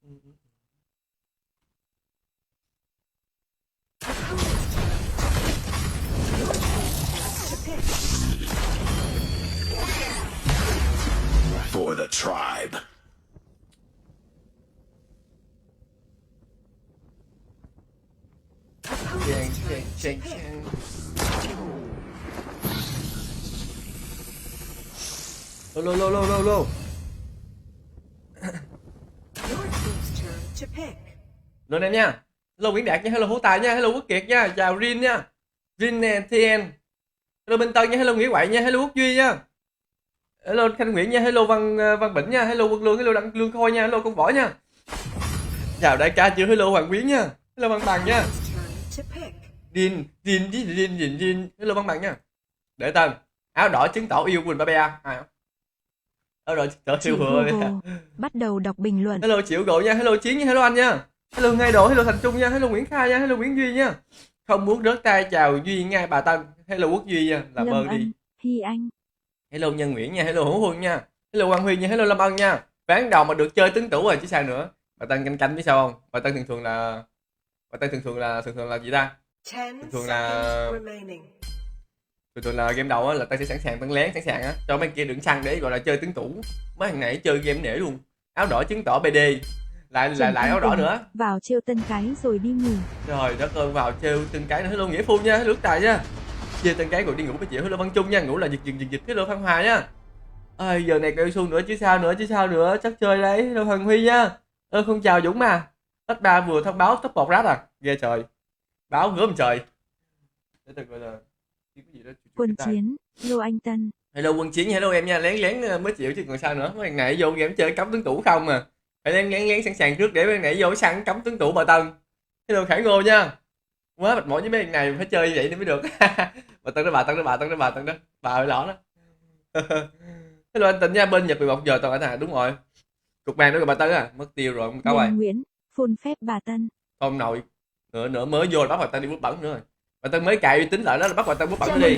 For the tribe. Chàng. Lô. Lên em nha. Hello Nguyễn Đạt nha, hello Hữu Tài nha, hello Quốc Kiệt nha, chào Rin nha. Rin nè, TN. Hello Minh Tân nha, hello Nghĩa Quậy nha, hello Quốc Duy nha. Hello Khanh Nguyễn nha, hello Văn Bỉnh nha, hello Quân Lương, hello Đặng Lương Khôi nha, hello Công Võ nha. Chào đại ca chưa, hello Hoàng Quyến nha, hello Văn Bằng nha. Rin, hello Văn Bằng nha. Để tên áo đỏ chứng tỏ yêu Quỳnh Ba. Ai không? Áo đỏ chứng tỏ yêu vừa. Bắt đầu đọc bình luận. Hello Triệu Gộ nha, hello Chiến nha, hello anh nha. Hello Ngay Độ, hello Thành Trung nha, hello Nguyễn Khai nha, hello Nguyễn Duy nha. Không muốn rớt tay chào Duy ngay bà Tân. Hello Quốc Duy nha, làm ơn đi. Hi Anh. Hello Nhân Nguyễn nha, hello Hữu Huân nha. Hello Quang Huy nha, hello Lâm Ân nha. Ván đầu mà được chơi tướng tủ rồi chứ sao nữa. Bà Tân canh biết sao không? Bà Tân thường thường là gì ta? Thường là game đầu á là ta sẽ sẵn sàng Tân lén sẵn sàng á cho mấy kia đựng xăng để gọi là chơi tướng tủ. Mấy thằng này chơi game nể luôn. Áo đỏ chứng tỏ BD. Lại áo đỏ nữa. Vào trêu tân cái rồi đi ngủ. Trời đất ơi, vào trêu tân cái nữa. Hello Nghĩa Phu nha, hello Tài nha. Chơi tân cái rồi đi ngủ với chịu. Hello Văn Trung nha, ngủ là giật. Hello Phan Hòa nha. Ơi giờ này kêu xuân nữa chứ sao nữa, chắc chơi đấy. Hello Hoàng Huy nha. Không chào Dũng mà. Hết ba vừa thông báo top 1 rát à. Ghê trời. Báo gớm trời. Để tôi gọi là Quân Chiến, hello anh Tân. Hello Quân Chiến, hello em nha, lén mới chịu chứ còn sao nữa. Mấy thằng này vô game chơi cắm tướng tủ không mà. Phải lén sẵn sàng trước để mấy thằng này vô săn cắm tướng tủ bà Tân. Hello Khải Ngô nha. Quá mệt mỏi với mấy thằng này phải chơi như vậy để mới được. Bà Tân đó. Bà ơi lỏ đó. Hello anh Tình nha, bên Nhật 11 giờ toàn anh đúng rồi. Cục bàn đó rồi bà Tân à, mất tiêu rồi, không có ai. Nguyễn, phun phép bà Tân. Không nội. Nữa mới vô là bắt bà Tân đi bút bẩn nữa rồi. Bà Tân mới cài uy tín lại đó là bắt bà Tân bút bẩn đi.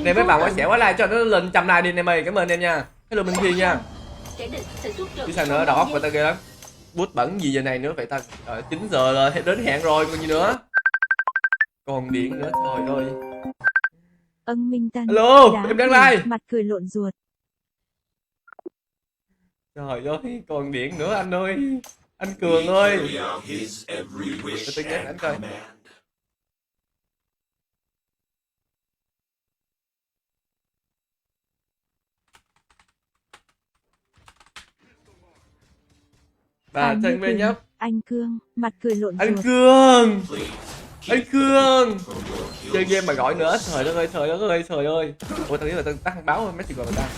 Này mấy bạn quá xẻo quá like cho nó lên 100 like đi em ơi, cảm ơn em nha. Hello Minh Thiên nha. Chứ sao nữa, đầu óc bà Tân ghê lắm. Bút bẩn gì giờ này nữa vậy Tân. Rồi 9 giờ rồi, đến hẹn rồi còn gì nữa. Còn điện nữa, trời ơi. Ân Minh Tân. Hello, em đang like. Mặt cười lộn ruột. Trời ơi, còn điện nữa anh ơi. Anh Cường ơi. Tôi nhắc anh coi. Bà thân bên nhóc. Anh Cương, mặt cười lộn ruột. Anh Cương. Chơi game mà gọi nữa. Trời đất ơi. Ủa tao nhớ là tao tắt thông báo mấy chuyện gọi người ta.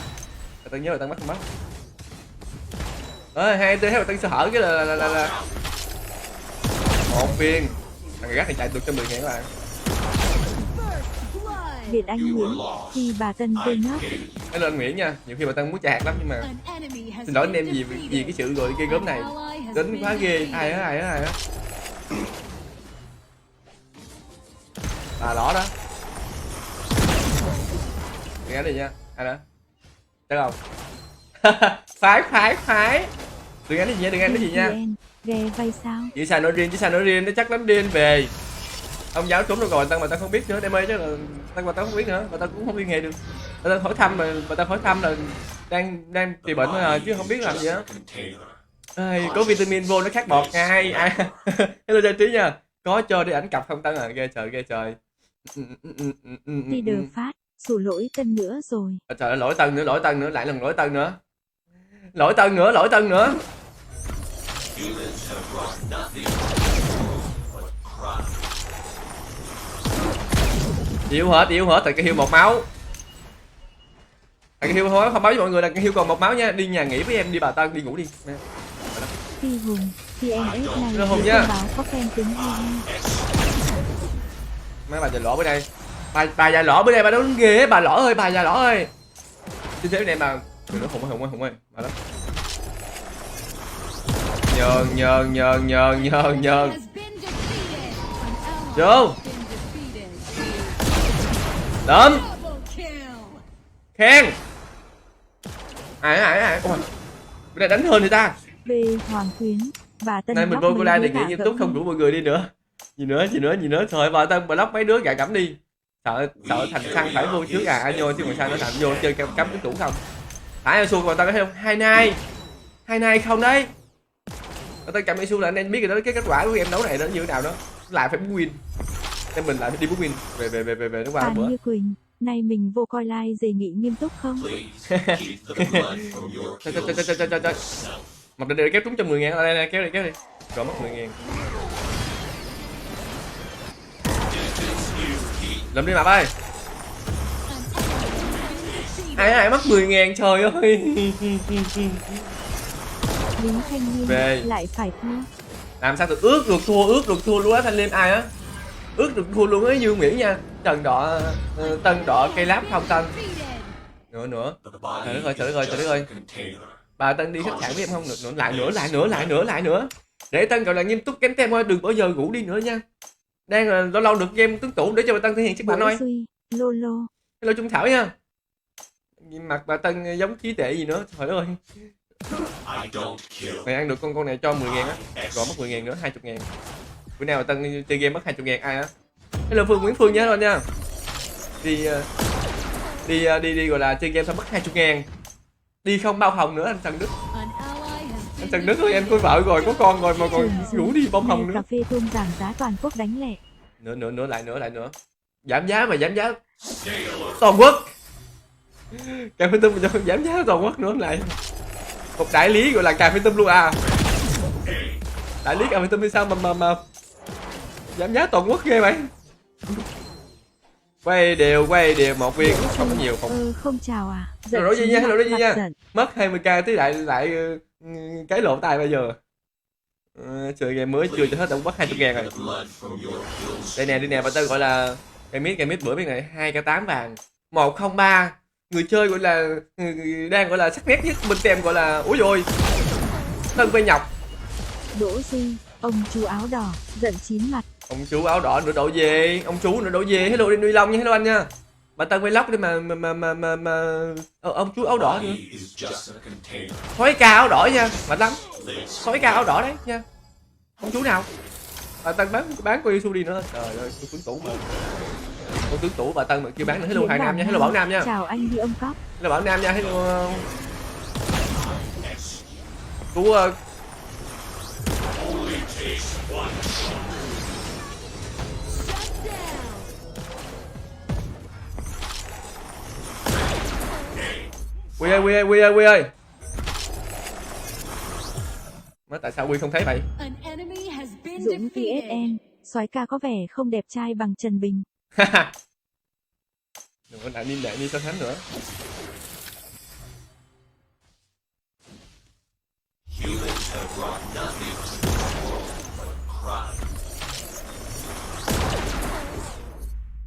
Tao nhớ là tao mất thông báo. Hai tên thấy là tao sợ hở cái là một viên. Thằng gắt này chạy được cho 10.000 các bạn. Việt Anh Nguyễn, khi bà Tân gây nhóc. Hello anh Nguyễn nha, nhiều khi bà Tân muốn chạy hạt lắm nhưng mà xin lỗi anh em vì cái sự gọi ghê gớm này. Đến quá ghê, ai á. Lỏ đó. Nghe đi nha, ai đó. Chắc không? Phái. Đừng ăn cái gì nha. Ghê vay sao? Chứ sao nói riêng, nó chắc lắm điên về. Ông giáo trốn đâu rồi mà tao không biết nữa, em ơi chứ là tao không biết nữa, mà tao cũng không liên hệ được. Tao hỏi thăm là đang trị bệnh thôi à, chứ không biết làm gì á. Có vitamin vô nó khác bọt ngay. Hello Trang Trí nha. Có cho đi ảnh cặp không Tân à, ghê trời. Đi đờ phát, sủ lỗi Tân nữa rồi. Trời ơi, lỗi Tân nữa, lại lần lỗi Tân nữa. Lỗi Tân nữa. Yếu hết, tại cái hiêu 1 máu. Tại cái hiêu không báo với mọi người là cái hiêu còn 1 máu nha, đi nhà nghỉ với em đi bà Tân đi ngủ đi. Phi Hùng, TNS này Hùng thông nha. báo có fan tính Mấy bà già lỗ bữa đây. Bà già lỗ bữa đây bà đúng ghê bà lỗ ơi. Xin xếp này mà. Đừng Hùng ơi, bà đó. Nhờn. Vô. Đấm. Khen. Ai. Ôi. Bữa nay đánh hơn người ta. Về Hoàng Khuyến, Và Tân Nay mình block vô mấy live đứa đề nghị gạ nghiêm gẫm túc không đi. rủ mọi người đi nữa. Gì nữa. Trời bà Tân block mấy đứa gạ gẫm đi. Sợ thành xăng phải vô trước vô chứ còn sao nó làm vô chơi cắm cái tủ không. Thả Yasuo còn tao có thấy không? Hai nay không đấy. Tao cầm Yasuo là anh em biết rồi đó, cái kết quả của em đấu này nó như thế nào đó. Lại phải bút win. Nên mình lại phải đi bút win. Về nó qua Phan bữa. Như Quỳnh, nay mình vô coi live đề nghị nghiêm túc không? Please keep the blood from your kills. Trời. Một định kéo trúng cho 10.000 đây kéo đi. Rồi mất 10.000. Lượm đi mặt ơi. Ai mất 10.000 trời ơi. Lý Thanh Niên Về. lại phải thua. Làm sao ước được thua luôn á Thanh Liêm ai á. Ước được thua luôn á Dương Nguyễn nha. Tân đỏ cây láp không Tân. Nữa. The body Trời đất ơi. is just a container. Bà Tân đi khách sạn với em không? Lại nữa. Để Tân gọi là nghiêm túc kém tem thôi, đừng bao giờ ngủ đi nữa nha. Đang là lâu được game tướng tủ để cho bà Tân thể hiện sức mạnh Đỗ thôi. Duy, Lolo. Hello Trung Thảo nha. Mặt bà Tân giống khí tệ gì nữa, trời ơi. I don't kill. Mày ăn được con này cho 10.000 á, rồi mất 10.000 nữa, 20.000. Bữa nào bà Tân chơi game mất 20.000 ai á? Hello Nguyễn Phương nhớ rồi nha. Đi gọi là chơi game xong mất 20.000. Đi không bao hồng nữa anh Trần Đức. Anh Trần Đức ơi, em có vợ rồi, có con rồi mà còn ngủ đi bông hồng nữa. Cà phê tôm giảm giá toàn quốc đánh lẹ. Nữa lại nữa. Giảm giá toàn quốc. Cà phê tôm mà cho giảm giá toàn quốc nữa lại. Một đại lý gọi là cà phê tôm luôn à. Đại lý cà phê tôm thì sao mà giảm giá toàn quốc ghê vậy. Quay đều một viên không có nhiều không. Không chào à. Hello đó gì nha. Giận. Mất 20k tới lại cái lộ tài bây giờ. Chơi game mới chưa cho hết đã mất 20.000 rồi. The blood from your kills. Đây nè bà Tân gọi là cái mít bữa biết này 2k8 vàng 103. Người chơi gọi là đang gọi là sắc nét nhất bên tem gọi là ủa rồi Tân quay nhọc. Đỗ Duy, ông chú áo đỏ, giận chín mặt. Ông chú áo đỏ nữa đổ về, ông chú nữa đổ về. Hello đi nuôi long nha, hello anh nha. Bà Tân quay lóc đi mà ông chú áo đỏ nữa. Body is just a container. Khói ca áo đỏ nha, mạnh lắm. Khói ca áo đỏ đấy nha. Ông chú nào? Bà Tân bán coi Yasuo đi nữa. Trời ơi, tôi tướng tủ mà. Con tướng tủ bà Tân mà kêu bán nữa. Hello Hoàng Nam nha, hello Bảo Nam nha. Chào anh đi ông cóc. Hello Bảo Nam nha, hello chú Quy ơi. Mà tại sao Quy không thấy vậy? Dũng PSN, soái ca có vẻ không đẹp trai bằng Trần Bình. Đừng có lại đi so sánh nữa. Humans have brought nothing to this world but crime.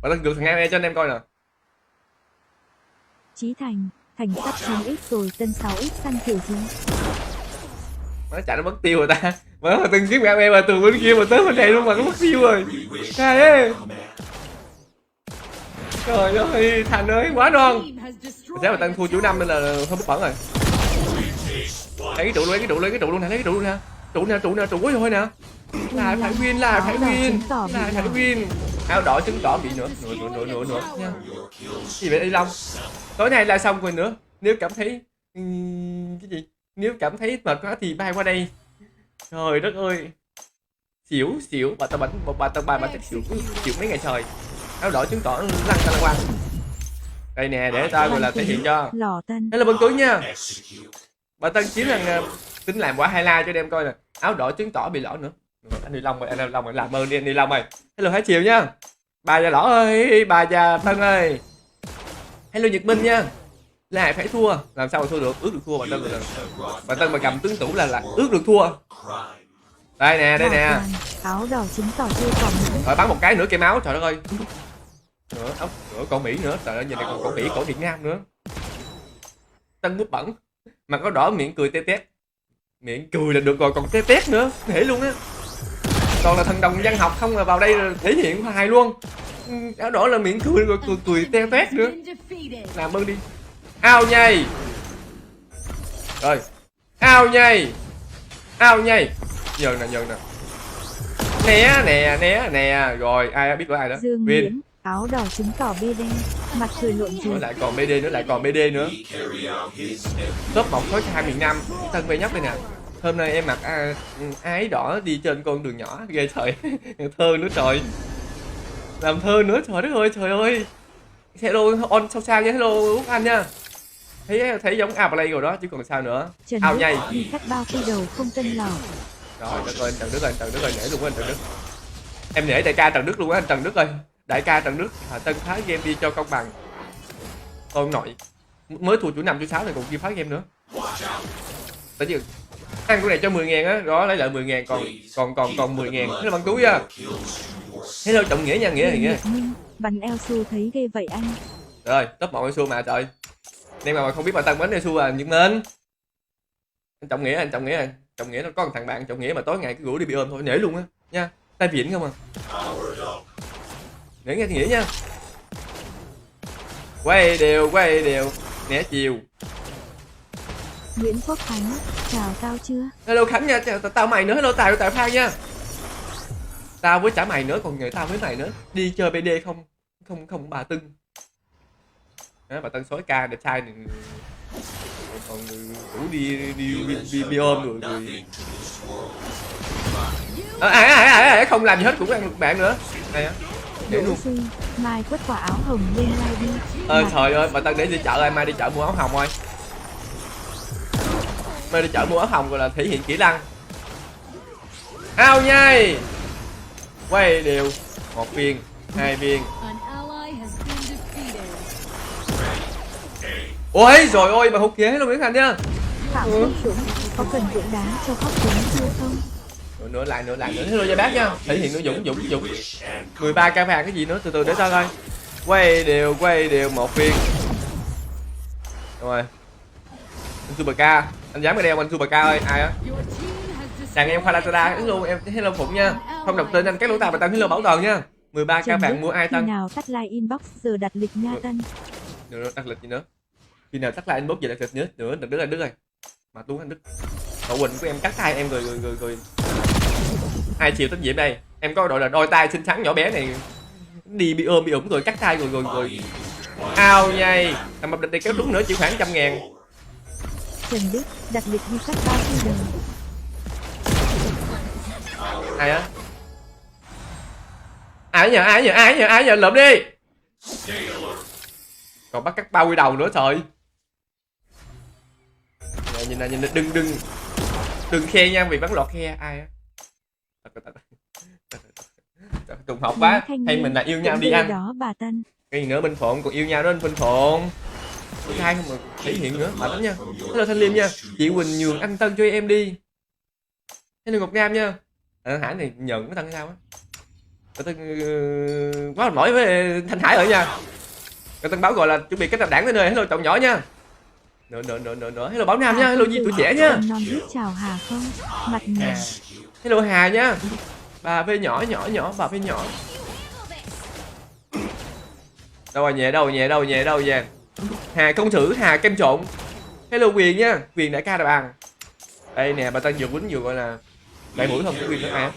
Bà Tân được thằng em cho anh em coi nè. Chí Thành sắp 9x rồi Tân 6x săn kiểu gì? Nó chạy nó mất tiêu rồi ta. Mà nó từng kiếm em mà từ bên kia mà tới bên này luôn mà nó mất tiêu rồi. Trời ơi. Trời ơi, Thành ơi, quá non. Sẽ mà Tân thua chủ 5 nên là hơi bất bẩn rồi. Lấy cái trụ luôn nè, lấy cái trụ luôn nè. Trụ quá rồi nè. Lại phải win. Áo đỏ trứng đỏ bị nữa nha. Gì vậy đi Long? Tối nay là xong rồi nữa. Nếu cảm thấy cái gì? Nếu cảm thấy mệt quá thì bay qua đây. Trời đất ơi. Xỉu, bà tao bài chắc xỉu mấy ngày trời. Áo đỏ trứng đỏ lăn quăng. Đây nè, để tao gọi là thể hiện cho. Lò Tân. Đây là Bân Tuấn nha. Execute. Bà Tân chiến rằng tính làm quả highlight cho em coi nè. Áo đỏ trứng tỏ bị lỏ nữa. Anh Đi Long ơi, làm ơn đi anh Đi Long ơi. Hello Hải Chiều nha. Bà già lỏ ơi, bà già Tân ơi. Hello Nhật Minh nha. Lại phải thua, làm sao mà thua được, ước được thua bà Tân rồi. Bà Tân mà cầm tướng tủ là ước được thua. Đây nè. Áo đỏ chứng tỏ chơi còn nữa. Rồi bắn một cái nữa cây máu, trời đất ơi. Nữa con Mỹ nữa, trời ơi nhìn này còn con Mỹ, cổ Việt Nam nữa. Tân bút bẩn. Mà có đỏ miệng cười tét. Miệng cười là được rồi, còn tét nữa, thể luôn á. Còn là thần đồng văn học không là vào đây là thể hiện hài luôn. Áo đỏ là miệng cười rồi cười tét nữa. Làm ơn đi. Ao nhây. Rồi. Ao nhây. Nhường nè, nhường nè. Né nè, né nè. Rồi, ai biết của ai đó. Dương Vin. Nguyễn, áo đỏ chứng tỏ BD, mặt cười lộn Nó ruột. lại còn BD nữa, lại còn BD nữa. He carry out his every Top 1 số 2 miền Nam. Tân về nhóc đây nè. Hôm nay em mặc ái đỏ đi trên con đường nhỏ ghê trời. Thơ nữa trời. Làm thơ nữa trời đất ơi, trời ơi. Hello on sao sao nha, hello Út Anh nha. Thấy giống Aplay rồi đó chứ còn sao nữa. Trần Ao Đức nhây. đi cắt bao quy đầu không tân lò. Rồi đất ơi, Trần Đức ơi, Trần Đức ơi, nể luôn á anh Trần Đức. Em nể đại ca Trần Đức luôn á anh Trần Đức ơi. Đại ca Trần Đức Tân phá game đi cho công bằng. Con nội mới thua chủ 5 chủ 6 này còn kia phá game nữa. Tự nhiên ăn cái này cho 10.000 á, đó lấy lại 10.000 còn 10.000. Thế là bằng túi á. Hello trọng nghĩa nha, nghĩa này nghĩa. Bắn eo su thấy ghê vậy anh. Rồi, top 1 Esu mà trời. Nên mà không biết mà tăng bánh Esu à, nhưng nên anh trọng nghĩa, trọng nghĩa nó có một thằng bạn trọng nghĩa mà tối ngày cứ rủ đi bị ôm thôi, nể luôn á nha. Tay vịn không à. Nể nghe nghĩa nha. Quay đều, né chiều. Nguyễn Quốc Khánh, chào tao chưa? Hello Khánh nha, chào tao mày nữa, hello Tài Phan nha. Tao với chả mày nữa, còn người tao với mày nữa. Đi chơi BD không bà Tưng. Đó, bà Tân sói ca đẹp trai này. Còn rủ đi ôm rồi. Ai không làm gì hết cũng ăn được bạn nữa. Này á. Để Đỗ luôn. Suy, mai quất quả áo hồng lên live đi. Trời ơi, bà Tân để đi chợ ơi, mai đi chợ mua áo hồng thôi. Mai đi chợ mua áo hồng rồi là thể hiện kỹ năng. Ao nhai. Quay đều, 1 viên, 2 viên. Ôi rồi ôi mà hụt ghế luôn Nguyễn Thành nha. Phạm Quốc Dũng, có cần dưỡng đá cho khóc chúng chưa không? Nữa lại hello gia bác nha, thể hiện nữa Dũng 13 ca vàng cái gì nữa, từ từ để tao coi. Quay đều 1 viên. Rồi anh Super K, anh dám cái đeo anh Super K ơi, ai á? Đàn em Khoa hello em, hello Phụng nha, không đọc tên anh các lỗ tàu mà tao hello Bảo Toàn nha. 13 ca vàng mua ai Khi Tân? nào tắt like inbox giờ đặt lịch nha Tân. Nữa đặt lịch gì nữa? Khi nào tắt like inbox giờ đặt lịch nữa Đức ơi. Mà Tuấn anh Đức. Cậu Quỳnh của em cắt tay em rồi. 2 triệu tính diễm đây. Em có đội là đôi tay xinh xắn nhỏ bé này đi bị ôm rồi cắt tay rồi. Ao nhây. Thằng mập định đi kéo trúng nữa chỉ khoảng 100.000. Trần Đức đặt lịch đi cắt bao quy đầu. Ai á? Ai nhờ lượm đi. Còn bắt cắt bao quy đầu nữa trời. Nè, nhìn đừng khe nha vì bắn lọt khe ai á. Trùng hợp quá, hay mình là yêu nhau đi anh. Đó bà Tân. Cái gì nữa Minh Phụng còn yêu nhau đó anh Minh Phụng. Thứ hai không mà thể hiện nữa, mệt lắm nha. Hello Thanh Liêm nha, chị Quỳnh nhường anh Tân cho em đi. Hello Ngọc Nam nha. Hải này nhận cái Tân sao á. Tân quá mỏi với Thanh Hải rồi nha. Tân báo gọi là chuẩn bị kết nạp đảng tới nơi. Hello Trọng Nhỏ nha. Nữa. Hello Bảo Nam nha, hello Di tuổi trẻ nha. Non biết chào Hà không? Mặt nhàng. Hello Hà nha. Bà V nhỏ, bà V nhỏ. Đâu về. Hà công thử, Hà kem trộn. Hello Quyền nha, Quyền đại ca đà bàn. Đây nè, bà Tân vừa quýnh vừa gọi là đại mũi không có Quyền nữa à.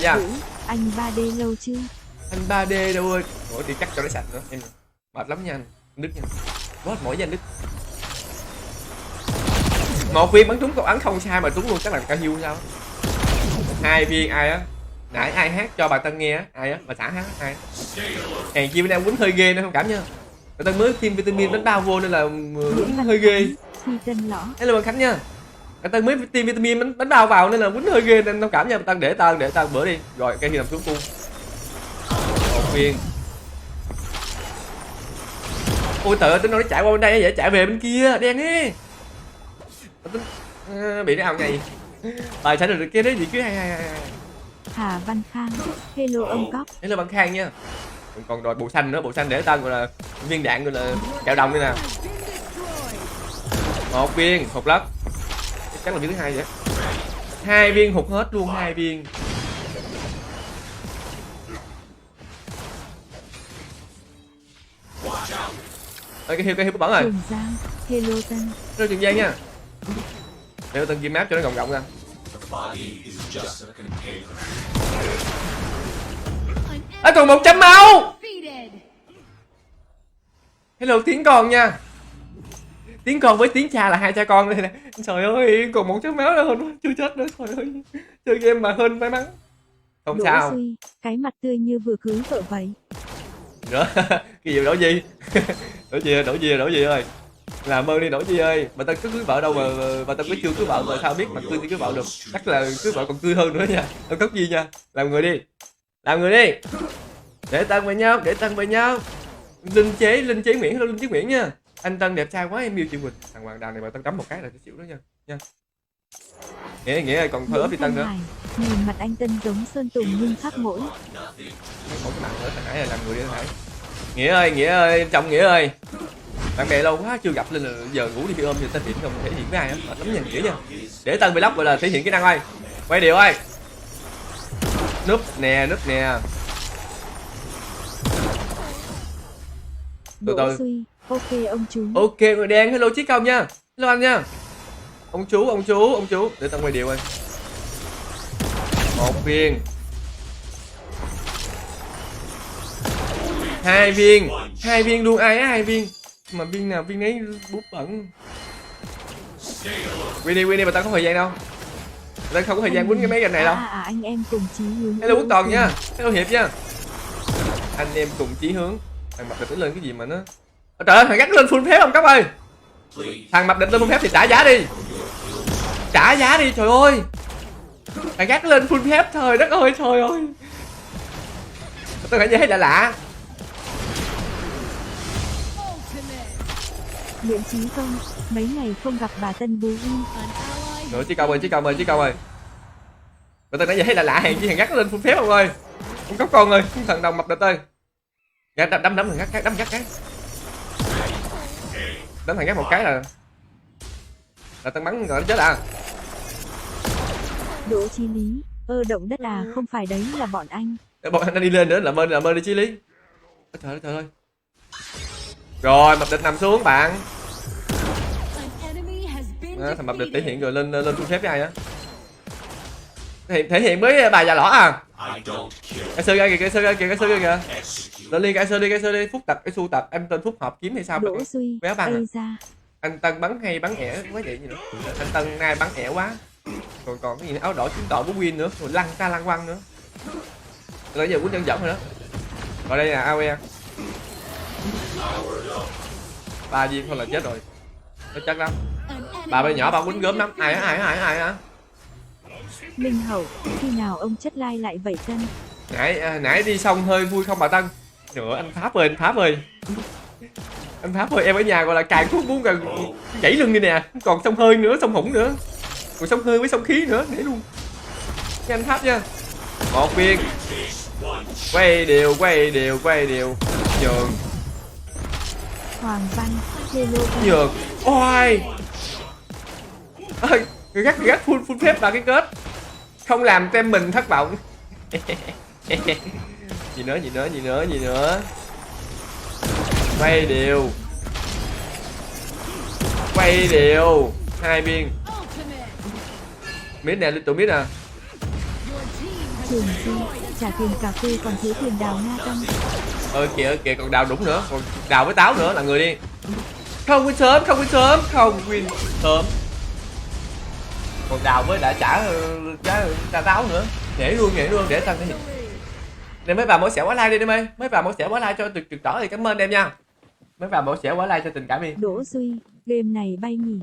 Dạ. Anh 3D lâu chưa? Anh 3D đâu ơi. Ủa thì cắt cho nó sạch nữa em. Mệt lắm nha anh Đức nha. Quá mỏi với anh Đức. 1 viên bắn trúng câu ấn không sai mà trúng luôn chắc là cao nhiêu sao? 2 viên ai á? Nãy ai hát cho bà Tân nghe á? Ai á? Bà xã hát ai? Hàng chi bên em quýnh hơi ghê nữa không cảm nha. Bà Tân mới tiêm vitamin bánh bao vô nên là quýnh hơi ghê. Hello bạn Khánh nha. Bà Tân mới tiêm vitamin bánh bao vào nên là quýnh hơi ghê nên thông cảm nha. Bà Tân để tao bữa đi. Rồi cây khi nằm xuống tu. 1 viên. Ôi trời ơi, tính nó chạy qua bên đây vậy, chạy về bên kia, đen ấy. Bị nó ao ngay. Bài sẽ được cái đấy gì cứ hay. Hà Văn Khang, hello ông Cóc. Hello Văn Khang nha. Còn rồi bộ xanh nữa, bộ xanh để Tân gọi là viên đạn gọi là kẹo đồng đây nè. 1 viên hụt lắm. Chắc là viên thứ 2 vậy. 2 viên hụt hết luôn, 2 viên. Ơi cái hiệp bẩn rồi. Trường Giang, hello Tân. Hello Trường Giang nha. Để tân kim map cho nó gọn ra. The body is just a container. Còn 100 máu. Hello tiếng con nha. Tiếng con với tiếng cha là hai cha con đây nè. Trời ơi, còn 100 máu nữa, hơn chưa chết nữa. Trời ơi, chơi game mà hơn may mắn. Không Đỗ sao. Duy, cái mặt tươi như vừa cưới vợ vậy. Nữa. Cái gì Đỗ Duy? Đỗ Duy ơi. Làm ơn đi Đỗ Duy ơi. Bà ta cứ cưới vợ đâu mà bà ta cứ chưa cưới vợ mà sao biết mặt tươi thì cưới vợ được. Chắc là cưới vợ còn tươi hơn nữa nha. Đâu có gì nha. Làm người đi. Để Tân với nhau. Linh chế Nguyễn, hello Linh chế Nguyễn nha. Anh Tân đẹp trai quá em yêu chị Quỳnh. Thằng Hoàng Đào này mà Tân đấm một cái là chịu đó nha. Nghĩa ơi còn thở đi Tân nữa. Nhìn mặt anh Tân giống Sơn Tùng nhưng khác mỗi. Một cái bạn nữa thằng Hải là làm người đi thằng Hải. Nghĩa ơi, chồng Nghĩa ơi. Bạn bè lâu quá chưa gặp nên là giờ ngủ đi bị ôm thì Tân hiện không thể hiện với ai hết. Lắm nha Nghĩa nha. Để Tân vlog gọi là thể hiện kỹ năng ơi. Quay điều ơi. Núp nè. Đỗ Duy, ok ông chú. Ok người đen, hello Chí Công nha. Hello anh nha. Ông chú. Để Tân quay điều ơi. Một viên. Hai viên luôn, ai á 2 viên. Mà viên nào viên ấy bút bẩn. Winnie mà tao có thời gian đâu. Tao không có thời gian quýnh cái mấy game này đâu. Anh em cùng chí hướng. Hello Quốc Toàn nha. Hello Hiệp nha. Anh em cùng chí hướng. Thằng Mập Địch nó lên cái gì mà nó. Trời ơi thằng gắt lên full phép không các ơi. Thằng Mập Địch lên full phép thì trả giá đi. Trời ơi. Thằng gắt lên full phép trời đất ơi trời ơi. Tôi nghĩ thấy lạ. Nguyễn Chí Công, mấy ngày không gặp bà Tân bú Uy. Nữa Chí Công ơi. Tôi nãy giờ thấy lạ hàng chi thằng gắt lên full phép không ơi. Không có con ơi, thằng đồng Mập Địch ơi. Đấm thằng gắt cái. Đấm thằng gắt một cái là Tân bắn rồi nó chết à. Đỗ Chí Lý, động đất à, không phải đấy là bọn anh. Bọn anh đi lên nữa, làm ơn đi Chí Lý. Trời ơi. Rồi Mập Địch nằm xuống bạn. Thằng Mập Địch thể hiện rồi lên full phép với ai á? Thể hiện với bà già lỏ à? Cái sư ra kìa. Lên liên cái sư đi. Phúc tập cái su tập em tên Phúc Hợp kiếm hay sao? Đỗ Duy, béo băng à? Anh Tân bắn hay bắn ẻ quá vậy gì nữa. Anh Tân nay bắn ẻ quá. Còn cái gì nữa? Áo đỏ chứng tỏ của Win nữa, rồi lăn quăng nữa. Rồi giờ quýnh chân giọng rồi đó. Rồi đây là AOE. 3 viên thôi là chết rồi. Nó chắc lắm. Bà bây nhỏ bà quýnh gớm lắm. Ai hả? Minh Hậu, khi nào ông chất like lại vậy Tân? Nãy đi xong hơi vui không bà Tân? Nữa anh Pháp ơi. Anh Pháp ơi, em ở nhà gọi là càng thuốc muốn gần gãy lưng đi nè. Còn sông hơi nữa, sông hủng nữa. Còn sông hơi với sông khí nữa, để luôn. Nha anh Pháp nha. Một viên. Quay đều. Nhường. Hoàng Văn, hello. Nhường. Ôi. Người gắt full phép vào cái kết. Không làm tem mình thất vọng. Gì nữa. Quay đều. 2 viên. Mid nè, tụi mid nè. Trường Duy, trả tiền cà phê còn thiếu tiền đào nha Tân. Kìa còn đào đúng nữa, còn đào với táo nữa là người đi. Không win sớm. Còn đào với đã trả táo nữa. Nhảy luôn để Tân thể hiện. Nên mấy bà mỗi xẻo quá like đi em ơi. Mấy bà mỗi xẻo quá like cho trực đỏ thì cảm ơn em nha. Mấy bà mỗi xẻo quá like cho tình cảm đi. Đỗ Duy, game này bay nhỉ.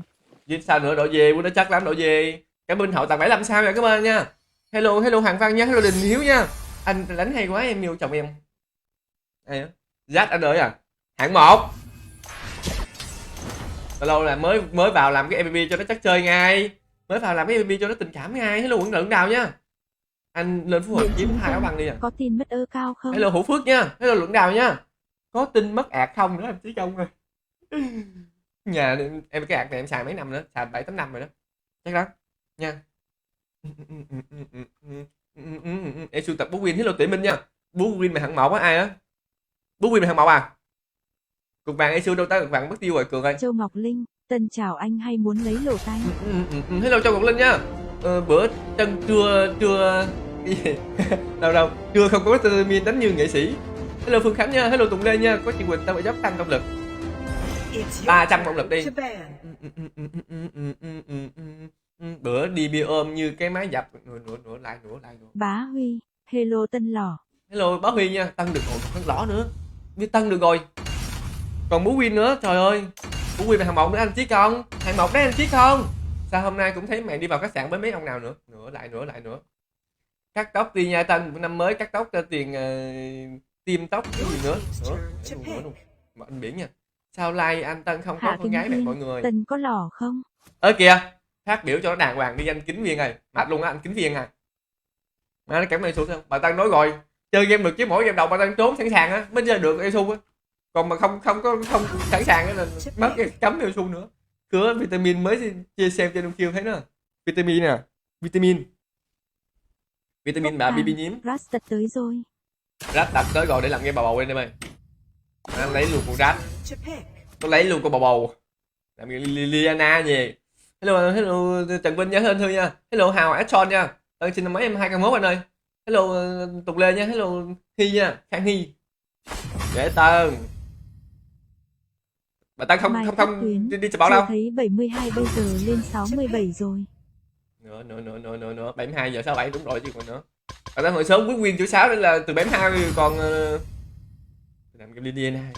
Vì sao nữa độ về, nó chắc lắm độ về. Cảm ơn Hậu tặng 75 sao nha, cảm ơn nha. Hello Hoàng Văn nha, hello Đình Hiếu nha. Anh đánh hay quá em yêu chồng em. Ai á? Jack anh ơi à. Hạng 1. Lâu là mới vào làm cái MVP cho nó chắc chơi ngay. Mới vào làm cái MVP cho nó tình cảm ngay. Hello Nguyễn Lượng Đào nha. Anh lên Phú Hợp kiếm 2 áo băng đi à. Có tin mất cao không? Hello Hữu Phước nha. Hello Lượng Đào nha. Có tin mất ạc không nữa em Chí Công rồi. Nhà em cái ạc này em xài mấy năm nữa, xài 7-8 năm rồi đó. Chắc lắm nha. Em sưu tập bú win. Hello Tuệ Minh nha. Bú win mày hạng 1 á, ai á? Bú win mày hạng 1 à? Cục vàng Esu đâu tới, cục vàng mất tiêu rồi Cường ơi. Châu Ngọc Linh, Tân chào anh hay muốn lấy lỗ tay. Hello Châu Ngọc Linh nha. Bữa Trân trưa cái gì? đâu trưa không có vitamin đánh như nghệ sĩ. Hello Phương Khánh nha, hello Tùng Lê nha, có chị Quỳnh tao phải dốc tăng động lực 300 động lực đi. Bữa đi bia ôm như cái máy dập nữa lại. Bá Huy, hello Tân Lò. Hello Bá Huy nha, tăng được rồi, tăng lõ nữa, biết tăng được rồi. Còn Bú Win nữa, trời ơi, Bú Win là hàng một nữa anh Chí không? Hàng một đấy anh Chí không? Sao hôm nay cũng thấy mày đi vào khách sạn với mấy ông nào nữa? Lại nữa. Cắt tóc đi nha Tân, năm mới cắt tóc cho tiền tiêm tóc cái gì nữa luôn. Mà anh biển nha. Sao like anh Tân không có con gái vậy mọi người? Tân có lò không? Ơ kìa, phát biểu cho nó đàng hoàng đi anh Kính Viên ơi. Mệt luôn á anh Kính Viên à. Mà nó cảm ơn Esu không? Bà Tân nói rồi, chơi game được chứ mỗi game đầu bà Tân trốn sẵn sàng á mới chơi được Esu á. Còn mà không sẵn sàng á là mất cái cấm Esu nữa. Cửa vitamin mới chia xem trên đông kêu thấy nữa. Vitamin nè, vitamin bà BB nhím. Rasta tới rồi. Rát đặt tới rồi để làm game bầu lên em ơi. Anh lấy luôn con Rát. Tôi lấy luôn con bầu. Làm game Liliana gì. Hello Trần Vinh nha, hello Thư nha. Hello Hào Ashton nha. Tân sinh năm mấy em 2021 anh ơi. Hello Tùng Lê nha, hello Hy nha, Khang Hy. Để Tân. Bà Tân không đi chợ bảo đâu. Thấy 72 bây giờ lên 67 rồi. Nữa 72 giờ 67 đúng rồi chứ còn nữa. Bà Tân hồi sớm quyết win chữ 6 nên là từ 72 còn làm game Liliana.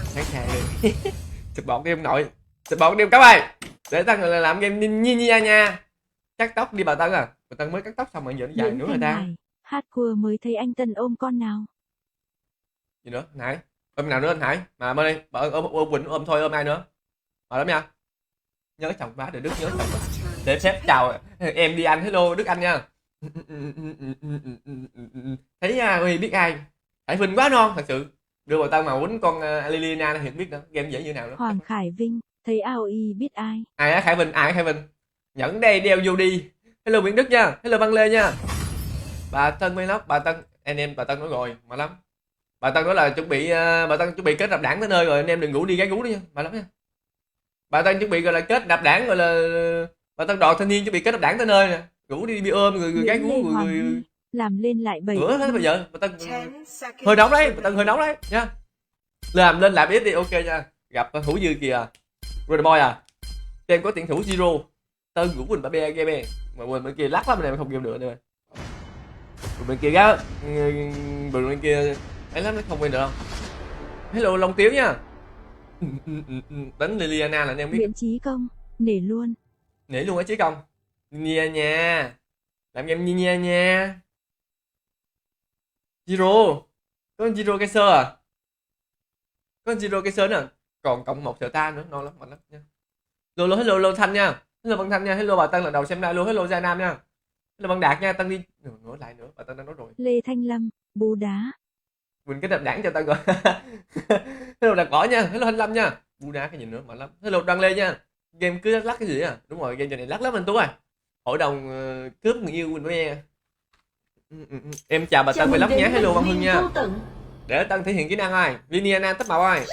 Sáng sàng đi. Support đi ông nội. Support đi các bạn. Để Tân là làm game nha. Cắt tóc đi bà Tân à. Bà Tân mới cắt tóc xong mà giờ nó dài nữa rồi ta. Hardcore mới thấy anh Tân ôm con nào. Gì nữa? Hải. Ôm nào nữa anh Hải? Mà bên đây, bà ôm Quỳnh ôm thôi ôm ai nữa. Mà lắm nha. Nhớ chồng bá để Đức nhớ chồng. Để phép chào em đi anh, hello Đức Anh nha. Thấy Huy biết ai. Hải Vinh quá non thật sự. Đưa bà Tân mà quýnh con Liliana thì biết nữa, game dễ như nào nữa. Hoàng Khải Vinh, thấy AOE biết ai. Ai á Khải Vinh, Khải Vinh. Nhẫn đây đeo vô đi. Hello Nguyễn Đức nha, hello Văn Lê nha. Bà Tân Vlog, bà Tân anh em bà Tân nói rồi, mà lắm. Bà Tân nói là bà Tân chuẩn bị kết nạp đảng tới nơi rồi, anh em đừng ngủ đi gái gú đi nha, bà lắm nha. Bà Tân chuẩn bị gọi là kết nạp đảng gọi là bà Tân Đoàn Thanh Niên chuẩn bị kết nạp đảng tới nơi nè. Ngủ đi ôm người gái gú người làm lên lại 7. bữa hết bây giờ bà Tân hơi nóng đấy, bà Tân hơi nóng đấy nha. Làm lên lại ít đi, ok nha. Gặp thủ dư kìa. Red Boy à. Em có tiền thủ Zero. Tân ngủ Quỳnh bà bè game mà Quỳnh bên kia lắc lắm này không game được nữa. Bên kia gá bên kia ấy lắm nó không quên được không. Hello Long Tiếu nha. Đánh Liliana là anh em biết. Nguyễn Chí Công nể luôn Á Chí Công. Nha làm game nha. Zero có Zero Kaiser à. Có Zero Kaiser nè. Còn cộng 1 ta nữa ngon lắm mạnh lắm nha. Hello Thanh nha. Hello Văn Thanh nha, hello bà Tân lần đầu xem live luôn, hello Gia Nam nha. Hello Văn Đạt nha, Tân đi nữa lại nữa, bà Tân đã nói rồi. Lê Thanh Lâm, bù đá. Mình cái đập đảng cho Tân rồi. Hello Đạt Võ nha, hello Thanh Lâm nha. Bù đá cái gì nữa mạnh lắm. Hello Đăng Lê nha. Game cứ lắc cái gì à? Đúng rồi, game này lắc lắm anh Tú à. Hội đồng cướp người yêu mình với em. Em chào bà Tân Vlog nhé, hello Văn Hưng nha. Để Tân thể hiện kỹ năng ơi. Liniana tấp màu ơi.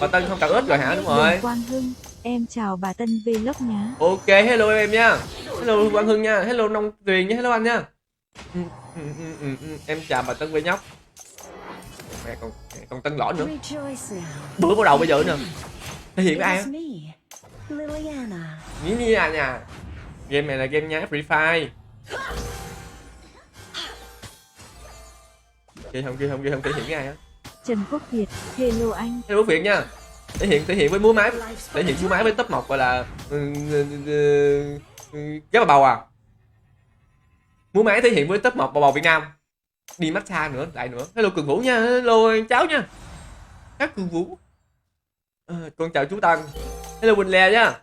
Bà Tân không cần ớt rồi hả? Đúng rồi. Quang Hưng, em chào bà Tân Vlog nhá. Ok, hello em nha. Hello Quang Hưng nha, hello Nông Tuyền nha, hello anh nha. Em chào bà Tân Vlog nhóc. Mẹ còn Tân lõi nữa. Bữa bắt đầu bây giờ nữa. Thể hiện với ai á? Nghĩ à nha. Game này là game nhá Free Fire. Không thể hiện với ai á? Trần Quốc Việt, hello anh. Hello Quốc Việt nha. Thể hiện với múa máy, với top 1 gọi là cái bà bầu à. Múa máy thể hiện với top 1 bầu Việt Nam. Đi massage nữa, lại nữa. Hello Cường Vũ nha, hello cháu nha. Các Cường Vũ. Con chào chú Tân. Hello Quỳnh Lè nha.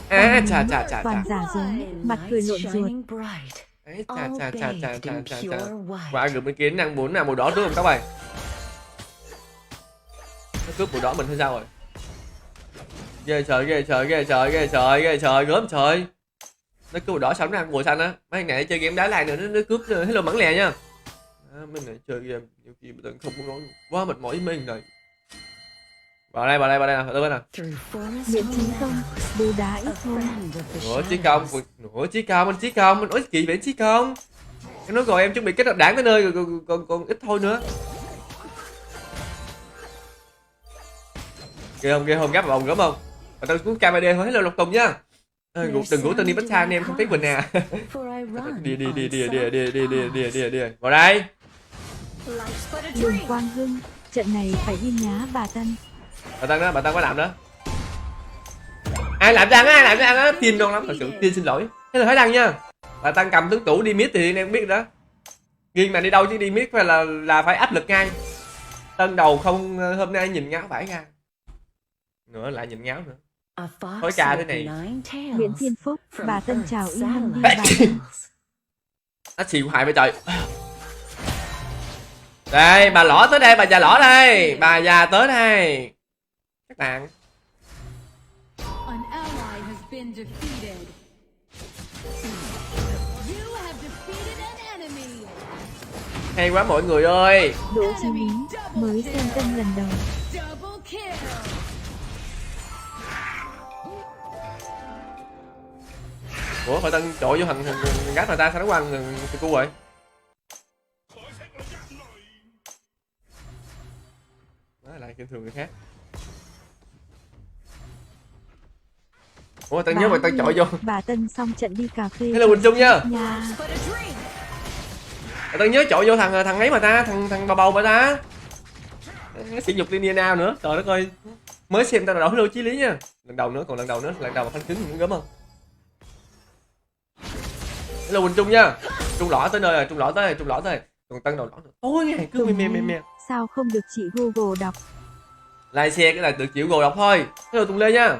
Chà. Toàn giả dối, mặt cười lộn ruột. Chà. Qua người bên kia năng muốn nào màu đỏ đúng không các bạn? Nó cướp màu đỏ mình hay sao rồi? Ghê trời, gớm trời. Nó cướp màu đỏ sao nó ăn màu xanh á. Mấy thằng này chơi game đá lại nữa nó cướp hello mẫn lè nha. Mấy này chơi game nhiều khi mình không muốn nói quá mệt mỏi với mấy thằng này. Vào đây nào, tới nào. Miễn chí công, bố đá ít thôi. Nửa chí công, anh chí công, anh nói kỳ vậy chí công. Em nói rồi em chuẩn bị kết hợp đảng tới nơi rồi, còn ít thôi nữa. Ghê không gấp vòng đúng không? Và tao xuống camera thôi, hello Lộc Tùng nhá. Đừng ngủ tao đi bắt xa anh em không thấy mình nè. Đi. Vào đây. Đường Quang Hưng, trận này phải in nhá bà Tân. Bà Tân có làm đó. Ai làm cho ăn á, Tiên đông lắm, thật sự Tiên xin lỗi. Thế là Thái Đăng nha. Bà Tân cầm tướng tủ đi mid thì anh em biết đó. Riêng mà đi đâu chứ đi mid phải là phải áp lực ngay. Tân đầu không hôm nay nhìn ngáo phải ra. Nữa lại nhìn ngáo nữa. Thôi ca thế này. Nguyễn Thiên Phúc, bà Tân chào in hâm đi bà Tân. Nó xịu hại vậy trời. Đây, bà lõ tới đây, bà già lõ đây. Bà già tới đây. Các bạn. An ally has been defeated. You have defeated an enemy. Hay quá mọi người ơi. Đỗ Chí Lý, mới xem Tân lần đầu. Double kill. Ủa phải Tân trội vô thằng gác người ta sao nó qua thằng cu rồi. Đó lại kinh thường người khác. Ủa Tân nhớ mà Tân trội vô. Bà Tân xong trận đi cà phê. Hello Quỳnh Trung nha. Nhà. But a dream. Tân nhớ trội vô thằng ấy mà ta, thằng bầu mà ta. Nó sử dụng Liliana nữa. Trời đất ơi. Mới xem tao đổ hello Chí Lý nha. Lần đầu nữa mà phanh cứng cũng gớm không? Hello Quỳnh Trung nha. Trung lõ tới nơi rồi, trung lõ tới. Còn Tân đầu lõ nữa. Ôi ngày cứ mê. Sao không được chị Google đọc? Like share cái là được chịu Google đọc thôi. Hello Tùng Lê nha.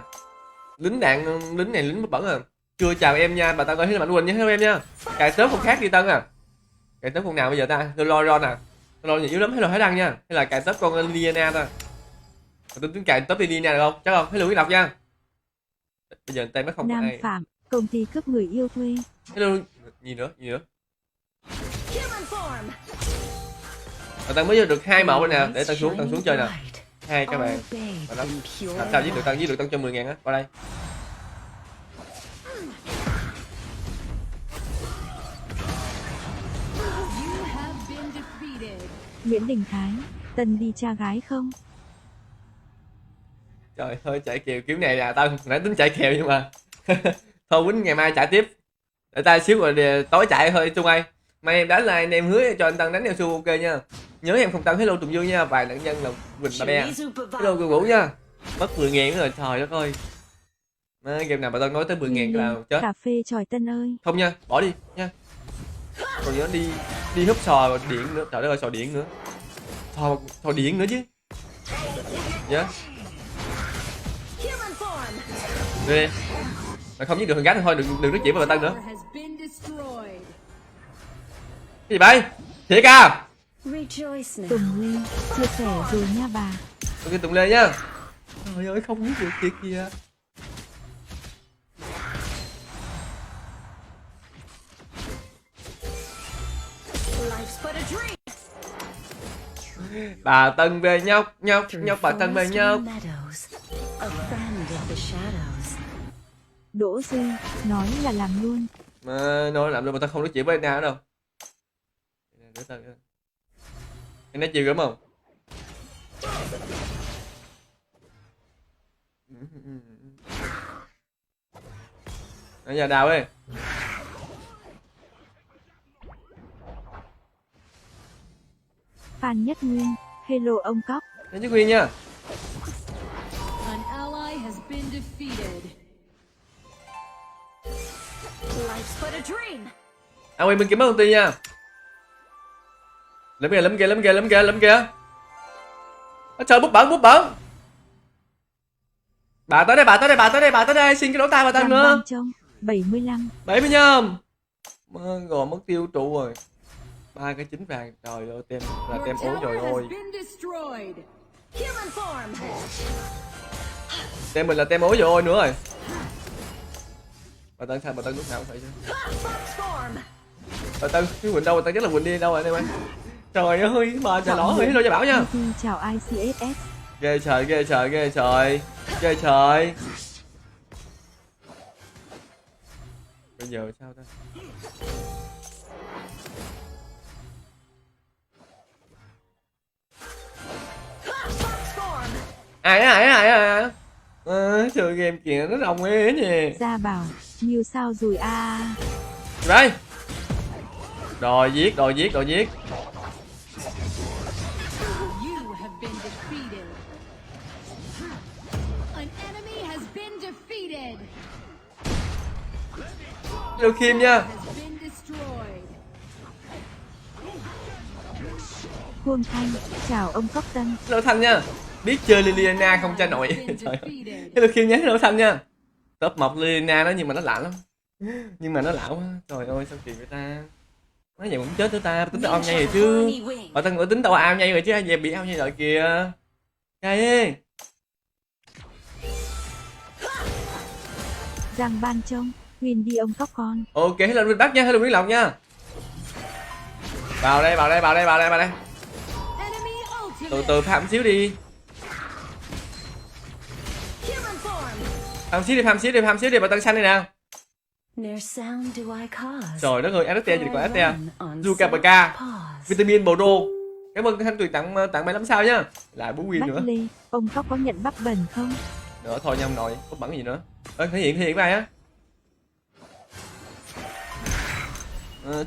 Lính này lính bẩn à. Chưa chào em nha, bà Tân ơi, hello Mạnh Quỳnh nha, hello em nha. Cài tớp không khác đi Tân à. Cài tớp con nào bây giờ ta? Loron à. Loron nhiều yếu lắm, hello Hải Đăng nha. Hay là cài tớp con Liliana ta. Tôi tính cài tớp Liliana được không? Chắc không? Hello Nguyễn Đọc nha. Bây giờ tay mới không Nam ai. Phạm, công ty cấp người yêu thuê. Hello, gì nữa? Human form. Tân mới vô được 2 mẫu nè, để Tân xuống chơi nè. 2 các bạn. Và nó làm sao giết được Tân cho 10.000 á. Qua đây. You have been defeated. Nguyễn Đình Thái, Tân đi cha gái không? Trời ơi chạy kèo kiểu này là Tân nãy tính chạy kèo nhưng mà thôi quýnh ngày mai chạy tiếp. Để ta xíu rồi tối chạy thôi Trung ơi. Mai em đánh là anh em hứa cho anh Tân đánh theo su ok nha. Nhớ em không Tân hello Tùng Dương nha, vài nạn nhân là Quỳnh Ba Be. Hello Cường Vũ nha. Mất 10.000 nữa rồi trời đất ơi. Mà game nào mà Tân nói tới 10.000 là chết. Cà phê tròi Tân ơi. Không nha, bỏ đi nha. Còn nhớ đi húp sò điện nữa, trời đất ơi sò điện nữa. Sò điện nữa chứ. Nhớ. Human form. Đi. Mà không giết được thằng gái thì thôi đừng nói chuyện với bà Tân nữa. Has been destroyed. Cái gì vậy? Thiệt à? Tùng Lê, chia sẻ rồi nha bà. Ok Tùng Lê nhá. Trời ơi không giết được thiệt kìa. Life's but a dream. Bà Tân về nhóc bà Tân về nhóc. Đỗ Duy, nói là làm luôn. Mà nói làm luôn mà ta không nói chuyện với anh nào đâu. Anh nói chuyện đúng không? Ở nhà đào ơi. Phan Nhất Nguyên, hello ông Cóc. Anh chứ Nguyên nha. An ally has been defeated. Life's but a dream. Nguyên bên kia mất công ty nha. Lắm kìa. Trời bút bẩn. Bà tới đây, xin cái lỗ tai bà Tân nữa. Trong 75. 70 nhôm. Rồi mất tiêu trụ rồi. 3 cái 9 vàng, trời ơi tem là tem ối trời ơi. Tem mình là tem ối rồi nữa rồi. Bà Tân sao bà Tân lúc nào cũng vậy chứ. Bà Tân cái Quỳnh đâu, bà Tân chắc là Quỳnh đi đâu rồi em ơi. Trời ơi bà già lỏ hello cho Bảo nha. Chào ICSS. Ghê trời, ghê trời, ghê trời. Ghê trời. Bây giờ sao ta? Ai chơi game kìa, nó rồng ế nhỉ. Gia bảo, nhiều sao rồi a. Đây. Đòi giết. You have been defeated. An enemy has been defeated. Hello Kim nha. Has been destroyed. Khuôn Thanh, chào ông Cốc Tân. Hello Thanh nha. Biết chơi Liliana không cha nội. Trời ơi. Hello Kim nhé, hello Thanh nha. Top 1 Liliana đó nhưng mà nó lạ lắm. Nhưng mà nó lạ quá. Trời ơi sao kỳ vậy ta. Nói vậy cũng chết nữa ta, tính tao ao nhây rồi chứ. Tao tính tao ao nhây rồi chứ, ai về bị ao nhây rồi kìa. Cay ê. Giang Ban Trông, Huyền đi ông Cốc con. Ok, hello Nguyễn Bắc nha, hello Nguyễn Lộc nha. Vào đây. Enemy Từ ultimate. phạm xíu đi. Human form. Phạm xíu đi, bà tân xanh này nào. No sound do I cause. Trời đất ơi, Anastasia gì của For I Anastasia. run on Zucabaka. pause. Vitamin bồ đô. Cảm ơn Thanh Tuyền tặng 75 sao nhá. Lại bú win Bách nữa. Lê, ông Cốc có nhận bắp bẩn không? Nữa thôi nha ông nội, có bẩn gì nữa. Thể hiện cái này á.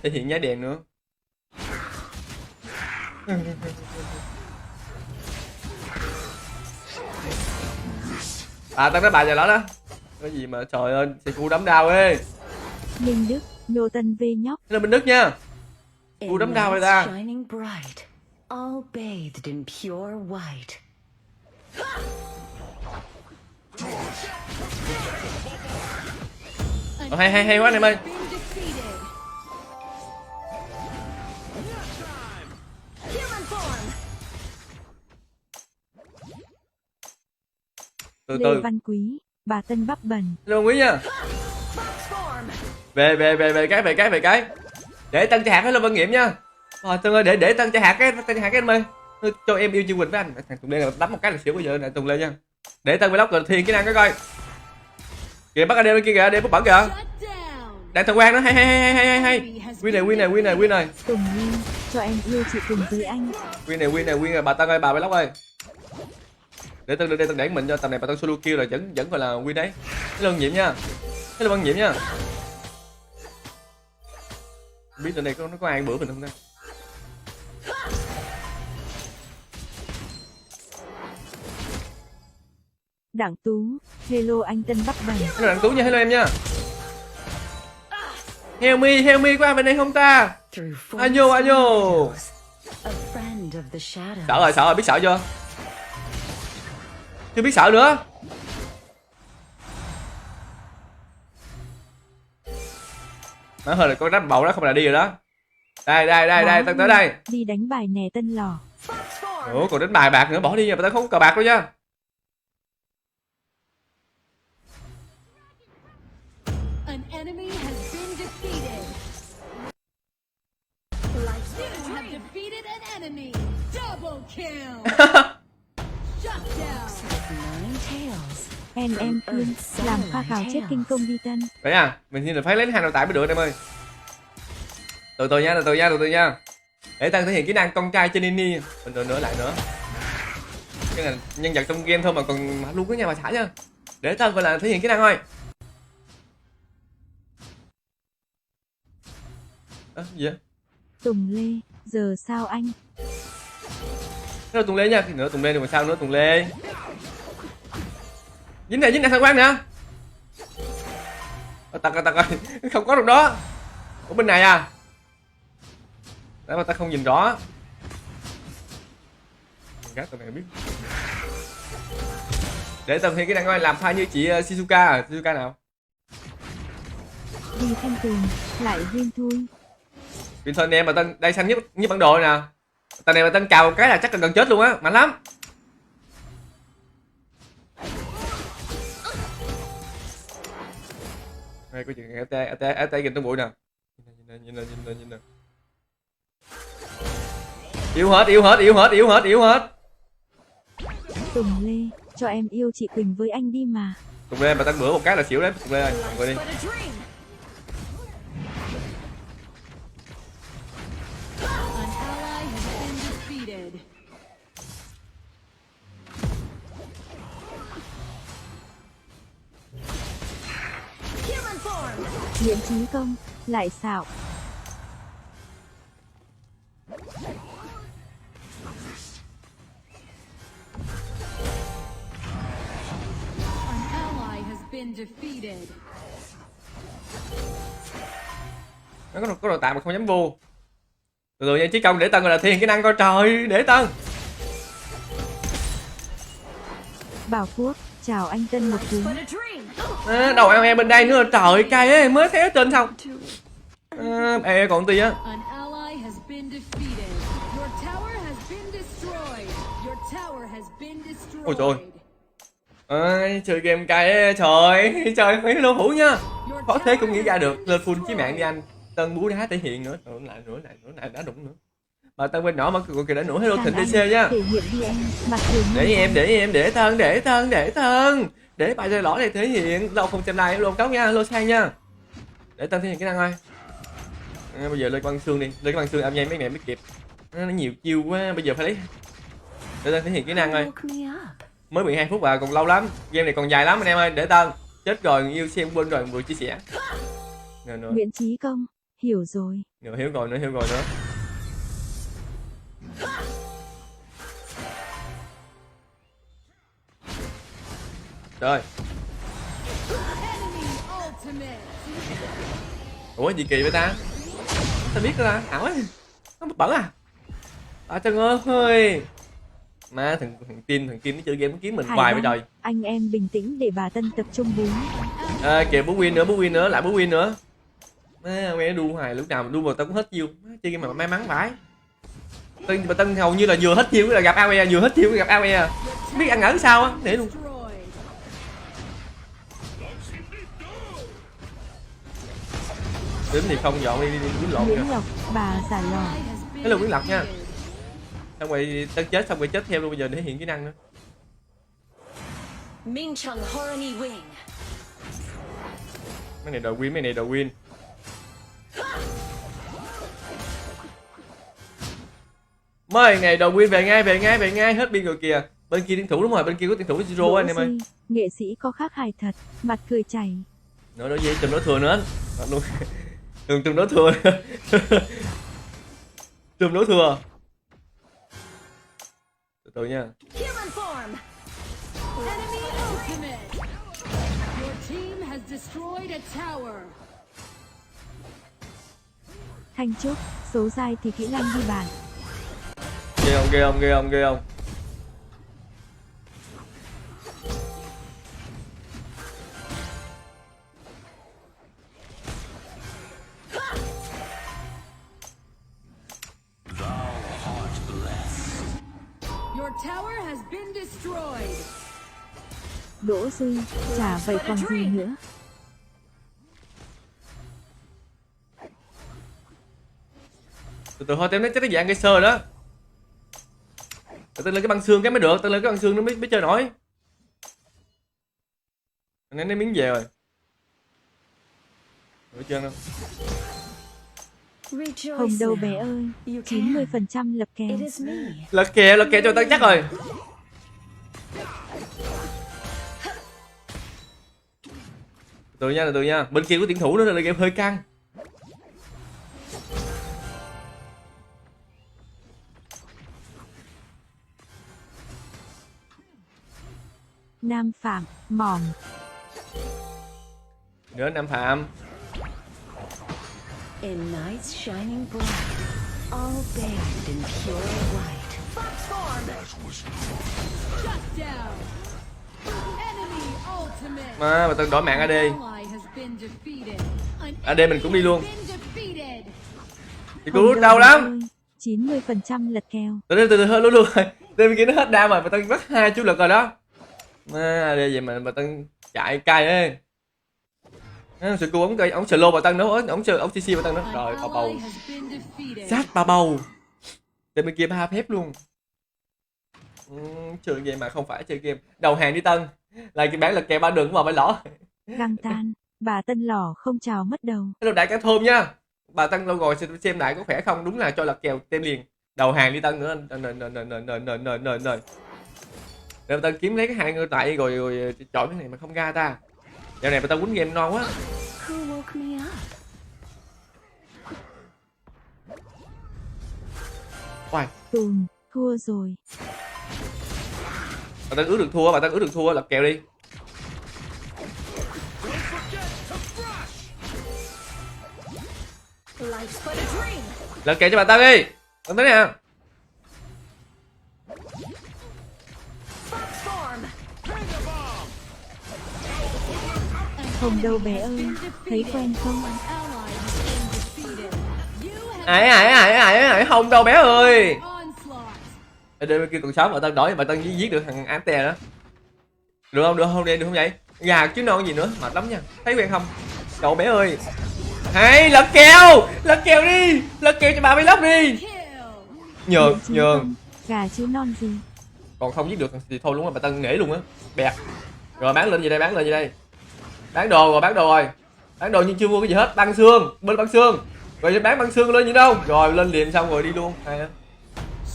Thể hiện nháy đèn nữa. Tao nói bà giờ đó đó. Cái gì mà trời ơi, thì cu đấm đau ê. Minh Đức, Nô Tân về nhóc. Thế là Minh Đức nha. In Cú đấm đau rồi lights ta. shining bright, all bathed in pure white. An hay quá anh em ơi. enemy has been defeated. Human form. Từ Lê từ. Văn Quý, bà Tân bắp bẩn. Hello Quý nha. Fox form. Về cái. Để Tân cho hạt hello Văn Nghiệm nha. Rồi Tân ơi để Tân cho hạt cái anh ơi. Thôi, cho em yêu chương Quỳnh với anh. Thằng Tùng Lê là đấm một cái là xỉu bây giờ nè Tùng Lê nha. Để Tân vlog rồi thiền kỹ năng coi. Kìa bắt AD bên kia kìa, để bút bẩn kìa. Shut down. Đang thằng Quang nó hay. Win này. Tùng Lê, cho em yêu chị cùng với anh. Win này bà Tân ơi, bà vlog ơi. Để Tân đẩy mình cho tầm này bà Tân solo kill là vẫn gọi là win đấy. Hello Nhiệm nha. Hello Văn Nhiệm nha. Không biết ở đây nó có ai bữa mình không ta. Đặng Tú, hello anh Tân bắp bẩn. Hello Đặng Tú nha, hello em nha. Help me có ai bên đây không ta? Through four Anyo. shadows, a friend of the shadows. Sợ rồi, biết sợ chưa? Chưa biết sợ nữa. Nó hơi là có rắp bầu đó không là đi rồi đó. Đây, Tân tới đây. Đi đánh bài nè Tân lò. Fox form. Ủa còn đánh bài bạc nữa, bỏ đi nha, bà Tân không có cờ bạc đâu nha. An enemy has been defeated. You have defeated an enemy. Double kill. Shut down. Nine tails. Em Quyên, làm pha khảo chết kinh công đi Tân. Vậy à, mình thì phải lấy 2 đầu tải mới được em ơi. Từ từ nha. Để Tân thể hiện kỹ năng con trai trên Nini. Mình nữa lại nữa. Chứ là nhân vật trong game thôi mà còn luôn có nhà bà xã nha. Để Tân gọi là thể hiện kỹ năng thôi. Gì vậy? Tùng Lê, giờ sao anh? Hello Tùng Lê nha, thì nữa Tùng Lê thì còn sao nữa Tùng Lê. Dính này thằng Quang nè. Tật ơi, không có được đó. Ở bên này à? Đấy mà ta không nhìn rõ. Gác tụi này biết. Để Tùng thì cái năng coi làm pha như chị Shizuka à? Shizuka nào? Đi Thanh Tùng, lại Viên Thui. Bình thường em mà Tân đây xanh nhất bản đồ nè. Tần này mà Tân cào cái là chắc là gần chết luôn á, mạnh lắm. Đây có chuyện AT gần trong bụi nè. Nhìn nè. Yếu hết. Tùng Lê, cho em yêu chị Quỳnh với anh đi mà. Tùng Lê, bà Tân bữa một cái là xỉu đấy. Tùng Lê ơi, rồi đi. But a dream. An ally has been defeated. Human form. Nguyễn Chí Công, lại xạo. An ally has been defeated. Nó có đồ tạm mà không dám vô. Từ từ nha, Chí Công để Tân gọi là thiền kỹ năng coi trời, để Tân. Bảo Quốc, chào anh Tân một cú. But a dream. Đầu em bên đây nữa, trời cay ấy, mới thấy ở trên xong. Còn tí á. An ally has been defeated. Your tower has been destroyed. Your tower has been destroyed. Ôi trời ơi. Chơi game cay ấy, trời mấy lô hủ nha. Có thế cũng nghĩ ra được, lên full chí mạng đi anh. Tân bú đá thể hiện nữa, nữa lại đá đụng nữa. Mà Tân bên nhỏ mà còn kìa đã nữa hello thịnh DC nha. Thể hiện đi em, mặt thường Để Tân, để bài chơi lõi này thể hiện. Đâu không xem like hello cốc nha, hello sang nha. Để Tân thể hiện kỹ năng thôi. Bây giờ lên băng xương đi, lên băng xương âm nhanh mấy này mới kịp. Nó nhiều chiêu quá, bây giờ phải lấy. Để Tân thể hiện kỹ năng thôi. Woke me up. Mới 12 phút à, còn lâu lắm. Game này còn dài lắm anh em ơi, để Tân. Chết rồi, người yêu xem quên rồi, vừa chia sẻ. Nữa. Nguyễn Chí Công, hiểu rồi. Nữa hiểu rồi nữa. Rồi. Enemy ultimate. Ủa gì kỳ vậy ta? Tao biết rồi ảo ấy. Nó bẩn à? Trời ơi. Má thằng Kim nó chơi game nó kiếm mình hoài vậy trời. Anh em bình tĩnh để bà Tân tập trung bú. Kìa bú win nữa, lại bú win nữa. Má mẹ đu hoài, lúc nào mà đu vào tao cũng hết chiêu. Chơi game mà may mắn vãi. Tân hầu như là vừa hết chiêu là gặp AoE, vừa hết chiêu gặp AoE. Biết ăn ở sao á, để luôn. Destroyed. Đến thì không dọn đi quýnh lộn Nguyễn kìa. Lộc, bà giả lò. Ally has been Hello Nguyễn Lộc nha. defeated. Xong rồi Tân chết xong rồi chết theo luôn, bây giờ để hiện kỹ năng nữa. Ming Chung Horny Wing. Mấy này đồ win. Mấy ngày đồ win về ngay hết pin rồi kìa. Bên kia tiến thủ đúng rồi, bên kia có tiến thủ Zero anh em ơi. Nghệ sĩ có khác hài thật, mặt cười chảy. Nữa gì, chùm nó thừa nữa. Chùm nó thừa. Chùm nó thừa. Từ từ nha. Human form. Enemy ultimate. Your team has destroyed a tower. Thanh Trúc, số dai thì kỹ năng đi bàn. Ghê không? Your tower has been destroyed. Đỗ Duy, chả vậy còn gì nữa. Từ từ thôi, tem nó chắc cái dạng cây sơ đó. Tân lên cái băng xương cái mới được, Tân lên cái băng xương nó mới chơi nổi. Anh lấy miếng về rồi. Được chưa không? Rejoice Hồng đâu now. bé ơi, You can. 90% lập kèo. It is me. Lật kè cho Tân chắc rồi. Từ nha, bên kia có tuyển thủ nữa nên là game hơi căng. Nam Phạm, mỏng. Nữa Nam Phạm. In nights shining bright, all bathed in pure white. Fox form. Shut down. Enemy ultimate. Mà Tân đổi mạng AD. Ally has been defeated. An AD mình cũng đi luôn. enemy has been defeated. Thì cứu đau lắm. 90% lật kèo. Từ từ hơi luôn rồi. Tên kia nó hết đam rồi, mà Tân mất 2 chú lực rồi đó. Mà AD vậy mà Tân chạy cay ấy. Sự cứu ống slow bà Tân nữa, ống CC bà Tân nữa. An Rồi bà bầu. ally has been defeated. Sát bà bầu. Tên bên kia 3 phép luôn. Chơi game mà không phải chơi game. Đầu hàng đi Tân. Là cái bán là kèo 3 đường mà phải lỏ. Găng tan, bà Tân lò không chào mất đầu. Hello đại cá thơm nha. Bà Tân lâu rồi xem lại có khỏe không? Đúng là cho là kèo tem liền. Đầu hàng đi Tân nữa. Để bà Tân kiếm lấy cái hai người tại rồi chọn cái này mà không ra ta. Dạo này bà Tân quýnh game non quá. Who woke me up? Hoài. Tùm, thua rồi. Bà Tân ước được thua, bà Tân ước được thua, lật kèo đi. Life's but a dream. Lật kèo cho bà Tân đi. Tân tới nè. Fox form. Hồng đâu bé ơi, thấy quen không? An ally has been defeated. You have Không đâu bé ơi. onslaught. Ở đây bên kia còn sống, bà Tân đổi, bà Tân giết được thằng ám tè đó. Được không? Được không? Được không vậy? Gà chứ non gì nữa, mệt lắm nha. Thấy quen không? Cậu bé ơi. Hay lật kèo đi, lật kèo cho bà Vlog đi. Kill. Nhường, Miễn chí nhường. không, gà chứ non gì. Còn không giết được thì thôi luôn á, bà Tân nghỉ luôn á. Bẹt. Rồi bán lên gì đây, bán lên gì đây. Bán đồ rồi, bán đồ rồi. Bán đồ nhưng chưa mua cái gì hết, băng xương, bên băng xương. Rồi bán băng xương lên gì đâu. Rồi lên liền xong rồi đi luôn. Hay á.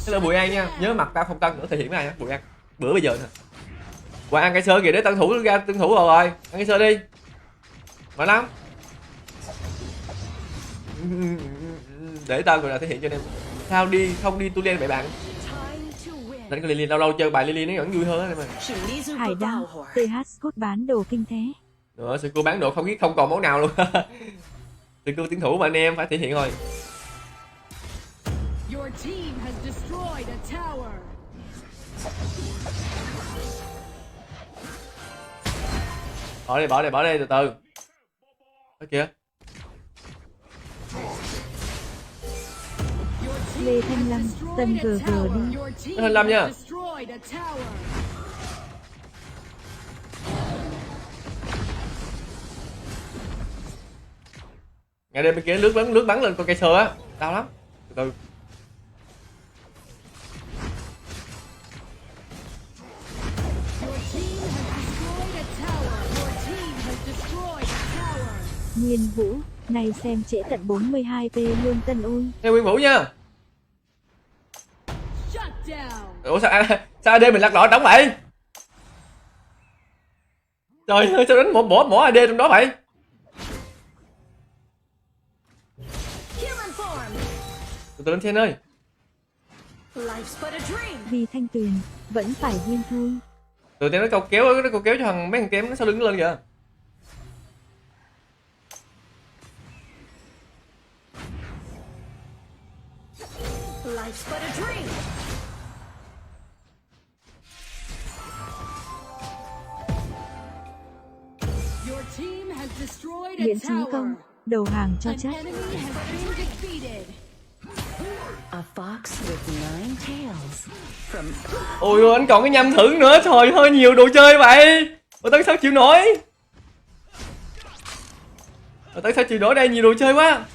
Thế là Bùi An nha, nhớ mặt tao không Tân nữa thể hiện cái này á, Bùi An. Bữa bây giờ nè. Qua ăn cây sơ kìa để Tân thủ ra, Tân thủ rồi. Ăn cây sơ đi. Mệt lắm. Để tao rồi là thể hiện cho em. Sao đi không đi tu len vậy bạn? Time to win. Đánh cái Lily lâu lâu chơi bài Lily nó vẫn vui hơn á em ơi. Shinizu Hải đăng, Babao TH Scott bán đồ kinh thế. Nữa sư cô bán đồ không biết không còn món nào luôn. Sư cô tiến thủ mà anh em phải thể hiện rồi. Your team has destroyed a tower. Bỏ đây từ từ. Đó kìa. Your team Lê has Thanh Lâm, destroyed Tân a GG tower. đi. Your team Thanh Lâm nha. has destroyed a tower. Ngày đêm bên kia lướt bắn lên con cây sơ á. Đau lắm. Từ từ. Your team has destroyed a tower. Your team has destroyed a tower. Nguyên Vũ, này xem trễ tận 42p luôn Tân ui. Theo Nguyên Vũ nha. Shut down. Ủa sao AD mình lật lọ đóng vậy? Trời ơi sao đánh bỏ AD trong đó vậy? Human form. Từ từ lên trên ơi. Life's but a dream. Vì Thanh Tuyền, vẫn phải viên thôi. Từ từ nó câu kéo cho thằng mấy thằng kém nó sau lưng nó lên kìa. Life's but a dream. Your team has destroyed a Miễn chí không, tower. đầu hàng cho An chắc. enemy has been defeated. A fox with 9 tails. From Ôi ôi, anh còn cái nhâm thử nữa, trời hơi nhiều đồ chơi vậy. Mà Tân sao chịu nổi? Mà Tân sao chịu nổi đây, nhiều đồ chơi quá.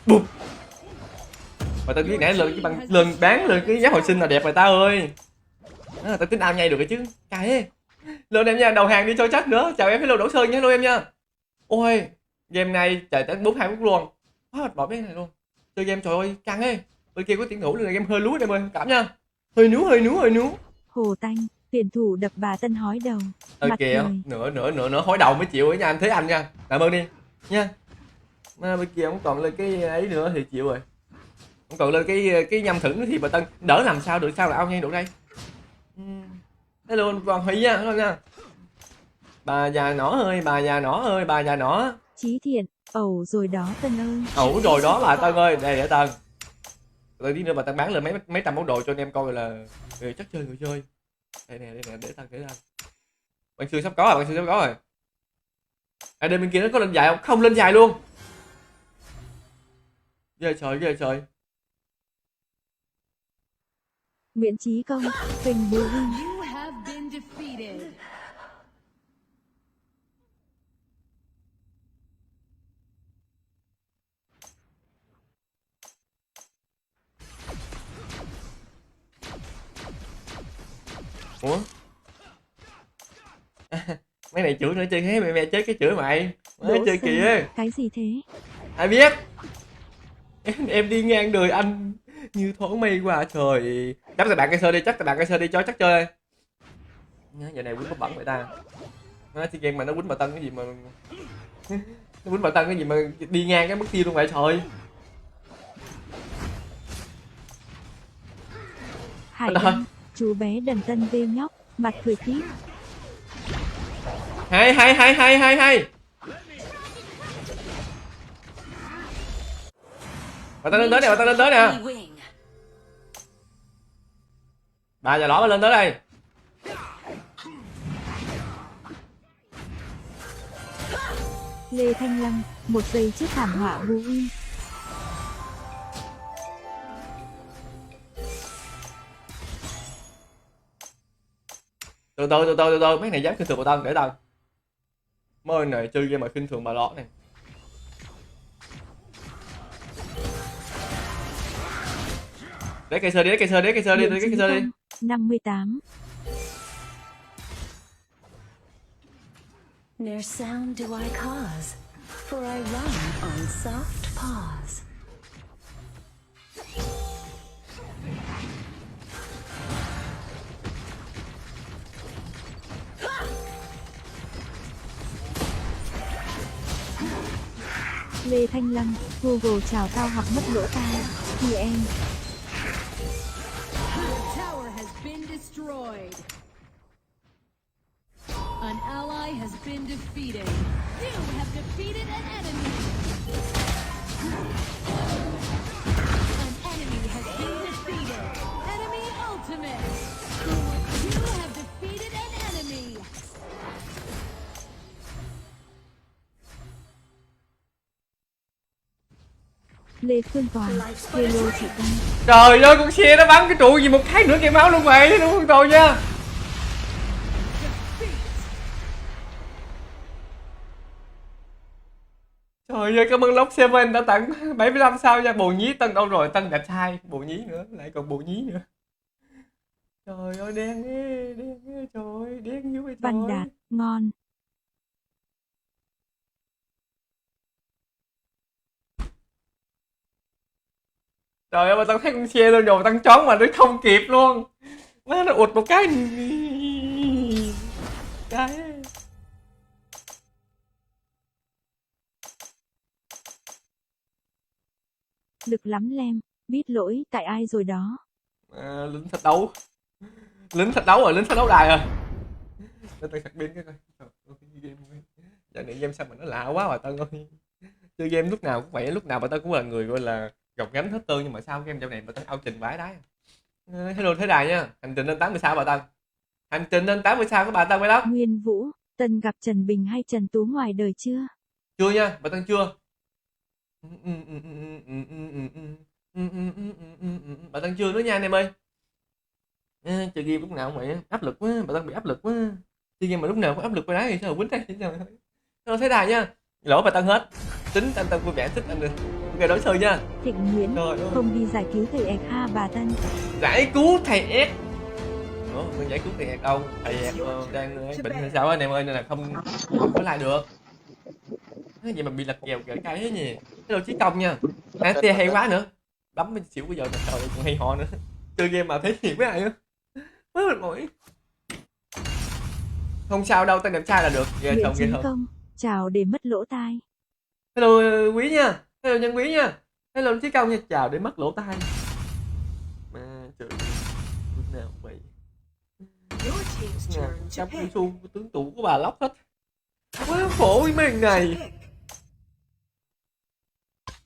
Bụp. Mà Tân biết nãy lên cái bằng lên bán lên cái giá hồi sinh là đẹp rồi ta ơi. Đó là Tân tính ao nhây được rồi chứ. Cài ê. Lên em nha, đầu hàng đi cho chắc nữa. Chào em hello Đỗ Sơn nha, hello em nha. Ôi, game này chạy tới 42 phút luôn. Quá mệt mỏi cái này luôn. Chơi game trời ơi, căng ấy. Bên kia có tiếng thủ là game hơi lú em ơi, cảm nha. Hơi nú. Hồ Tanh, tuyển thủ đập bà Tân hói đầu. Thôi Mặt kìa, cười. nữa hối đầu mới chịu ấy nha, anh thấy anh nha. Cảm ơn đi nha. Mà bên kia không còn lên cái ấy nữa thì chịu rồi. Không còn lên cái nhâm thử nữa thì bà Tân đỡ làm sao được, sao là ao nhanh được đây. Hello anh Hoàng Huy nha, hello nha. Bà già nỏ. Chí Thiện, ẩu rồi đó Tân ơi. Ẩu rồi đó bà Tân ơi, đây để Tân. Rồi tí nữa bà Tân bán lên mấy trăm món đồ cho anh em coi là chắc chơi người chơi. Đây nè, để Tân. Bạn xương sắp có rồi. À đây bên kia nó có lên dài không? Không lên dài luôn. Ghê trời. Miễn chí công, phình bùi. You have been defeated. Ủa? Mấy này chửi nữa chơi thế mẹ chết cái chửi mày. Mới Đỗ chơi Sơn, kìa. cái gì thế? Ai biết? Em đi ngang đời anh như thoáng mây qua trời. Chắc là bạn cây sơ đi, chắc là bạn cây sơ đi cho chắc chơi. Giờ này quýnh có bẩn vậy ta. Nó chơi game mà nó quýnh bà Tân cái gì mà nó quýnh bà Tân cái gì mà đi ngang cái mất tiêu luôn vậy trời. Hải Rồi. Đăng, chú bé đần tân vêu nhóc, mặt cười tít. Hay. Bà Tân lên tới nè, bà Tân lên tới nè. Wing. 3 giờ lỏ bà lên tới đây. Lê Thanh Lâm, một giây trước thảm họa Vũ Uy. Từ từ, mấy này dám khinh thường bà Tân để tao. Mới này chơi game mà khinh thường bà lọ này. Để cây sơ đi. Điểm chính công, 58. No sound do I cause, for I run on soft paws. Lê Thanh Lâm, Google chào tao hoặc mất lỗ tai. Thì em. Your tower has been destroyed. An ally has been defeated. You have defeated an enemy. An enemy has been defeated. Enemy ultimate. You have defeated an enemy. Lê Phương Toàn, hello chị Tân. Trời ơi con xe nó bắn cái trụ gì một cái nữa kẻ máu luôn mày, đúng không rồi nha. Trời ơi cảm ơn Lock Seven đã tặng 75 sao nha. Bồ nhí Tân đâu rồi? Tân đẹp trai, bồ nhí nữa, lại còn bồ nhí nữa. Trời ơi đen ghê, trời ơi đen dữ vậy trời. Văn Đạt, ngon. Trời ơi mà Tân thấy con xe lên rồi mà Tân chón mà nó không kịp luôn. Nó ụt một cái. Lực lắm lem, biết lỗi tại ai rồi đó. Lính thách đấu. Lính thách đấu đài rồi. Để Tân sạc pin cái coi. Giờ này game sao mà nó lạ quá bà Tân ơi. Chơi game lúc nào cũng vậy, lúc nào bà Tân cũng là người gọi là gọc gánh hết trơn, nhưng mà sao game dạo này bà Tân ao trình vãi đái. Hello thế đài nha. Hành trình lên 80 sao bà Tân. Hành trình lên 80 sao các bà Tân vậy đó. Nguyên Vũ, Tân gặp Trần Bình hay Trần Tú ngoài đời chưa? Chưa nha, bà Tân chưa. Bà Tân chưa nữa nha anh em ơi. Chơi game lúc nào cũng vậy, áp lực quá, bà Tân bị áp lực quá. Chơi game mà lúc nào cũng áp lực với đá thì sao mà quýnh đây. Hello thế đài nha. Lỗi bà Tân hết. Tính anh Tân vui vẻ thích anh được. Ok đối xử nha. Thịnh Nguyễn, Trời ơi. không đi giải cứu thầy Ẹc ha bà Tân. Giải cứu thầy Ed. Ủa, không giải cứu thầy Ed đâu. Thầy Ed đang bệnh hay sao anh em ơi, nên là không có lại được. Cái gì mà bị lật kèo kìa cái thế nhỉ. Hello Chí Công nha. AT hay quá nữa. Bấm bên xỉu bây giờ trời ơi, còn hay họ nữa. Chơi game mà thấy thiệt với ai nữa. Mới mệt mỏi. Không sao đâu, tên đẹp trai là được. Ghê Nguyễn không ghê Chính hơn. Công, chào để mất lỗ tai. Hello quý nha. Hello nhân quý nha. Hello Chí Công nha, chào để mất lỗ tai. Mà trời lúc nào vậy. Trong su tướng tủ của bà lóc hết. Quá khổ với mấy này.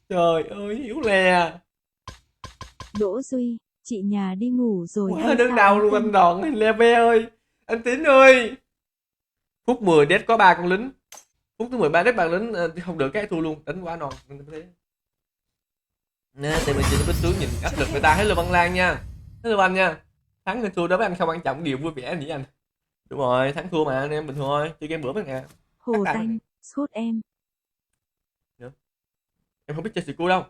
Trời ơi yếu lè. Đỗ Duy, chị nhà đi ngủ rồi Quá hay đơn sao đầu anh luôn Tân? anh Đòn anh Le Ve ơi. Anh Tín ơi. Phút 10 dead có 3 con lính. Phút thứ 13 dead 3 lính không được cái thua luôn, đánh quá non. Nè, tại mình chỉ biết tướng nhìn áp lực người ta. Hello Văn Lan nha. Hello anh nha. Thắng hay thua đó với anh không quan trọng, điều vui vẻ nhỉ anh. Đúng rồi, thắng thua mà anh em bình thường thôi, chơi game bữa mấy nè. Hồ Tanh, sốt em. Em không biết chơi Siku đâu.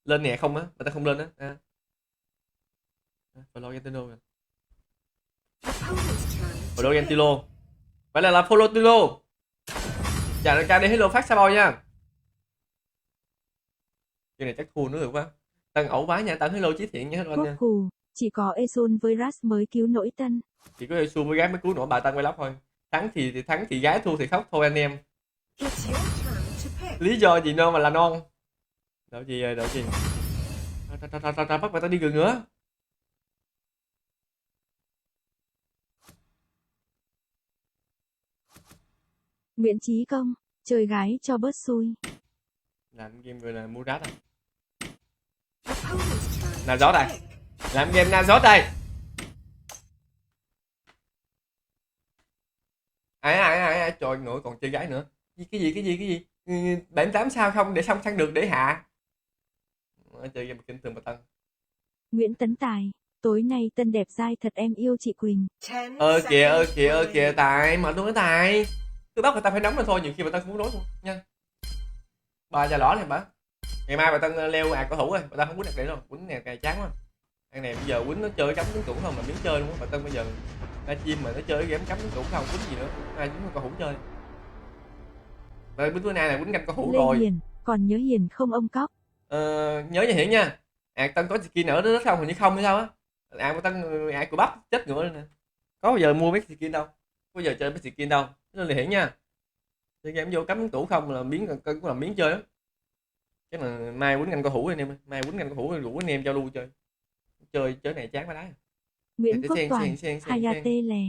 Lên nè không á, người ta không lên á. Phải lo Gentino rồi. Follow game Tilo. Vậy là follow Tilo. Chào đại ca đi hello phát sao nha. Cái này chắc thua nữa được quá. Tân ẩu vá nha, Tân hello Chí Thiện nha, hello anh Quốc nha. hù, chỉ có Esun với Ras mới cứu nổi Tân. Chỉ có Esu với gái mới cứu nổi bà Tân quay lóc thôi. Thắng thì thắng thì gái, thua thì khóc thôi anh em. Lý do gì non mà là non. Đợi gì rồi, đợi gì. Bắt bà Tân đi gần nữa. Nguyễn Chí Công, chơi gái cho bớt xui. Làm game gọi là mua rát à. Nào gió đây. Làm game nào gió đây. Ai trời nổi còn chơi gái nữa. Cái gì 78 sao không để xong sang được để hạ. Chơi game kinh thường bà Tân. Nguyễn Tấn Tài, tối nay Tân đẹp dai thật em yêu chị Quỳnh. Kìa Tài, mở luôn cái Tài. Cứ bắt người ta phải nóng lên thôi, nhiều khi bà Tân không muốn nói luôn nha. Bà già lỏ này bà. Ngày mai bà Tân leo cổ thủ rồi, bà Tân không quýnh được để đâu, quýnh này chán quá. Anh này bây giờ quýnh nó chơi cắm trúng tủ không mà miếng chơi luôn á, bà Tân bây giờ livestream mà nó chơi cái game cắm trúng tủ không quýnh gì nữa, ai quýnh cổ thủ chơi. Bà bữa nay là quýnh canh cổ thủ Lê rồi. Hiền, còn nhớ Hiền không ông cóc. Nhớ nha Hiển nha. Tân có skin ở đó không hình như không hay sao á. Bà Tân của bắp chết ngựa nè. Có bao giờ mua mấy skin đâu. Có bao giờ chơi mấy skin đâu. Nên là Hiển nha. Chơi game vô cắm tủ không là cũng làm miếng chơi đó. Chắc là mai quýnh canh cổ thủ anh em, mai quýnh canh cổ thủ rủ anh em giao lưu chơi. Chơi này chán quá đá. Nguyễn Quốc Toàn, Hayate lè.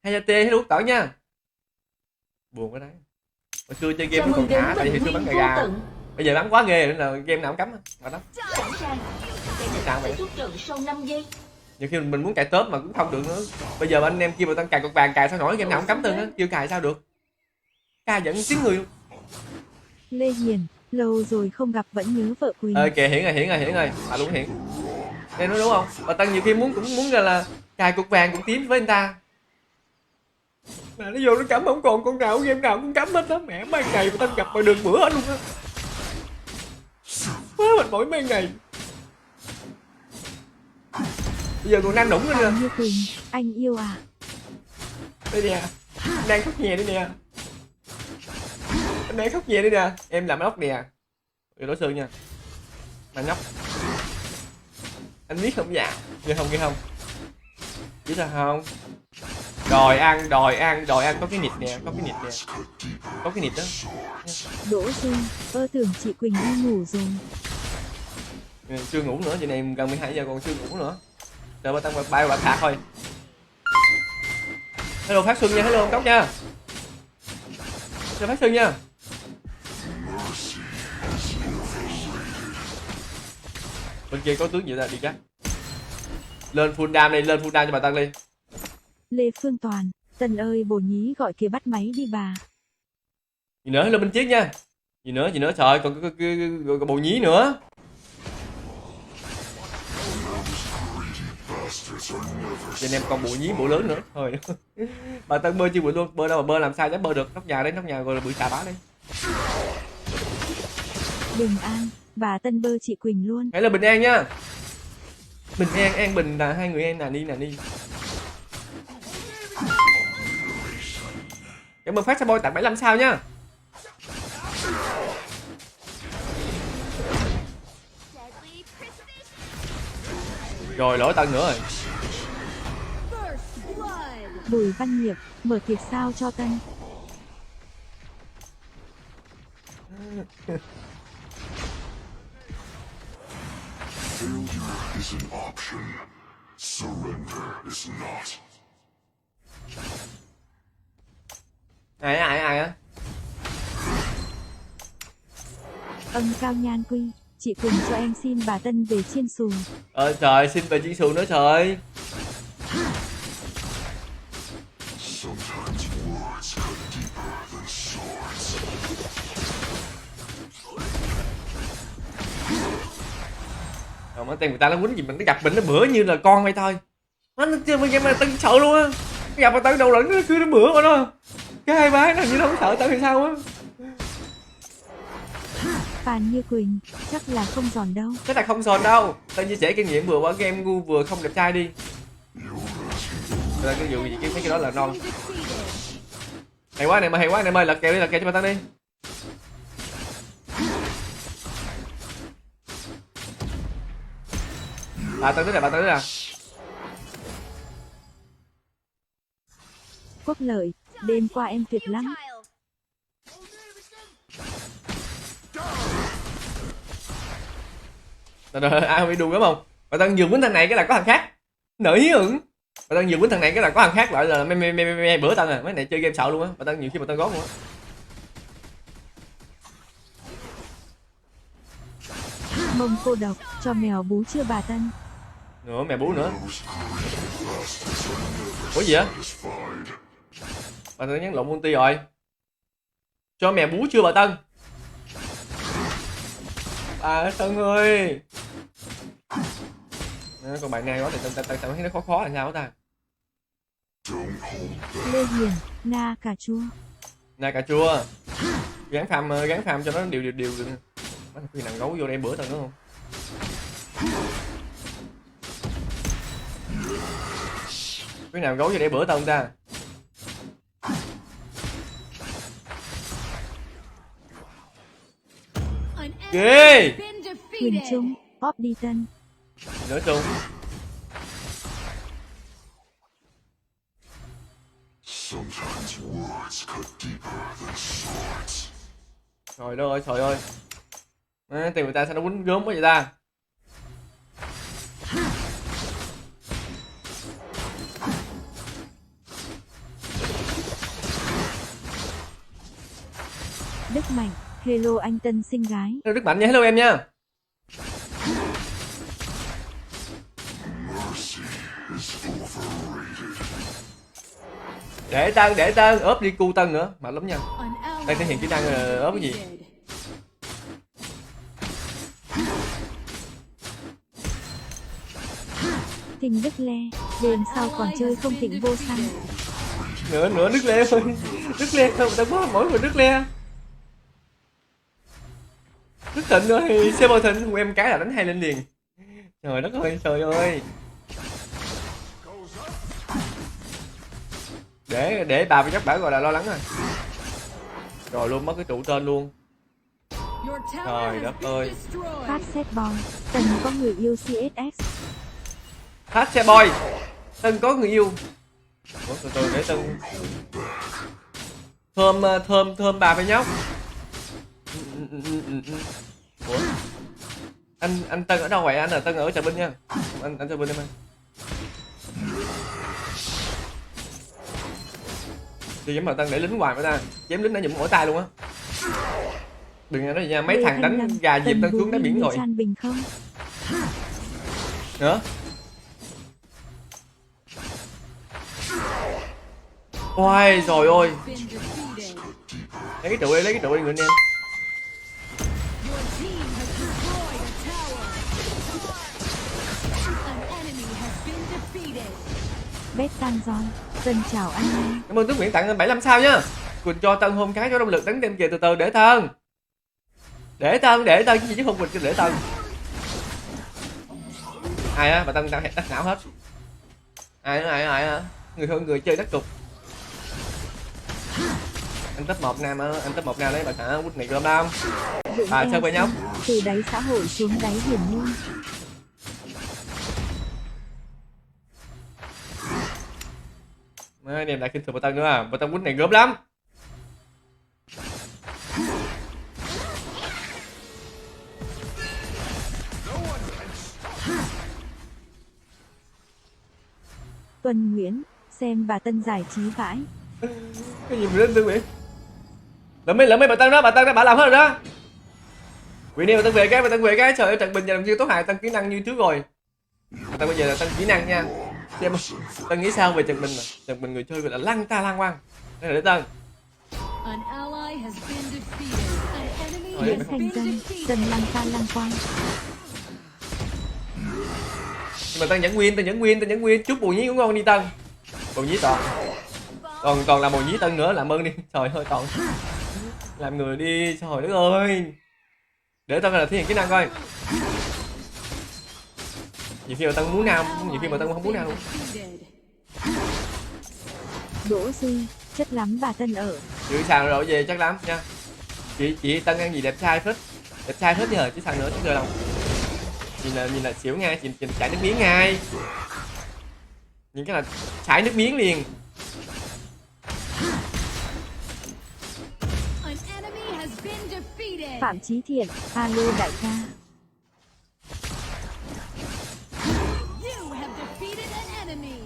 Hayate hello Tỏ nha. Buồn quá đấy. Hồi xưa chơi game còn thả tại vì hồi xưa bắn gà. Bây giờ bắn quá ghê nên là game nào cũng cắm mà đó. Sẵn sàng. Sao vậy? Rút trận sau 5 giây. Nhiều khi mình muốn cài tớp mà cũng không được nữa. Bây giờ anh em kia mà Tân cài cột vàng cài sao nổi, game nào cũng cắm tương á, chưa cài sao được. Cài vẫn tiếng người luôn. Lê Hiền, lâu rồi không gặp vẫn nhớ vợ Quỳnh. Kìa Hiển ơi, bà luôn Hiển. Đây nói đúng không? Bà Tân nhiều khi cũng muốn là cài cột vàng cũng tím với anh ta. Mà nó vô nó cắm không còn con nào game nào cũng cắm hết đó, mẹ mấy ngày mà Tân gặp mà đường bữa hết luôn á. Quá mệt mỏi mấy ngày. Bây giờ còn đang đủng nữa nè. Như Quỳnh, anh yêu à? Đây nè, đang khóc nhè đây nè. Anh đang khóc nhè đây nè, em làm ốc nè. Rồi đối xương nha. Mà nhóc. Anh biết không dạ? Nghe không? Biết sao không? Đòi ăn, có cái nịt nè. Có cái nịt đó. Đỗ Dung, tưởng chị Quỳnh đi ngủ rồi. Chưa ngủ nữa, giờ này gần 12 giờ còn chưa ngủ nữa. Đợi bà Tân bay bà thạc thôi. Hello Phát Xuân nha, hello ông Cốc nha. Hello Phát Xuân nha. Bên kia có tướng gì ra đi chắc. Lên full dam đi, lên full dam cho bà Tân đi. Lê Phương Toàn, Tân ơi bồ nhí gọi kia bắt máy đi bà. Gì nữa, hello bên chiếc nha. Gì nữa, trời còn có bồ nhí nữa. Giờ em còn bộ nhí bộ lớn nữa thôi. Bà Tân bơi chưa bự luôn, bơi đâu mà bơi làm sao dám bơi được, nóc nhà gọi là bự xà bá đi. Bình an, bà Tân bơ chị Quỳnh luôn. Hãy là bình an nha. Bình an bình là hai người em nè đi. Cảm ơn Phát Sa Boy tặng 75 sao nha. Rồi lỗi Tân nữa rồi. Bùi Văn Nghiệp, mở tiệc sao cho Tân. Failure is an option. Surrender is not. Ai á? Ân Cao Nhan Quy, chị Quỳnh cho em xin bà Tân về chiên xù. Trời, xin về chiên xù nữa trời. Sometimes words cut deeper than swords. Rồi mà tiền người ta nó quýnh gì mình nó gặp mình nó bữa như là con vậy thôi. Nó chưa bao giờ mà Tân sợ luôn á. Gặp mà Tân đầu lẫn nó cứ nó bữa mà nó. Cái hai bái nào như nó không sợ Tân hay sao á. Phan Như Quỳnh, chắc là không giòn đâu. Chắc là không giòn đâu. Tân chia sẻ kinh nghiệm vừa qua game ngu vừa không đẹp trai đi. Rồi cái vụ gì cái đó là non. Been defeated. Hay quá này mà, hay quá này ơi, lật kèo đi, lật kèo cho bà Tân đi. Bà Tân tới nè. Quốc lợi, đêm qua em tuyệt lắm. Rồi, ai không bị đùa đúng không? Bà Tân vừa quýnh thằng này cái là có thằng khác. Nở hí hưởng. Bà Tân vừa quýnh thằng này cái là có thằng khác lại là me bữa Tân à. Mấy này chơi game sợ luôn á. Bà Tân nhiều khi bà Tân gót luôn á. Mông cô độc, cho mèo bú chưa bà Tân? Nữa mẹ bú nữa. Ủa gì á? Bà Tân nhắn lộn multi rồi. Cho mẹ bú chưa bà Tân? Bà Tân ơi. Còn bạn này quá thì Tân thấy nó khó là sao ta? Lê Hiền, na cà chua. Nè cà chua. Gán farm cho nó đều được. Có khi nào gấu vô đây bữa Tân nữa không? Cái nào gấu vô đây bữa Tân ta? An Ghê! enemy has been Huyền defeated. Trung, Pop đi Tân. Nữa chung. Sometimes words cut deeper than swords. Trời đất ơi, trời ơi. Tìm người ta sao nó quýnh gớm quá vậy ta? Đức Mạnh, hello anh Tân xinh gái. Rất mạnh nha, hello em nha. Mercy is overrated. Để Tân, ốp đi cu Tân nữa, mạnh lắm nha. An ally Đây thể hiện kỹ năng ốp cái gì? defeated. Thình Đức Le, đêm sau còn chơi không thịnh vô săn. Nữa nước le ơi. Nước le không, tao có mỗi người nước le. Nước Thịnh ơi, Saber Thịnh của em cái là đánh hay lên liền. Trời đất ơi, trời ơi. Để bà với các bà gọi là lo lắng rồi. Rồi luôn mất cái trụ tên luôn. Your tower Trời has đất been ơi. destroyed. Phát set boy, Tân có người yêu CSX. Hát xe boy. Tân có người yêu. Ủa, từ để Tân thơm bà với nhóc. Ủa? Anh Tân ở đâu vậy? Anh là Tân ở Trà Vinh nha. Anh Trà Vinh em ơi. Thì giống mà Tân để lính hoài với ta. Chém lính đã nhụm mỏi tay luôn á. Đừng nghe nói gì nha, mấy Lê thằng Thanh đánh Lâm, gà dịp Tân xuống đá biển như rồi. Chan Bình không? Nữa. Ôi trời ơi. Been defeated. Lấy cái trụ đi người anh em. Your team has destroyed a tower. An enemy has been defeated. Bét Tan Giòn, Tân chào anh em. Cảm ơn Tuấn Nguyễn tặng 75 sao nhá. Quỳnh cho Tân hôn cái cho động lực đánh đêm kìa, từ từ để Tân. Để Tân chứ không Quỳnh để Tân. Ai á, bà Tân đang đắc não hết. Ai á. Người hơn người chơi đắc cục. Anh top 1 nam á, anh top 1 nam đấy bà xã quýt này gom đam. Bà chơi với nhóc. Từ đáy xã hội xuống đáy hiểm nguy. Mấy anh em lại khinh thường bà Tân nữa à, bà Tân quýt này gớm lắm. Tuần Nguyễn, xem bà Tân giải trí vãi. Cái gì mà đến Tuấn Nguyễn? Lỡ mấy bà Tân đó bà làm hết rồi đó. Quỷ niệm bà Tân về cái, trời ơi Trần Bình giờ làm chưa tốt hại Tân kỹ năng như trước rồi. Bà Tân bây giờ là Tân kỹ năng nha. Xem Tân nghĩ sao về Trần Bình mà. Trần Bình người chơi gọi là lăng ta lăng quăng. Đây là để Tân. An ally has been defeated. An enemy Ôi, Nguyễn has Thành been Dân, defeated. Tân lăng ta lăng quang. Nhưng mà Tân nhẫn nguyên, chút bùi nhí cũng ngon đi Tân. Bùi nhí toàn là bùi nhí Tân nữa, làm ơn đi. Trời ơi toàn. Làm người đi, trời đất ơi. Để Tân là thể hiện kỹ năng coi. Nhiều khi mà Tân muốn nam, nhiều khi mà Tân không muốn nam luôn. Defeated. Đỗ Duy, chất lắm bà Tân ở. Chữ sàn độ về chắc lắm nha. Chị Tân ăn gì đẹp trai phết. Đẹp trai hết nhờ chứ sàn nữa chứ rồi đâu. Nhìn là xỉu ngay, chị chảy nước miếng ngay. Những cái là chảy nước miếng liền. An enemy has been defeated. Phạm Chí Thiện, alo đại ca. You have defeated an enemy.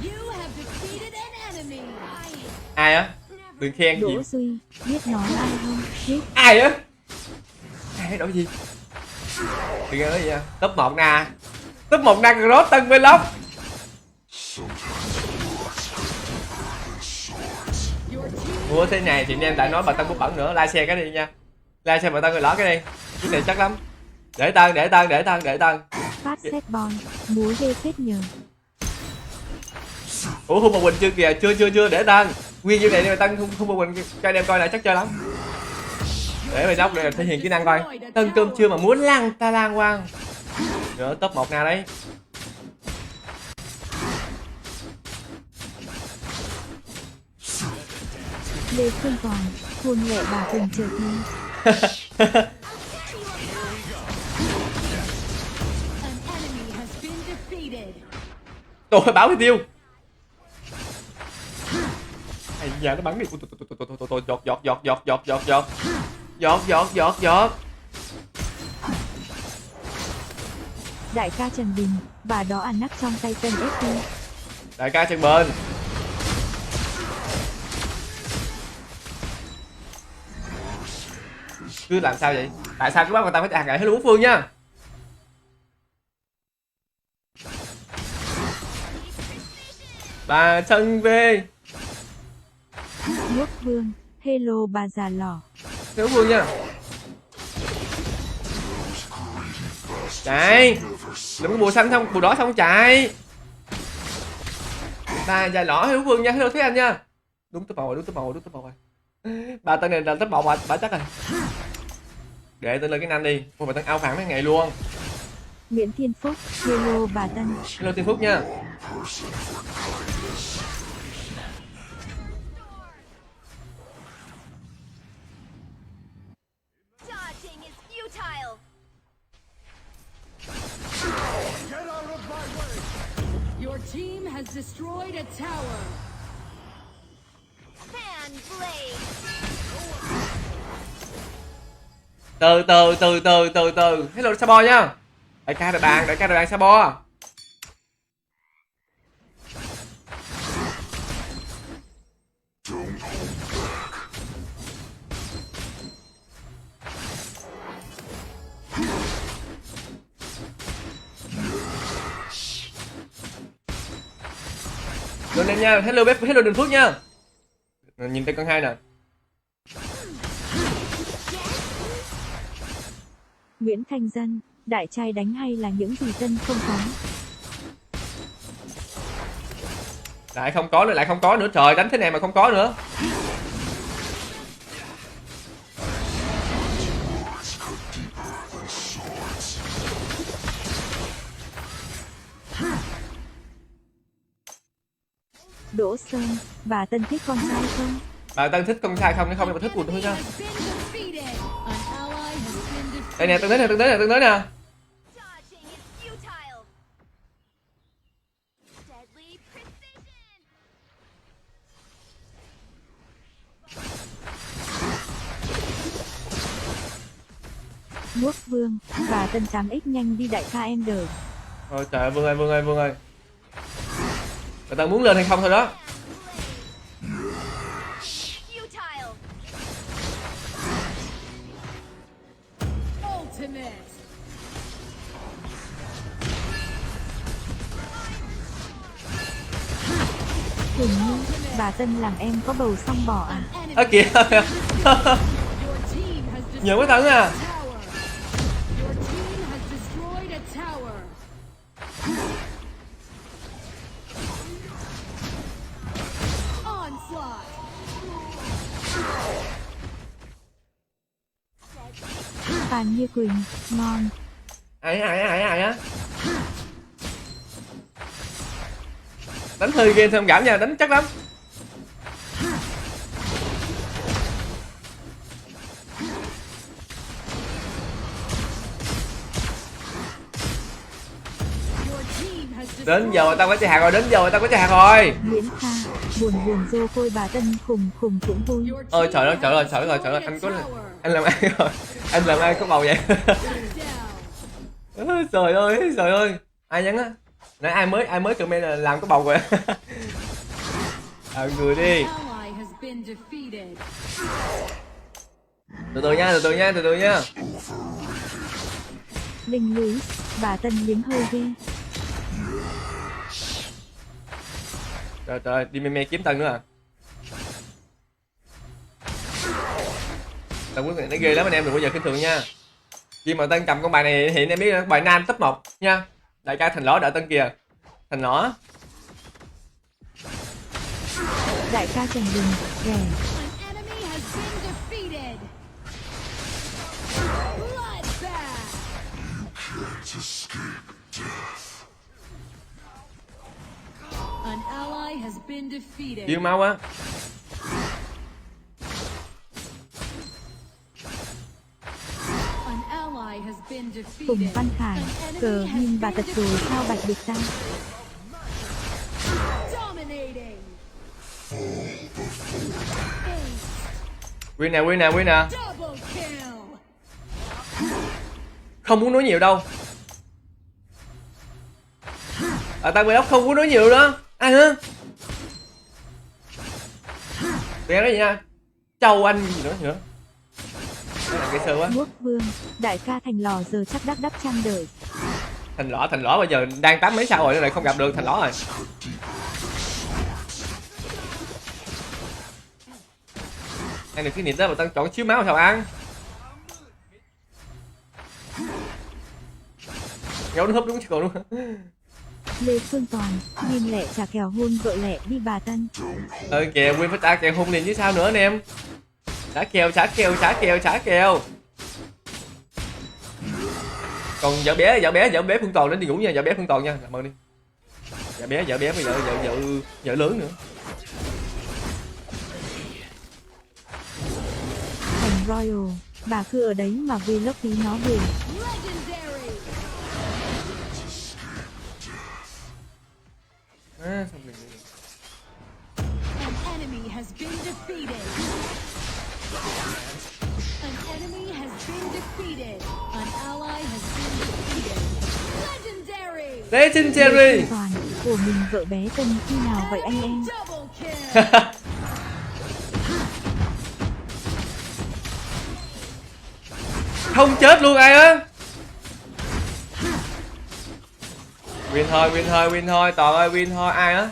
You have defeated an enemy. Ai á? Đừng khen gì. Đỗ Duy, biết nói ai không? Biết. Ai á? Ai nói gì? Đừng nói gì nha. Top 1 nè. Top 1 nè, Rốt Tân Vlog. Your team Mua thế này thì anh em lại nói bà Tân bút bẩn nữa. Like share cái đi nha. Like share bà Tân rồi lỡ cái đi. Cái này chắc lắm. Để Tân. Phát set boy, múa ghê phết nhờ. Ủa Hung Một Quỳnh chưa kìa, chưa để Tân. Nguyên như này đi mà Tân Hung Một Quỳnh cho anh em coi lại chắc chơi lắm. Để mày nóc để thể hiện kỹ năng coi. Tân cơm chưa mà muốn lăng ta lan quang. Nữa top 1 nào đấy. Lê Phương Còn, hôn lệ bà từng chờ thi. an enemy has been defeated. Tôi bảo cái tiêu. Ây da nó bắn đi. Giọt. Đại ca Trần Bình, bà đó ăn nắp trong tay Tân FT. Đại ca Trần Bình. Cứ làm sao vậy? Tại sao cứ bắt người ta phải chàng gậy Hello Phương nha? Bà Trần về. Quốc Vương, hello bà già lỏ. Hello Phương nha. Chạy. Đừng có bùa xanh xong, bùa đỏ xong chạy. Bà già lỏ Hello Phương nha, hello Thế Anh nha. Đúng top 1 rồi. Bà Tân này là top 1 bà chắc rồi. Để Tân lên cái nhanh đi. Bà Tân ao phản mấy ngày luôn. Nguyễn Thiên Phúc, hello bà Tân. Hello Thiên Phúc nha. Dodging is futile. Your team has destroyed a tower. Fan blade. Từ. Hello Sabo nha. Đại ca đội bạn Sabo. Rồi lên nha, hello Đình Phước nha. Nhìn tay con 2 nè. Nguyễn Thanh Dân, đại trai đánh hay là những gì Tân không có? Lại không có nữa, trời, đánh thế này mà không có nữa. Đỗ Sơn, bà Tân thích con trai không? Bà Tân thích con trai không, nếu không thì bà thích quần thôi nha. Has been defeated. An ally has been defeated. Đây nè, Tân tới nè. Dodging is futile. Deadly precision. Quốc Vương, bà Tân 8x nhanh đi đại ca em đợi. Ôi trời ơi, Vương ơi. Bà Tân muốn lên hay không thôi đó. Futile. Ultimate. Hình như, bà Tân làm em có bầu xong bỏ à? An Ơ enemy. kìa. Your team has destroyed Nhiều quá Tân à. a tower. Your team has destroyed a tower. Onslaught. Phan Như Quỳnh, ngon. Ai á. Đánh hơi game thông cảm nha, đánh chắc lắm. Your team has Đến giờ destroyed tao có chơi hạt rồi, đến giờ tao có chơi hạt rồi. Nguyễn Kha, buồn dô côi bà Tân khùng cũng vui. your Ôi team trời ơi, has trời ơi, destroyed anh a có tower. anh làm ai rồi? Anh làm ai có bầu vậy? Down. Trời ơi. Ai nhắn á? Nãy ai mới comment là làm cái bầu rồi. Người đi. Ally has been defeated. Từ từ nha. Linh Lũy, bà Tân liếm hơi ghê. Trời, đi mê kiếm Tân nữa à? Tân quyết định nó ghê lắm anh em, đừng bao giờ khinh thường nha. Khi mà Tân cầm con bài này hiện em biết bài nam top 1 nha. Đại ca Thành Lõ đợi Tân kìa. Thành Lõ. Đại ca Trần Đình, rẻ. An enemy has been defeated. Bloodbath. An ally has been defeated. Yêu máu á. An ally has been defeated. Phùng Văn Khải, An enemy cờ has hin bà been tật rồi sao bạch được ta. Dominating. Win nè. Double kill. Không muốn nói nhiều đâu. Tăng Vlog không muốn nói nhiều đó. Ai hả? Tụi em nói gì nha. Châu anh gì nữa. Nó là cái sơ quá. Quốc Vương, đại ca Thành Lò giờ chắc đắp trang đợi. Thành Lõ bây giờ đang 8 mấy sao rồi, lại không gặp được Thành Lõ rồi. Ăn được cái niệm đó mà tao chọn xíu máu sao ăn. Gấu nó húp đúng còn luôn. Lê Phương Toàn, nhìn lẹ trả kèo hôn vợ lẹ đi bà Tân. Kìa Win phải trả kèo hung liền chứ sao nữa anh em. Trả kèo. Còn vợ bé Phương Toàn đến đi ngủ nha, vợ bé Phương Toàn nha, làm ơn đi. Vợ bé bây giờ vợ lớn nữa. Thành Royal, bà cứ ở đấy mà vlog tí nó buồn. Legendary. Xong rồi. An enemy has been defeated. An enemy has been defeated. An ally has been defeated. Legendary. Lê Phương Toàn, của mình vợ bé Tân khi nào vậy anh em? Double kill. Không chết luôn ai á. Win thôi, Toàn ơi, win thôi, ai á.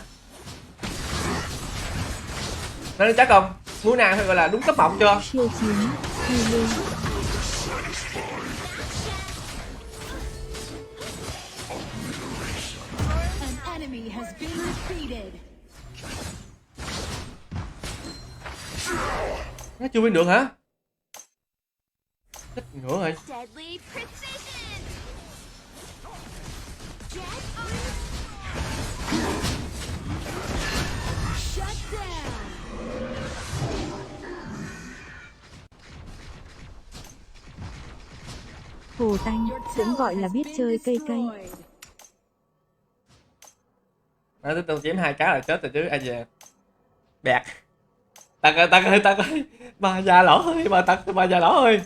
Nó chắc không? Muốn nàng hay gọi là đúng cấp mộng chưa? Siêu chiến, hay luôn. An enemy has been defeated. Nó chưa win được hả? Chết nữa rồi. Deadly precision. Shut down. Hồ Tanh, Your cũng tower gọi là has biết been chơi cây. destroyed. Nó tôi chém 2 cái là chết rồi chứ ai về. Bẹt. Tật ơi. Bà già lỗ ơi, bà già lỗ ơi.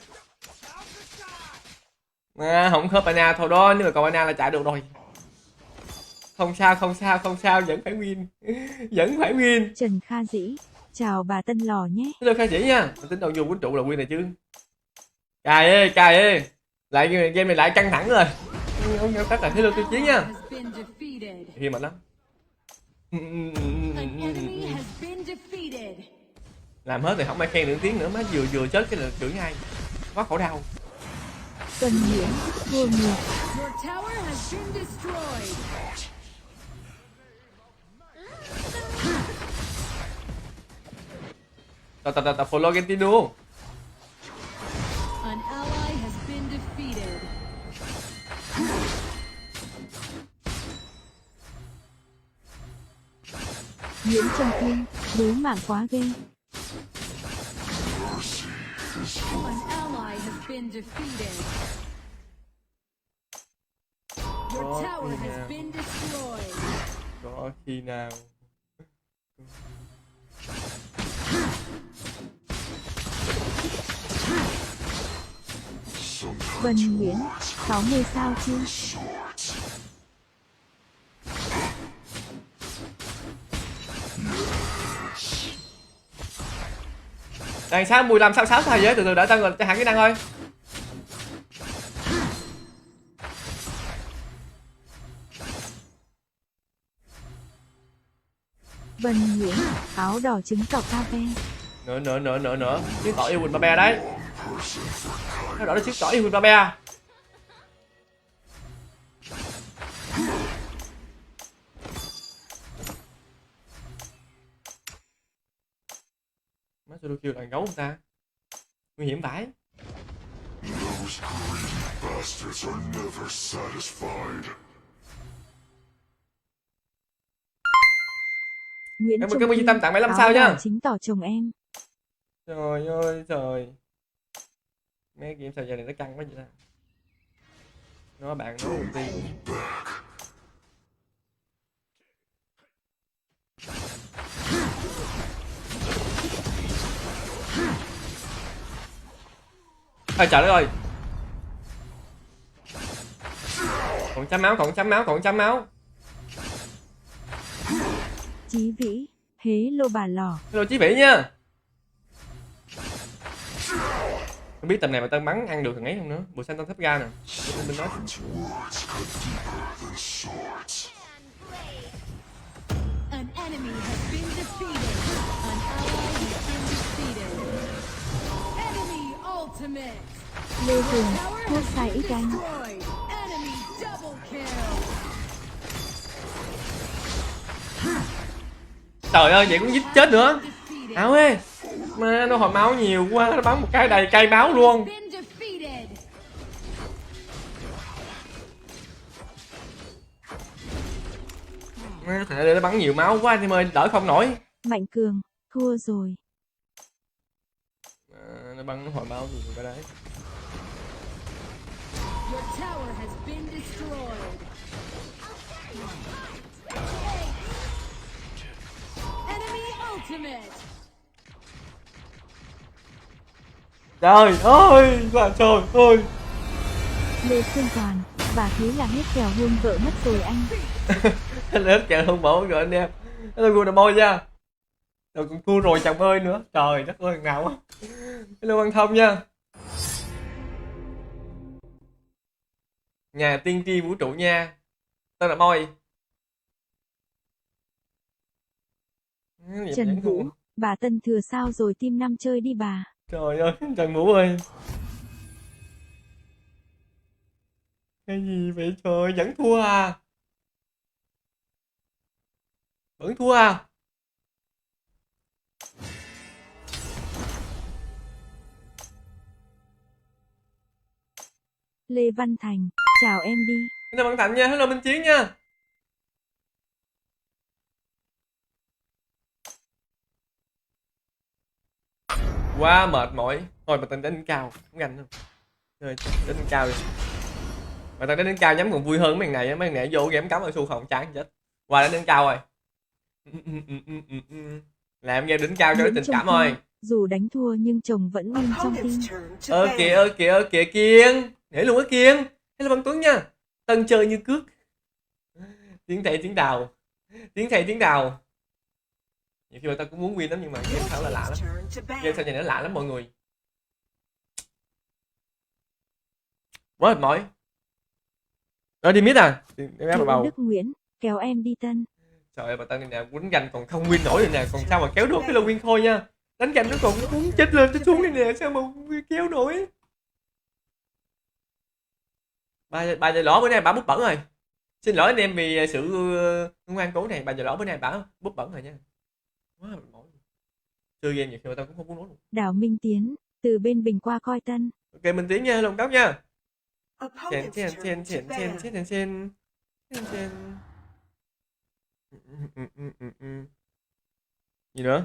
Không khớp mana thôi đó, nếu mà còn mana là chạy được rồi. Không sao, vẫn phải win. Trần Kha Dĩ, chào bà Tân Lò nhé. Hello Kha Dĩ nha, mình tính đầu vô quýnh trụ là win này chứ. Cài ơi. Lại game này lại căng thẳng rồi. Ông tất là hello tiêu chiến nha. Has been defeated. Hi mạnh lắm. An enemy has been defeated. Làm hết thì không ai khen nửa tiếng nữa, má vừa chết cái là chửi ngay. Quá khổ đau. Tuần Nguyễn, thua ngược. Your tower has been destroyed. Follow Gentino. An ally has been defeated. Nguyễn Trần Thiên, bố mạng quá ghê. An ally has been defeated. Your Có tower khi has nào, been destroyed. có khi nào. Vân Nguyễn, 60 sao chưa? Đằng sao 15 sao 6 sao vậy? Từ từ đợi tao cho hẳn cái năng thôi. Vân Nguyễn, áo đỏ trứng cọc cao ve. Nữa chứng tỏ yêu Quỳnh Ba Be đấy. Nó đỏ là chứng tỏ yêu Quỳnh Ba Be. Má solo kill là gấu không ta? Nguy hiểm vãi. Those greedy bastards are never satisfied. Nguyễn Em Trung cảm ơn Duy Kiên, Tâm tặng 75 áo sao đỏ nha. chính tỏ chồng em. Trời ơi trời. Mấy game sao giờ này nó căng quá vậy ta. Nó bạn nó ưu tiên. Ôi trời đất ơi. Còn trăm máu. Chí Vĩ, hế lô bà lò. Hello Chí Vĩ nha. Không biết tầm này mà tao bắn ăn được thằng ấy không nữa. Bùi xanh tao thấp ga nè. Mình nói. Words cut deeper than swords. An enemy has been defeated. An ally has been defeated. Enemy ultimate. Lê Hùng, Tower thuốc has sai been ít anh. destroyed. Enemy double kill. Trời ơi vậy cũng giết chết nữa. Defeated. Áo ơi. Mà nó hồi máu nhiều quá, nó bắn một cái đầy cây máu luôn. Been defeated. Má thằng này nó bắn nhiều máu quá anh ơi, đỡ không nổi. Mạnh Cường, thua rồi. Nó bắn nó hồi máu nhiều cái đấy. Your tower has been destroyed. Enemy ultimate. Trời ơi, là trời ơi. Lê Phương Toàn, và thế là hết kèo hôn vợ mất rồi anh. Hết kẹo không bỏ rồi anh em. Hello good boy nha. Rồi còn thua rồi chồng ơi nữa. Trời đất ơi thằng nào á. Hello Văn Thông nha. Nhà tiên tri vũ trụ nha. Tên là Boy. Trần Vũ, bà Tân Thừa sao rồi team 5 chơi đi bà. Trời ơi, Trần Vũ ơi. Cái gì vậy trời, vẫn thua à? Vẫn thua à? Lê Văn Thành, chào em đi. Hello Văn Thành nha, hello Minh Chiến nha. Quá mệt mỏi. Thôi mà tao đánh cao, không ganh đâu. Rồi, đánh cao đi. Mà tao đánh cao nhắm còn vui hơn mấy thằng này á, mấy thằng này vô game cắm ở su không chán chết. Qua đánh cao rồi. Làm game đỉnh cao cho cái tình cảm thôi. Dù đánh thua nhưng chồng vẫn win trong tim. Kìa Kiên. Để luôn á Kiên. Hello Văn Tuấn nha. Tân chơi như cước. Tiếng thầy tiếng đào. Nhiều khi mà tao cũng muốn win lắm nhưng mà game sao là lạ lắm. Game sao này nó lạ lắm mọi người. Quá mệt mỏi. Rồi đi mid à? Đi Vũ Đức Nguyễn, kéo em đi Tân. Trời ơi bà Tân này nè, quýnh gành còn không win nổi rồi nè, còn sao mà kéo được cái lô win thôi nha. Đánh gành nó còn muốn chết lên chết xuống đây nè, sao mà kéo nổi. Bà giờ lỏ bữa nay bà bút bẩn rồi. Xin lỗi anh em vì sự ngoan cố này, bà giờ lỏ bữa nay bà bút bẩn rồi nha. Quá mệt mỏi. Chơi game nhiều khi mà tao cũng không muốn nói luôn. Đào Minh Tiến, từ bên Bình qua coi Tân. Ok mình Tiến nha, hello Cóc nha. Chen chen chen chen chen chen chen chen chen. Gì nữa?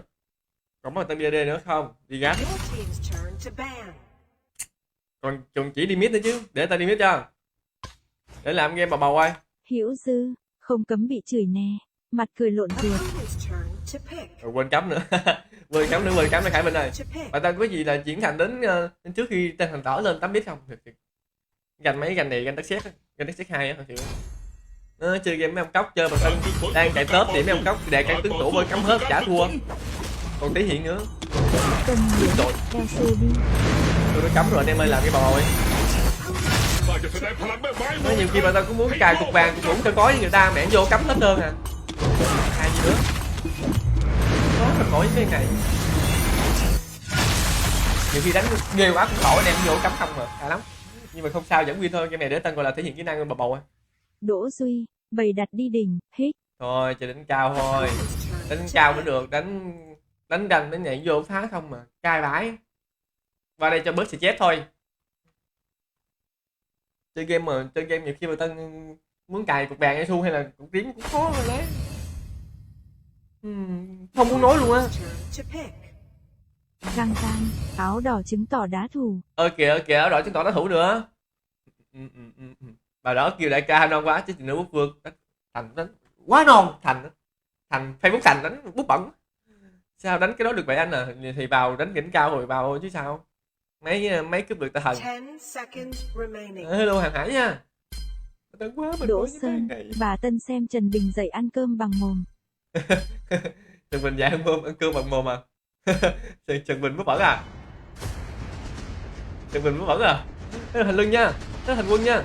Còn có tên BD nữa không? Đi gắt. Còn chỉ đi mid nữa chứ, để ta đi mid cho. Để làm game bầu ơi. Hữu Dư, không cấm bị chửi nè. Mặt cười lộn ruột. Rồi quên cấm nữa. quên cấm nữa Khải Minh ơi. Bà ta có gì là chuyển thành đến trước khi tên thành tỏ lên 8 bit không? Ganh mấy ganh này ganh đất sét 2 á thật sự. Nó chơi game mấy ông cốc chơi mà tân đang chạy top thì mấy ông cốc đè cái tướng tủ bơi cắm hết chả thua. Còn thể hiện nữa. Tân Nguyễn, eo xô đi. Tôi đã cấm rồi anh em ơi, làm cái bò ơi. Nói nhiều khi bà ta cũng muốn cài cục vàng cũng cho có với người ta mẹ vô cấm hết trơn à. Ai gì nữa. Có thật nổi cái này. Nhiều khi đánh ghê quá cũng khổ anh em vô cấm không mà, cay lắm. Nhưng mà không sao vẫn win thôi, cái này để tân gọi là thể hiện kỹ năng bầu ơi. Đỗ Duy, bày đặt đi đỉnh, hết. Thôi chơi đánh cao thôi. Đánh cao mới được, đánh ganh đánh nhảy vô phá không mà, cay vãi. Vào đây cho bớt stress thôi. Chơi game nhiều khi mà tân muốn cài cục vàng Esu hay là cục tím cũng khó rồi đấy. Không muốn nói luôn á. Căng tan, áo đỏ chứng tỏ đá thủ. Kìa áo đỏ chứng tỏ đá thủ nữa. Bà đó kêu đại ca non quá chứ nữa Quốc Vương Thành đánh quá non. Thành Facebook Thành đánh bút bẩn. Sao đánh cái đó được vậy anh à? Thì vào đánh đỉnh cao rồi vào chứ sao. Mấy cướp được tà thần. Hello Hàng Hải nha. Đỗ Sơn, bà Tân xem Trần Bình dậy ăn cơm bằng mồm. Trần Bình dậy ăn cơm bằng mồm à? Trần Bình bút bẩn à? Trần Bình bút bẩn à? Thế là Thành Lưng nha. Thế là Thành Quân nha.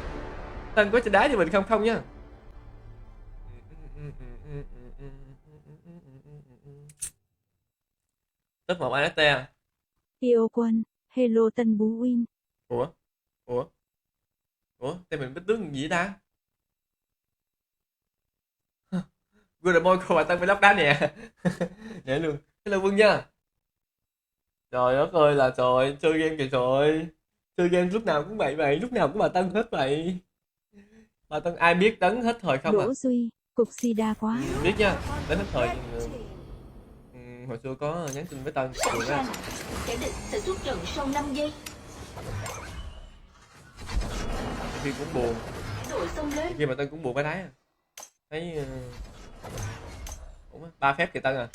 Thành có chơi đá cho mình không nha. Top 1 AST à? Yêu Quân, hello Tân Bú Win. Ủa, tên mình biết tướng gì ta? Good boy của bà Tân bị lóc đá nè. Vậy luôn. Hello Quân nha. Trời đất ơi là trời, chơi game kìa trời. Chơi game lúc nào cũng vậy, lúc nào cũng bà Tân hết vậy. Bà Tân ai biết đánh hết thời không à? Đỗ Duy, cục sida quá. Biết nha, đánh hết thời. Hồi xưa có nhắn tin với Tân. Kẻ địch sẽ xuất trận sau 5 giây. Khi cũng buồn. Đội xông lên. Khi mà Tân cũng buồn phải đáy à. Thấy 3 phép kìa Tân à.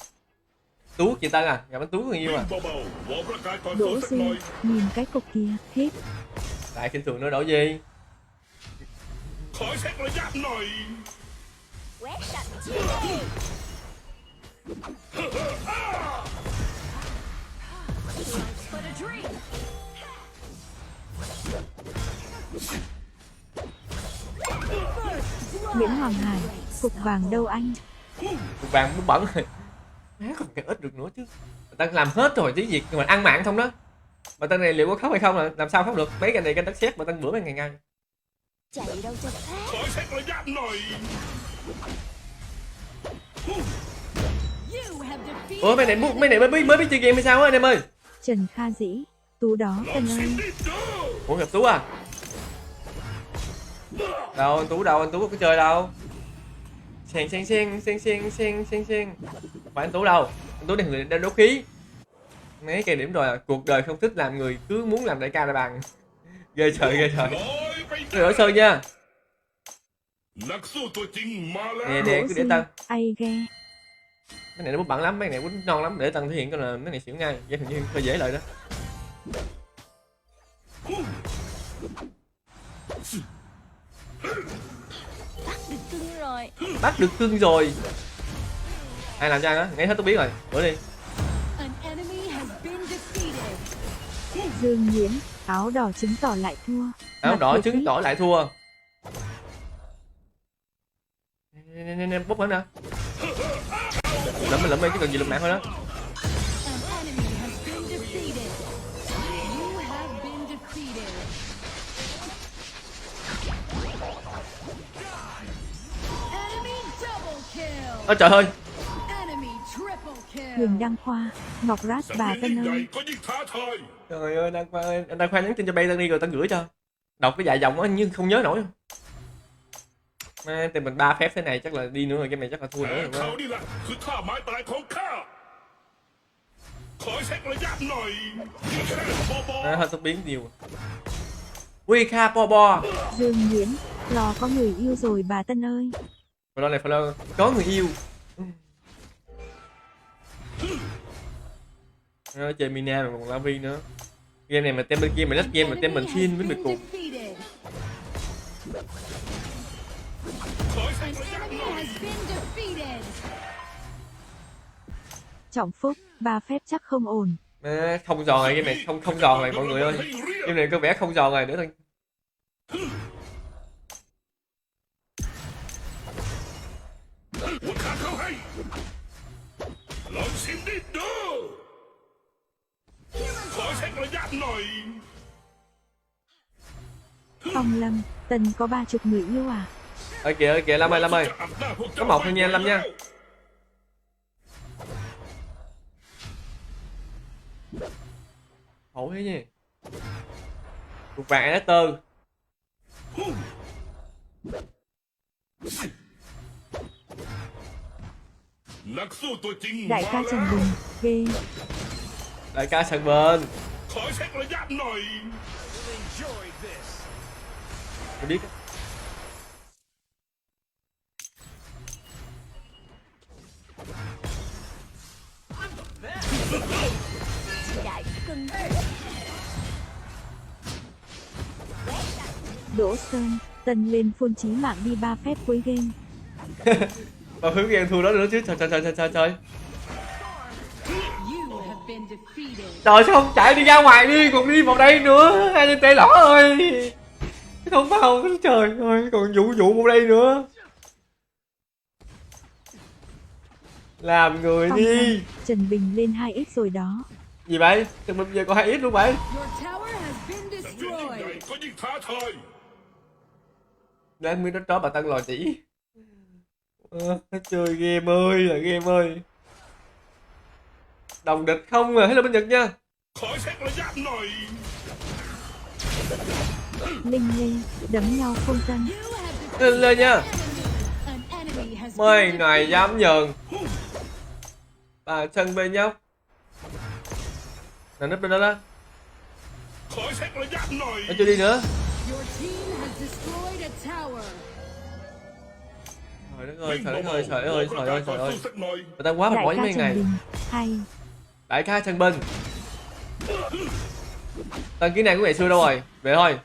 Tú chị Tân à, gặp anh Tú người yêu à. Đỗ Duy, nhìn cái cục kia, hết. Lại khinh thường nó đổ gì. Quét sạch. Nguyễn Hoàng Hải, cục vàng đâu anh? Cục vàng muốn bẩn rồi. Má còn cái ít được nữa chứ. Bà Tân làm hết rồi tí việc nhưng mà ăn mạng không đó. Bà Tân này liệu có khóc hay không à? Làm sao khóc được? Mấy cái này canh đất sét bà Tân bữa mấy ngày ngay. Chạy đâu cho thoát. Ủa mấy này mới biết chơi game hay sao á anh em ơi? Trần Kha Dĩ, Tú đó Tân ơi. Ủa gặp Tú à? Đâu anh Tú có chơi đâu. Sen. Phải anh Tú đâu? Anh Tú đang người đang đấu khí. Mấy cái điểm rồi à. Cuộc đời không thích làm người, cứ muốn làm đại ca đại bàng. Ghê trời. Tôi đổi Sơn nha. Nè cứ để Tân. Ai ghê. Mấy này nó bút bẩn lắm, mấy này bút non lắm, để Tân thể hiện coi là mấy này xỉu ngay. Vậy hình như hơi dễ lợi đó. Bắt được cưng rồi. Ai làm cho ăn á? Ngay hết tôi biết rồi. Bữa đi. Dương Nguyễn, áo đỏ chứng tỏ lại thua. Áo đỏ chứng tỏ lại thua. Nè bút hết nè. Lụm cái cần gì lụm mạng thôi đó. Ôi trời ơi. Huyền Đăng Khoa, Ngọc Rat bà Tân ơi. Trời ơi, Đăng Khoa nhắn tin cho bay Tân đi rồi Tân gửi cho. đọc cái dài dòng á nhưng không nhớ nổi. Mà tìm mình 3 phép thế này chắc là đi nữa rồi, cái này chắc là thua nữa rồi เขา đó. นี่แหละคือท่าไม้ตายของข้าขอเช็คระยะหน่อยนี่แค่บอ Nó hơi tốc biến nhiều. Wika Bobo. Dương Nguyễn, lò có người yêu rồi bà Tân ơi. Follow này follow. Có người yêu. Nó chơi Mina mà còn La Vi nữa. Game này mà tem bên kia mà lách game mà tem mình xin mới bị cùng. defeated. ขอเช็ค An ระยะ enemy หน่อย has been defeated. Trọng Phúc, ba phép chắc không ổn. Má, không giòn rồi game này, không giòn rồi mọi người ơi. Game này có vẻ không giòn rồi nữa thôi. หัวขาเข้าให้ลองชิมดิดูขอเช็คระยะหน่อย Phong Lâm, Tân có 30 người yêu à? Ơi kìa Lâm ơi. จะอัดหน้าพวก Có เจ้า một thôi nha Lâm nha. Khổ thế nhỉ. Cục vàng Ester. นักสู้ตัวจริง Đại ca Trần Bình, ghê. Đại ca sân bên. ขอเช็คระยะหน่อย Tôi biết. Đỗ Sơn, Tân lên full chí mạng đi 3 phép cuối game. Mà hướng game thua đó nữa chứ. Trời. You have been defeated. Trời sao không chạy đi ra ngoài đi, còn đi vào đây nữa. Hai lên tay lỏ ơi. Không vào, trời ơi, còn vụ vào đây nữa. Làm người Phong đi. Lâm, Trần Bình lên 2x rồi đó. Gì vậy? Tụi mình giờ có 2x luôn vậy. Your tower has been ยิ่งใหญ่ destroyed. ก็ยิ่งท้าทาย Đáng mới đó bà Tân lò chỉ. Chơi game ơi là game ơi. Đồng địch không à, hello bên Nhật nha. ขอเช็คระยะหน่อย Linh Lê, đấm nhau không Tân. You have defeated Lên lên nha. an enemy has Mấy been ngày defeated. dám nhờn. Bà chân bên nhóc. Nè núp bên đó đó. ขอเช็คระยะหน่อย Nó chưa đi nữa. Your team has destroyed a tower. Trời đất ơi, trời đất ơi, trời ơi, trời ơi, trời ơi. สักหน่อย Người ta quá mệt Đại mỏi ca mấy Trần ngày. Bình, hay. Đại ca Trần Bình. Tân kỹ năng của ngày xưa đâu rồi? Về thôi.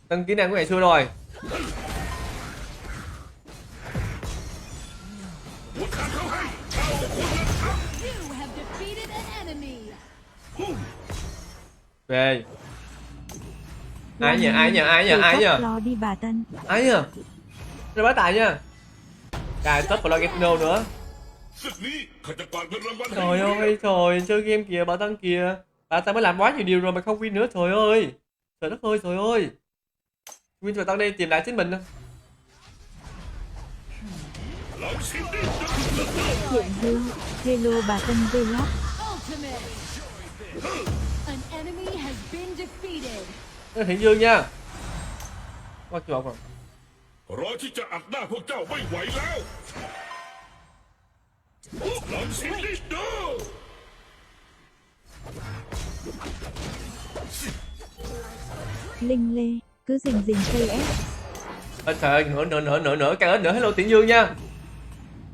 Tân kỹ năng của ngày xưa đâu rồi? หัวขาเข้าให้เอาคุณนะครับ You have defeated an enemy. Về. Ai nhờ, Người ai tóc nhờ. lo đi bà Tân. Ai nhờ. Nó bá tài nha. Cài top của Logitino nữa. ศึกนี้ข้าจะกวาดเงินรางวัลให้ Trời ơi, trời, chơi game kìa bà Tân kìa. Bà Tân mới làm quá nhiều điều rồi mà không win nữa, trời ơi. Trời đất ơi, trời ơi. Win cho bà Tân đi tìm lại chính mình nè. ลองชิมดิ Thiện Dương, hello bà Tân Vlog. Ultimate. An enemy has been defeated. Đó là Thiện Dương nha. Qua chuột rồi. รอที่จะอัดหน้าพวกเจ้าไม่ไหวแล้วลองชิมดิดู Linh Lê, cứ rình KS. Ôi trời ơi, nữa, càng ít nữa, hello Thiện Dương nha.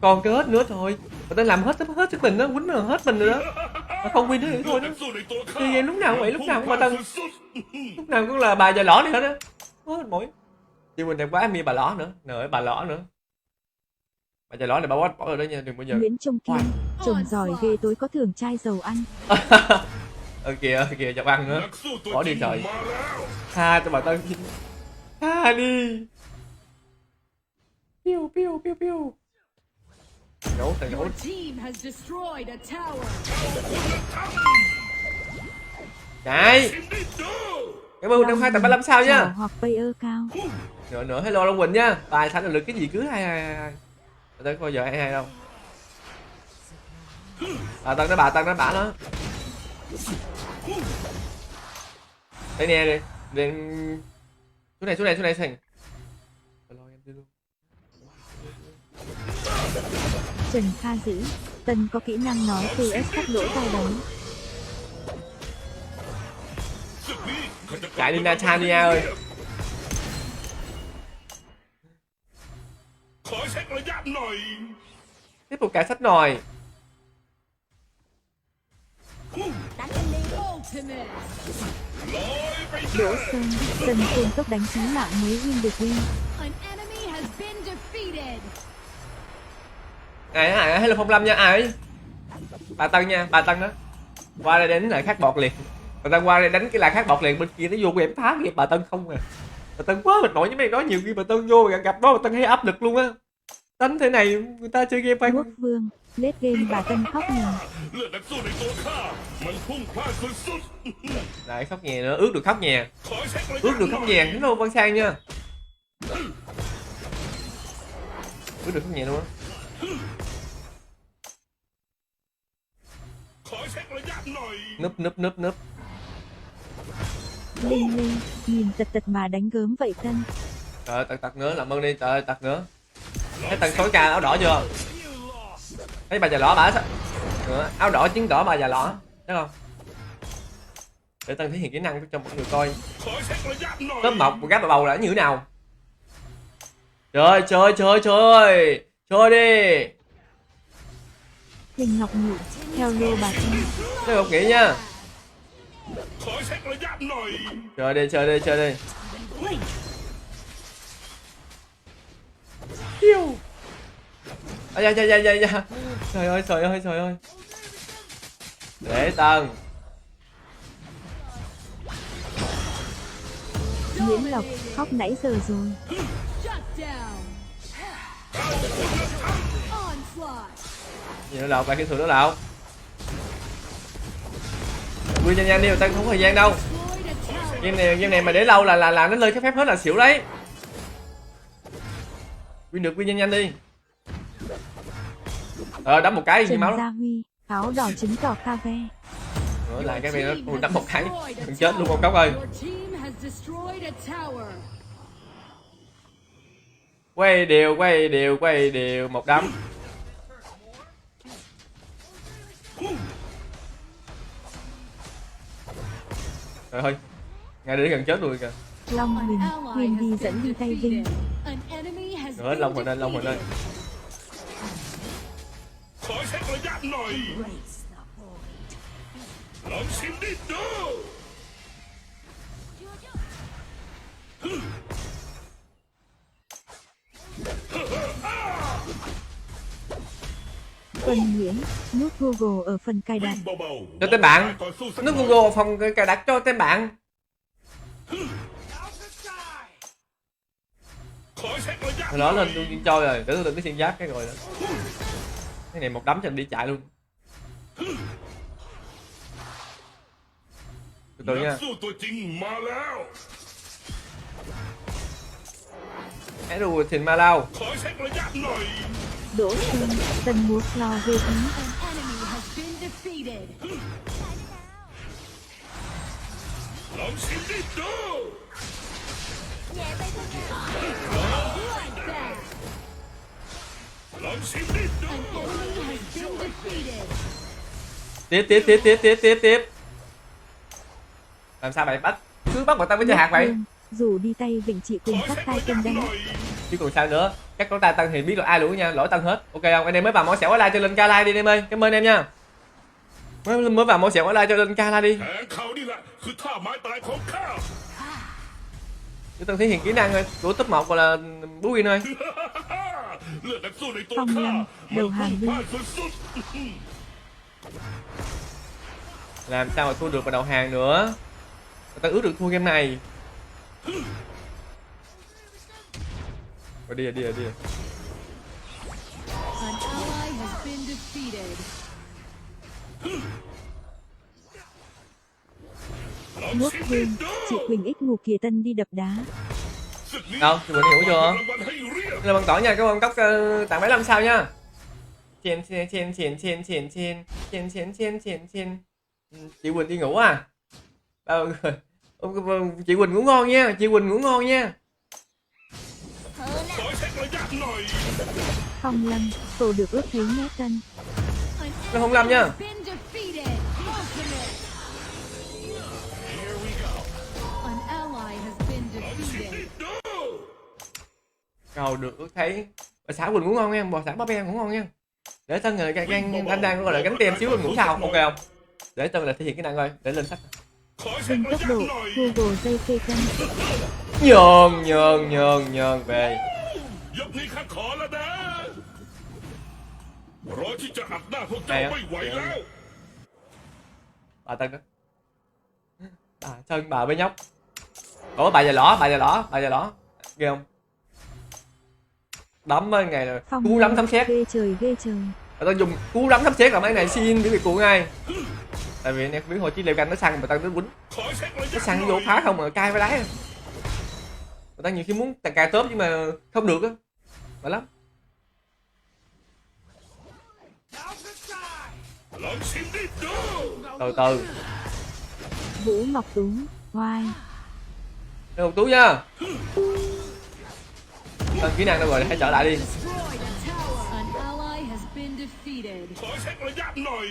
Còn cái hết nữa thôi. Người ta làm hết sức mình đó, quýnh rồi hết mình rồi đó. Mà không win nữa thì พว thôi ก đó. นักสู้ในตัวข้า Chơi game lúc nào cũng vậy, lúc nào cũng bà Tân. สุด Lúc nào cũng là bà già lõ này hết á. Hết mỗi. Chứ mình đẹp quá mi bà lõ nữa. Nữa bà lõ nữa. Bà già lõ này bà quá bỏ rồi đó nha, đừng bao giờ. Nguyễn Trung Kiên, trồng giỏi ghê tối có thưởng chai dầu ăn. Kìa chọc ăn ๆ nữa. นักสู้ตัว Bỏ จริ đi ง trời. มาแล้ว Tha cho bà Tân. Tha đi. Piu piu piu piu. Nổ. Your team has destroyed a tower. Chạy. ชิมดิดู Cảm ơn 102 tập 35 sao Chào nha. hoặc payer cao. Nữa hello Long Quỳnh nha. Tài sản lực cái gì cứ hay. Bà Tân coi giờ hay đâu. Bà Tân nó bả nó. Đây nè đi. Lên xuống này thành. Trần Kha Dữ, Tân có kỹ năng nói PS cắt lỗ tai đấu. Chạy đi Natania ơi. ขอเช็คระยะหน่อย Tiếp tục cài sách nồi. Ultimate. ลอยไป Đỗ Sơn, Tân full tốc đánh chí mạng mới win được win. An enemy has been defeated. Ai hello Phong Lâm nha ai. Bà Tân nha, bà Tân đó. Qua đây đánh lại khác bọt liền. Bà Tân qua đây đánh cái lại khác bọt liền, bên kia nó vô em phá kìa bà Tân không à. Bà Tân quá mệt mỏi với mấy đó, nhiều khi bà Tân vô gặp đó bà Tân hay áp lực luôn á. Đánh thế này người ta chơi game phải Quốc Vương, late game bà Tân khóc nhờ. เลือดนักสู้ในตัวข้ามันพุ่งพลาดสุด Lại khóc nhè nữa, ướt được khóc nhè. ๆขอเช็คระยะ Ướt được khóc nhè, hello Văn Sang nha. Ướt được khóc nhè luôn á. ขอเช็คระยะหน่อย Núp. Linh Linh, nhìn tật tật mà đánh gớm vậy Tân. Trời ơi, tật nữa, làm ơn đi, trời ơi, tật nữa. Thấy Tân sói ca áo đỏ chưa? Thấy bà già lỏ bả sao? Nữa, áo đỏ chiến đỏ bà già lỏ, thấy không? Để Tân thể hiện kỹ năng cho mọi người coi. ขอเช็คระยะหน่อย Tớp mọc gáp bà bầu là như thế nào? Chơi đi. Linh Ngọc Nhụ, theo lô bà Tân. Thế Ngọc Nghị nha. ขอเช็คระยะหน่อย Chơi đi. Yêu. À, dạ. Trời ơi. Để Tân. Nguyễn Lộc, khóc nãy giờ rồi. Shut down. Onslaught. Gì nữa Lộc, bài kỹ thuật nữa Lộc. Quy nhanh đi, Tân không có thời gian đâu. Destroyed a tower. Game này mà để lâu là nó lơi cái phép hết là xỉu đấy. Quy nhanh đi. Đấm một cái gì Trần máu. Gia Huy, áo đỏ chứng tỏ cà ve. Nữa lại cái này nó đấm một cái thằng chết luôn con cóc ơi. Your team has destroyed a tower. Quay đều một đấm. Trời ơi, ngay để gần chết rồi kìa. Long An Huỳnh, ally Huyền has đi been dẫn đi tay Vinh. defeated. An enemy has Nữa been Long Huỳnh ơi. defeated. ขอเช็คระยะหน่อยลองชิมดิดู Tuần Nguyễn, nút Google ở phần cài đặt. เบาๆ Cho tên bạn. ก่อนสู้สัก Nước Google phòng cài đặt cho tên bạn. ขอเช็คระยะ Hồi đó lên tôi chơi rồi, tưởng cái xuyên giáp cái rồi đó. Cái này một đấm cho anh đi chạy luôn. Từ từ นั nha. กสู้ตัวจริงมาแล้ว Cái đồ thìn ma lao. ขอเช็คระยะหน่อย Đỗ Sơn, Tân múa floor ghê tí. An enemy has been defeated. ลองชิมดิดู Bloodbath. ลองชิมดิดู An enemy has been defeated. Tiếp. Làm sao vậy bắt? Cứ bắt bọn tao với chơi hạt vậy. Hương, rủ đi tay Vịnh chị ข cùng อ phát เช็ค tay ระยะ Tân ห đánh. น่อย Chứ còn sao nữa. Các con ta Tân thì biết là ai lỗi nha, lỗi Tân hết. Ok không? Anh em mới vào mỏ xẻo ở like cho lên ca like đi em ơi. Cảm ơn em nha. Mới vào mỏ xẻo ở like cho lên ca like đi. แผนเขานี่แหละคือท่าไม้ตายของข้า Chứ Tân thể hiện kỹ năng của top 1 gọi là bú win thôi. เลือดนักสู้ในตัว Phong ข้า Lâm, มัน đầu พุ่ hàng งพ đi. ลาดสุด Làm sao mà thua được vào đầu hàng nữa. Tân ước được thua game này. Rồi đi. An ally has been defeated. ๆลอง Nước ชิมดิ Hương, ดู chị Quỳnh X ngủ kìa Tân đi đập đá. ศึกนี้ Đâu, chị Quỳnh hiểu chưa? รางวัลให้เรียบ Là bằng tỏi nha, cảm ơn cốc tặng 75 sao nha. Chen. Chị Quỳnh đi ngủ à? Bao người. Chị Quỳnh ngủ ngon nha, chị Quỳnh ngủ ngon nha. Khỏi xét lại giáp nồi. Phong Lâm, tổ được ước thấy nhé Tân. Nó không làm nha. Been defeated. Ultimate. An ally has been defeated. Cầu được ước thấy. Bà xã Quỳnh ngủ ngon nha, bà xã Ba Be ngủ ngon nha. Để Tân là anh đang gọi là gánh tem xíu rồi ngủ sao, ok không? Để Tân là thể hiện kỹ năng coi, để lên sách. Khỏi xét Vinh lại tốc giáp độ, nồi. Google dây phê cân. Nhờn về. ยกนี้ข้าขอแล้วนะรอที่จะอัดหน้าพวกเจ้าไม่ไหวแล้ว Bà Tân đó. Bà Sơn bà với nhóc. Ủa bà già lỏ. Ghê không? Đấm mấy ngày rồi. Phong Cú lắm sấm sét. ghê trời. Bà Tân dùng cú lắm sấm sét là mấy này xin biểu bị cuộn ngay. Tại vì nè biết hồi chiến leo canh nó săn bà Tân nó quýnh. ขอเช็คระ Nó ยะ săn หน่ vô อย phá không mà cay với đáy. Bà Tân nhiều khi muốn cài tớp nhưng mà không được á. Bởi lắm. ลองชิมดิดู Từ từ. Vũ Ngọc Tú, oai. Đây một tú nha. Tân kỹ năng đâu rồi, hãy trở lại đi. Destroyed a tower. An ally has been defeated. ขอเช็คระยะหน่อย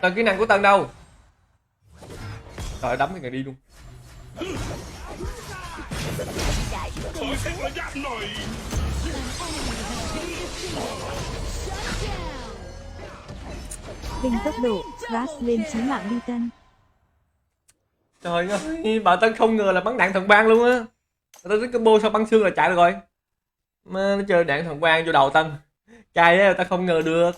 Tân kỹ năng của Tân đâu? Rồi đấm cái người đi luôn. ขอเช็คระยะหน่อย Vinh tốc độ, Ras lên chí mạng đi Tân. Trời ơi, bà Tân không ngờ là bắn đạn thần quang luôn á. Bà Tân tính combo sau băng xương là chạy được rồi. Mà nó chơi đạn thần quang vô đầu Tân. Cay á, ta không ngờ được.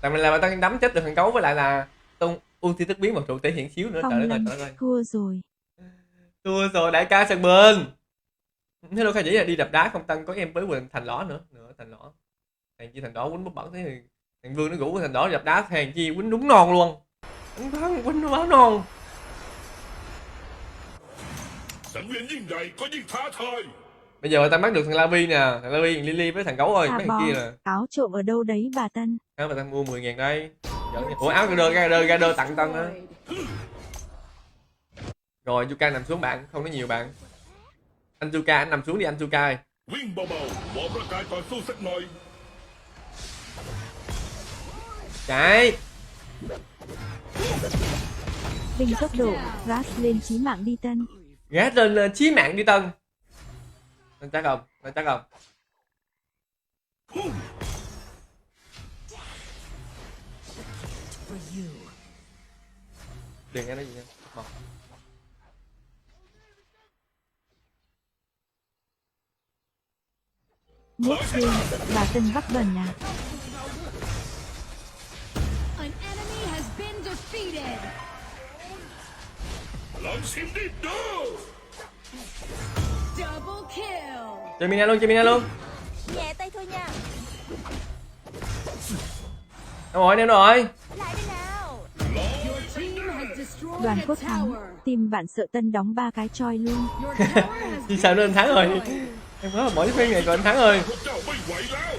Tại mình là bà Tân đấm chết được thằng cấu với lại là tung ulti tức biến một trụ thể hiện xíu nữa. Phong Trời Lâm, đất ơi. thua rồi. Thua rồi đại ca sân bên. Hello khai chỉ là đi đập đá không Tân có em với Quỳnh thành lõ nữa thành lõ. Thằng chi thành đó quýnh bút bẩn thế thì thằng Vương nó rủ thành đó đập đá thằng chi quýnh đúng non luôn. Quýnh nó báo non. สังเวียนยิ่งใหญ่ก็ยิ่งท้าทาย Bây giờ ta bắt được thằng Lavi nè, thằng Lavi, thằng Lily với thằng gấu ơi, À mấy bò, thằng kia là áo trộm ở đâu đấy bà Tân? áo mà ta mua 10.000 đây. Ủa áo ra đơ tặng Tân á. Rồi Yuka nằm xuống bạn, không có nhiều bạn. Anh Yuka anh nằm xuống đi anh Yuka ơi. วิ่งเบาๆวอร์มร่างกายก่อนสู้สักหน่อย Chạy. Vinh tốc độ, Ras lên chí mạng đi Tân. Gác lên chí mạng đi Tân. Anh chắc không? Đừng nghe nói gì nha. Một. Nước riêng, bà Tân vắt bẩn à? An enemy has been defeated. ลองชิมดิดู Double kill. Chơi Mina luôn. Nhẹ tay thôi nha. Đâu rồi? Lại đây nào. Your team has destroyed Đoàn a Quốc thắng, tower. team bạn sợ Tân đóng 3 cái choi luôn. Your tower has Vì been sao nên anh thắng rồi? destroyed. Em nói mỗi phiên này rồi anh thắng rồi. พวกเจ้าไม่ไหวแล้ว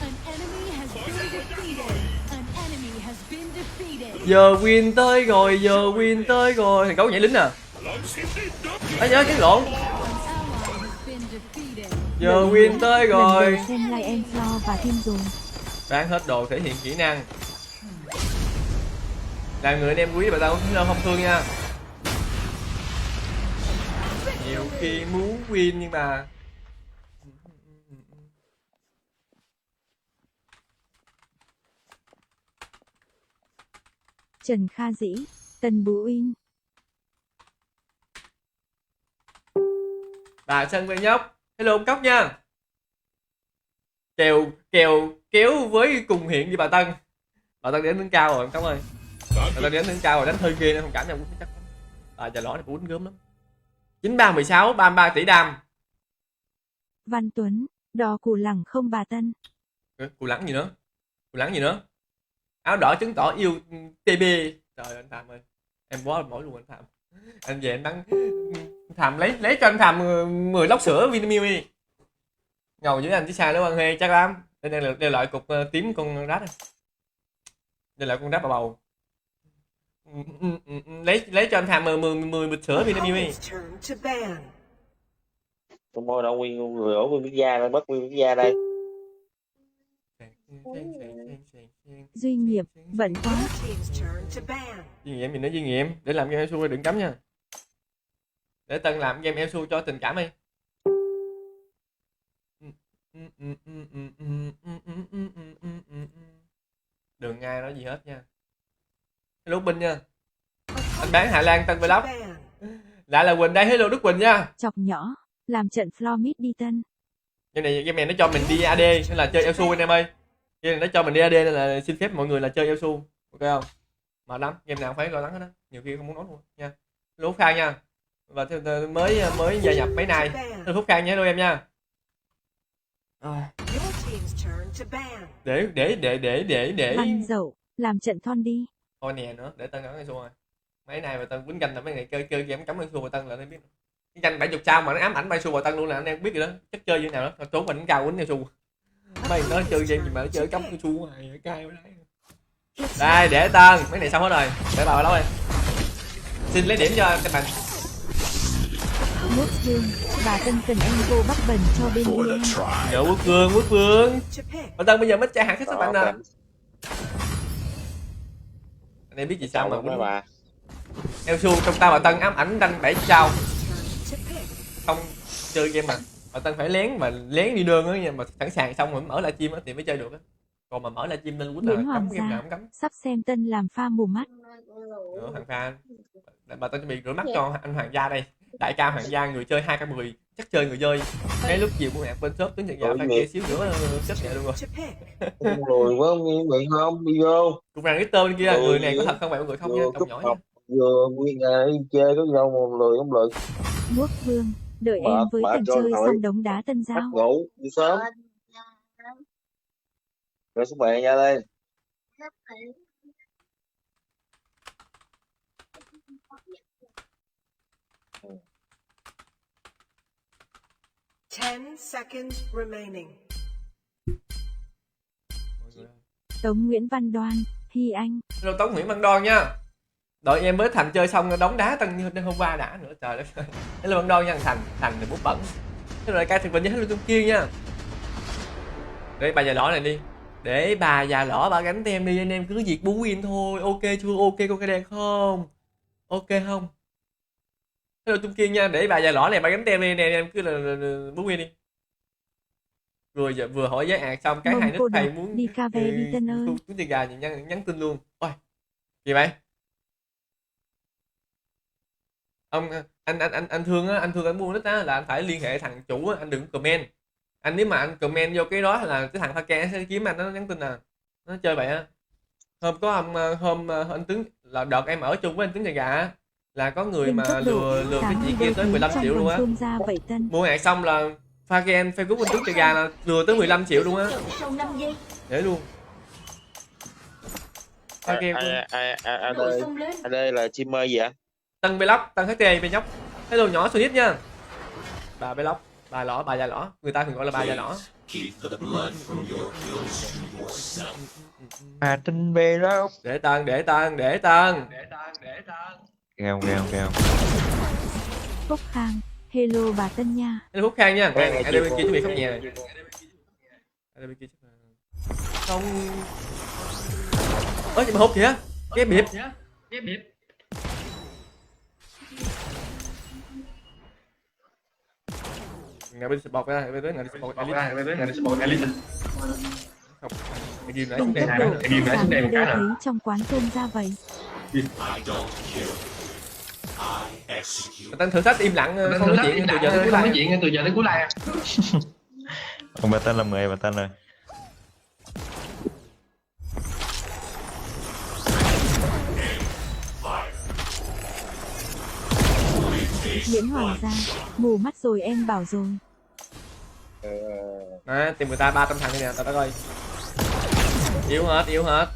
An enemy has been defeated. An enemy has been defeated. Giờ win tới rồi. Thằng gấu nhảy lính nè. ลองชิมดิดู Ấy nhớ cái lộn. An ally has been defeated. Giờ win tới Lần đầu rồi. xem like em Flo và team rồi. Bán hết đồ thể hiện kỹ năng. Là người anh em quý bà tao không thương nha. Nhiều khi muốn win nhưng mà Trần Kha Dĩ, Tân Bú Uyên. bà sân bên nhóc. Hello ông Cốc nha. Kéo với cùng hiện với bà Tân. Bà Tân đến đứng cao rồi ông Cốc ơi. การ Bà Tân đến đứng cao rồi đánh hơi ghê nên không cảm nhận cũng chắc lắm. Bà già lõ này cũng gớm lắm. 9316 33 tỷ đam. Văn Tuấn, đò củ lẳng không bà Tân. Cù lắng gì nữa? Áo đỏ chứng tỏ yêu TB. Trời anh Phạm ơi. Em bó mỗi luôn anh Phạm. Anh về anh bắn Phạm lấy cho anh Phạm 10 lốc sữa Vinamilk đi. Ngầu với anh chứ sao nữa bạn Hê chắc lắm. Đây là loại cục tím con rát này. Đây là con rap bà bầu. Lấy cho anh Tham 10 bịch sữa Vinamilk đi. Tôi mua đâu nguyên người ở nguyên quốc gia đây, mất nguyên quốc gia đây. Duy Nghiệp, bận quá. Duy Nghiệm thì nói Duy Nghiệm để làm game Elsu đừng cấm nha. Để Tân làm game Elsu cho tình cảm đi. Đừng ai nói gì hết nha. Hello Binh nha. Anh bán Hà Lan Tân Vlog. Lại là Quỳnh đây, hello Đức Quỳnh nha. Chọc nhỏ, làm trận floor mid đi Tân. Game này nó cho mình đi AD nên là chơi Elsu anh em ơi. Game này nó cho mình đi AD nên là xin phép mọi người là chơi Elsu. Ok không? Mà lắm, game nào phải lo lắng hết đó. Nhiều khi không muốn nói luôn nha. Hello Phúc Khang nha. Và mới gia nhập mấy nay. Hello Phúc Khang nha, hello em nha. Để Văn dậu, làm trận thon đi. thôi nè nữa để Tân nói Elsu rồi. Mấy nay mà Tân quýnh canh là mấy ngày chơi game chống Elsu và Tân là nên biết. Cái canh 70 sao mà nó ám ảnh Elsu và Tân luôn là anh em biết rồi đó. Chắc chơi như nào đó, trốn mình cao quýnh Elsu. Mấy nó chơi game gì mà nó chơi chống Elsu này cay quá đấy. Đây để Tân, mấy này xong hết rồi. Để bà lâu ơi. Xin lấy điểm cho các bạn. Quốc Vương, bà Tân cần anh vô bắt bẩn cho bên em. Nhớ Quốc Vương. Bà Tân bây giờ mới chạy hàng hết các bạn nè. Anh em biết gì sao mà mấy bà. Elsu trong ta bà Tân ám ảnh đánh 7 sao. Không chơi game mà. Bà Tân phải lén đi đường á mà sẵn sàng xong rồi mở livestream á thì mới chơi được á. Còn mà mở livestream lên quýnh là cấm game nào cũng cấm. Sắp xem Tân làm pha mù mắt. Nữa Hoàng Pha. Bà Tân chuẩn bị rửa mắt cho anh Hoàng gia đây. Đại ca Hoàng gia người chơi 2k10 chắc chơi người chơi. Cái lúc chiều của mẹ bên shop tính nhận nhà phải kia xíu nữa chết mẹ luôn rồi. Lùi quá miệng không đi vô. Cục rằng cái tên bên kia người này có thật không phải mọi người không nha, cộng nhỏ nha. Vừa nguyên ngày chơi có đâu mà lười không lười. Quốc Vương, đợi em với Tân chơi xong đống đá Tân Bắt giao. ngủ đi sớm. Rồi sức khỏe nha đây. Ten seconds remaining. Tống Nguyễn Văn Đoan, Hy Anh. Hello Tống Nguyễn Văn Đoan nha. Đợi em mới Thành chơi xong đóng đá Tân như hôm qua đã nữa trời đất ơi. Hello Văn Đoan nha Thành thì bút bẩn. Hello đại ca Thực Bình nha, hello Trung Kiên nha. Để bà già lỏ này đi. Để bà già lỏ bà gánh tem đi anh em cứ việc bú win thôi. Ok chưa? Ok con cái đen không? Ok không? Hello Trung Kiên nha, để bà già lỏ này bà gánh tem đi nè em cứ là bú win đi. Vừa hỏi giá ạc xong cái hai nước thầy muốn đi cà phê đi Tân ơi. Muốn tiền gà nhắn tin luôn. Ôi. Gì vậy? Ông anh thương á, anh mua nick á là anh phải liên hệ thằng chủ á, anh đừng comment. Anh nếu mà anh comment vô cái đó là cái thằng pha ke sẽ kiếm anh nó nhắn tin à. Nó chơi vậy á. Hôm anh Tướng là đợt em ở chung với anh Tướng Nhà Gà á là có người mà lừa cái chị kia tới 15 triệu luôn á. Mua ạc xong là pha ke Facebook anh Tướng Nhà Gà là lừa tới 15 triệu luôn á. Để luôn. Pha ke ở đây là streamer gì ạ? Tân Vlog, Tân HT bên nhóc. Hello nhỏ Sonic nha. Bà Vlog, bà lỏ, bà già lỏ, người ta thường gọi là bà già lỏ. À Tân Vlog. Để Tân. Gào. Phúc Khang, hello bà Tân nha. Hello Phúc Khang nha. Ở đây bên kia chuẩn bị khóc nhẹ này. Ở đây bên kia không. Ơ gì mà hút kìa. Cái bịp. Ngày bên support ra, bên tới ngày support elite. Không, cái game nãy xuống đèn, cái game nãy xuống đèn một cái nào. Thấy trong quán tôm ra vậy. Tân thử thách im lặng không nói chuyện từ giờ tới cuối live. Ông bà Tân làm người bà Tân ơi. Nguyễn Hoàng gia, mù mắt rồi em bảo rồi. Nè, tìm người ta 300 thằng nè, tao coi. Yếu hết.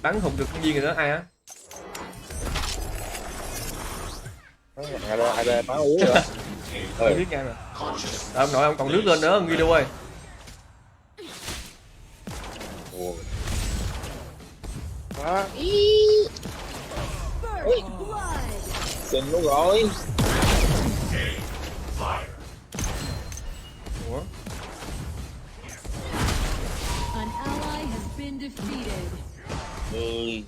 Bắn hụt được con viên rồi đó ai á? Ai đây bắn uống rồi. Tôi biết nghe rồi. Ông nội ông còn lướt lên nữa ông ghi đâu ơi. Đó. First blood. Trình luôn rồi. Ủa? An ally has been defeated. Người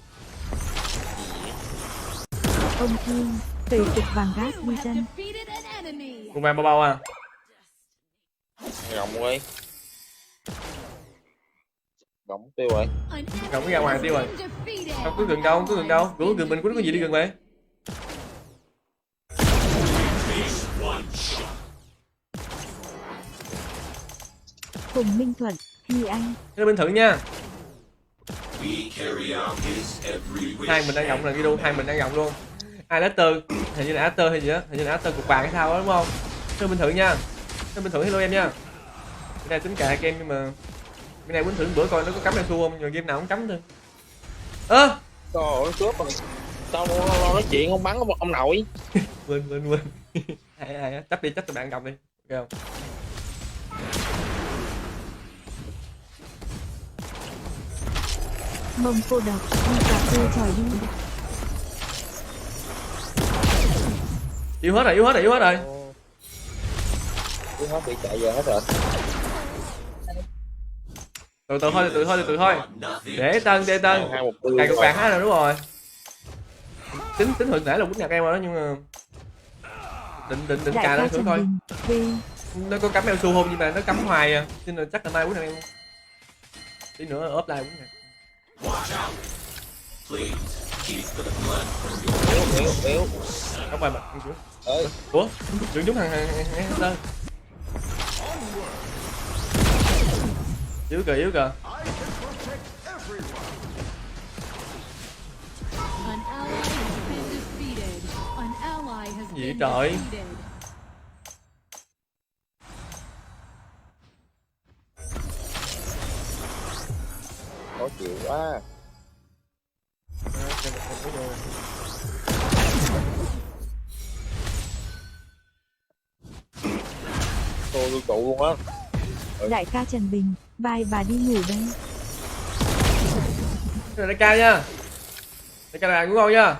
Ông thương, tẩy cục vàng gas You đi have chân. defeated an enemy. Con mang bao bao à? rộng rồi. Rộng tiêu rồi. An Không có enemy ra ngoài has tiêu rồi. been defeated. Không có gần đâu, không có gần đâu. Rủ gần mình có gì đi gần vậy? Phùng Minh Thuận, Huy Anh. Hello Bình Thuận nha. Hai mình đang giọng là ghi đu, hai mình đang giọng luôn. Ai đã tư, hình như là Aster hay gì đó, hình như là Aster cục vàng hay sao đó đúng không? Hello Bình Thuận nha. Hello Bình Thuận hello em nha. Cái này tính cà game nhưng mà cái này Bình Thuận bữa coi nó có cắm đang xu không, nhưng game nào cũng cắm thôi. Ơ, Trời ơi, nó cướp rồi. Sao lo nói chuyện không bắn ông nội. quên. Ai chấp đi, chấp tụi bạn cầm đi. Ok không? Mông cô độc, đi cà phê tròi đi. Yếu hết rồi. Cứ hết bị chạy giờ hết rồi. Từ thôi. Để tân. Hai một tư. Cài cục vàng hết rồi đúng rồi. Tính hồi nãy là quýnh nhạc em rồi đó nhưng mà định Đại cài nó ca thử Trần coi. Bình, V. Nó có cắm eo su không nhưng mà nó cắm hoài à. Cho nên chắc là mai quýnh nhạc em. Tí nữa ốp lại quýnh nhạc. Yếu. Không phải mà. Ơi. Ủa? Đừng trúng thằng Hunter. Yếu kìa. An ally has been defeated. An ally has Gì been trời? defeated. Khó chịu quá. Tôi lưu trụ luôn á. Đại ca Trần Bình, bye bà đi ngủ đây. Cái này đại ca nha. Đại ca là ngủ ngon nha.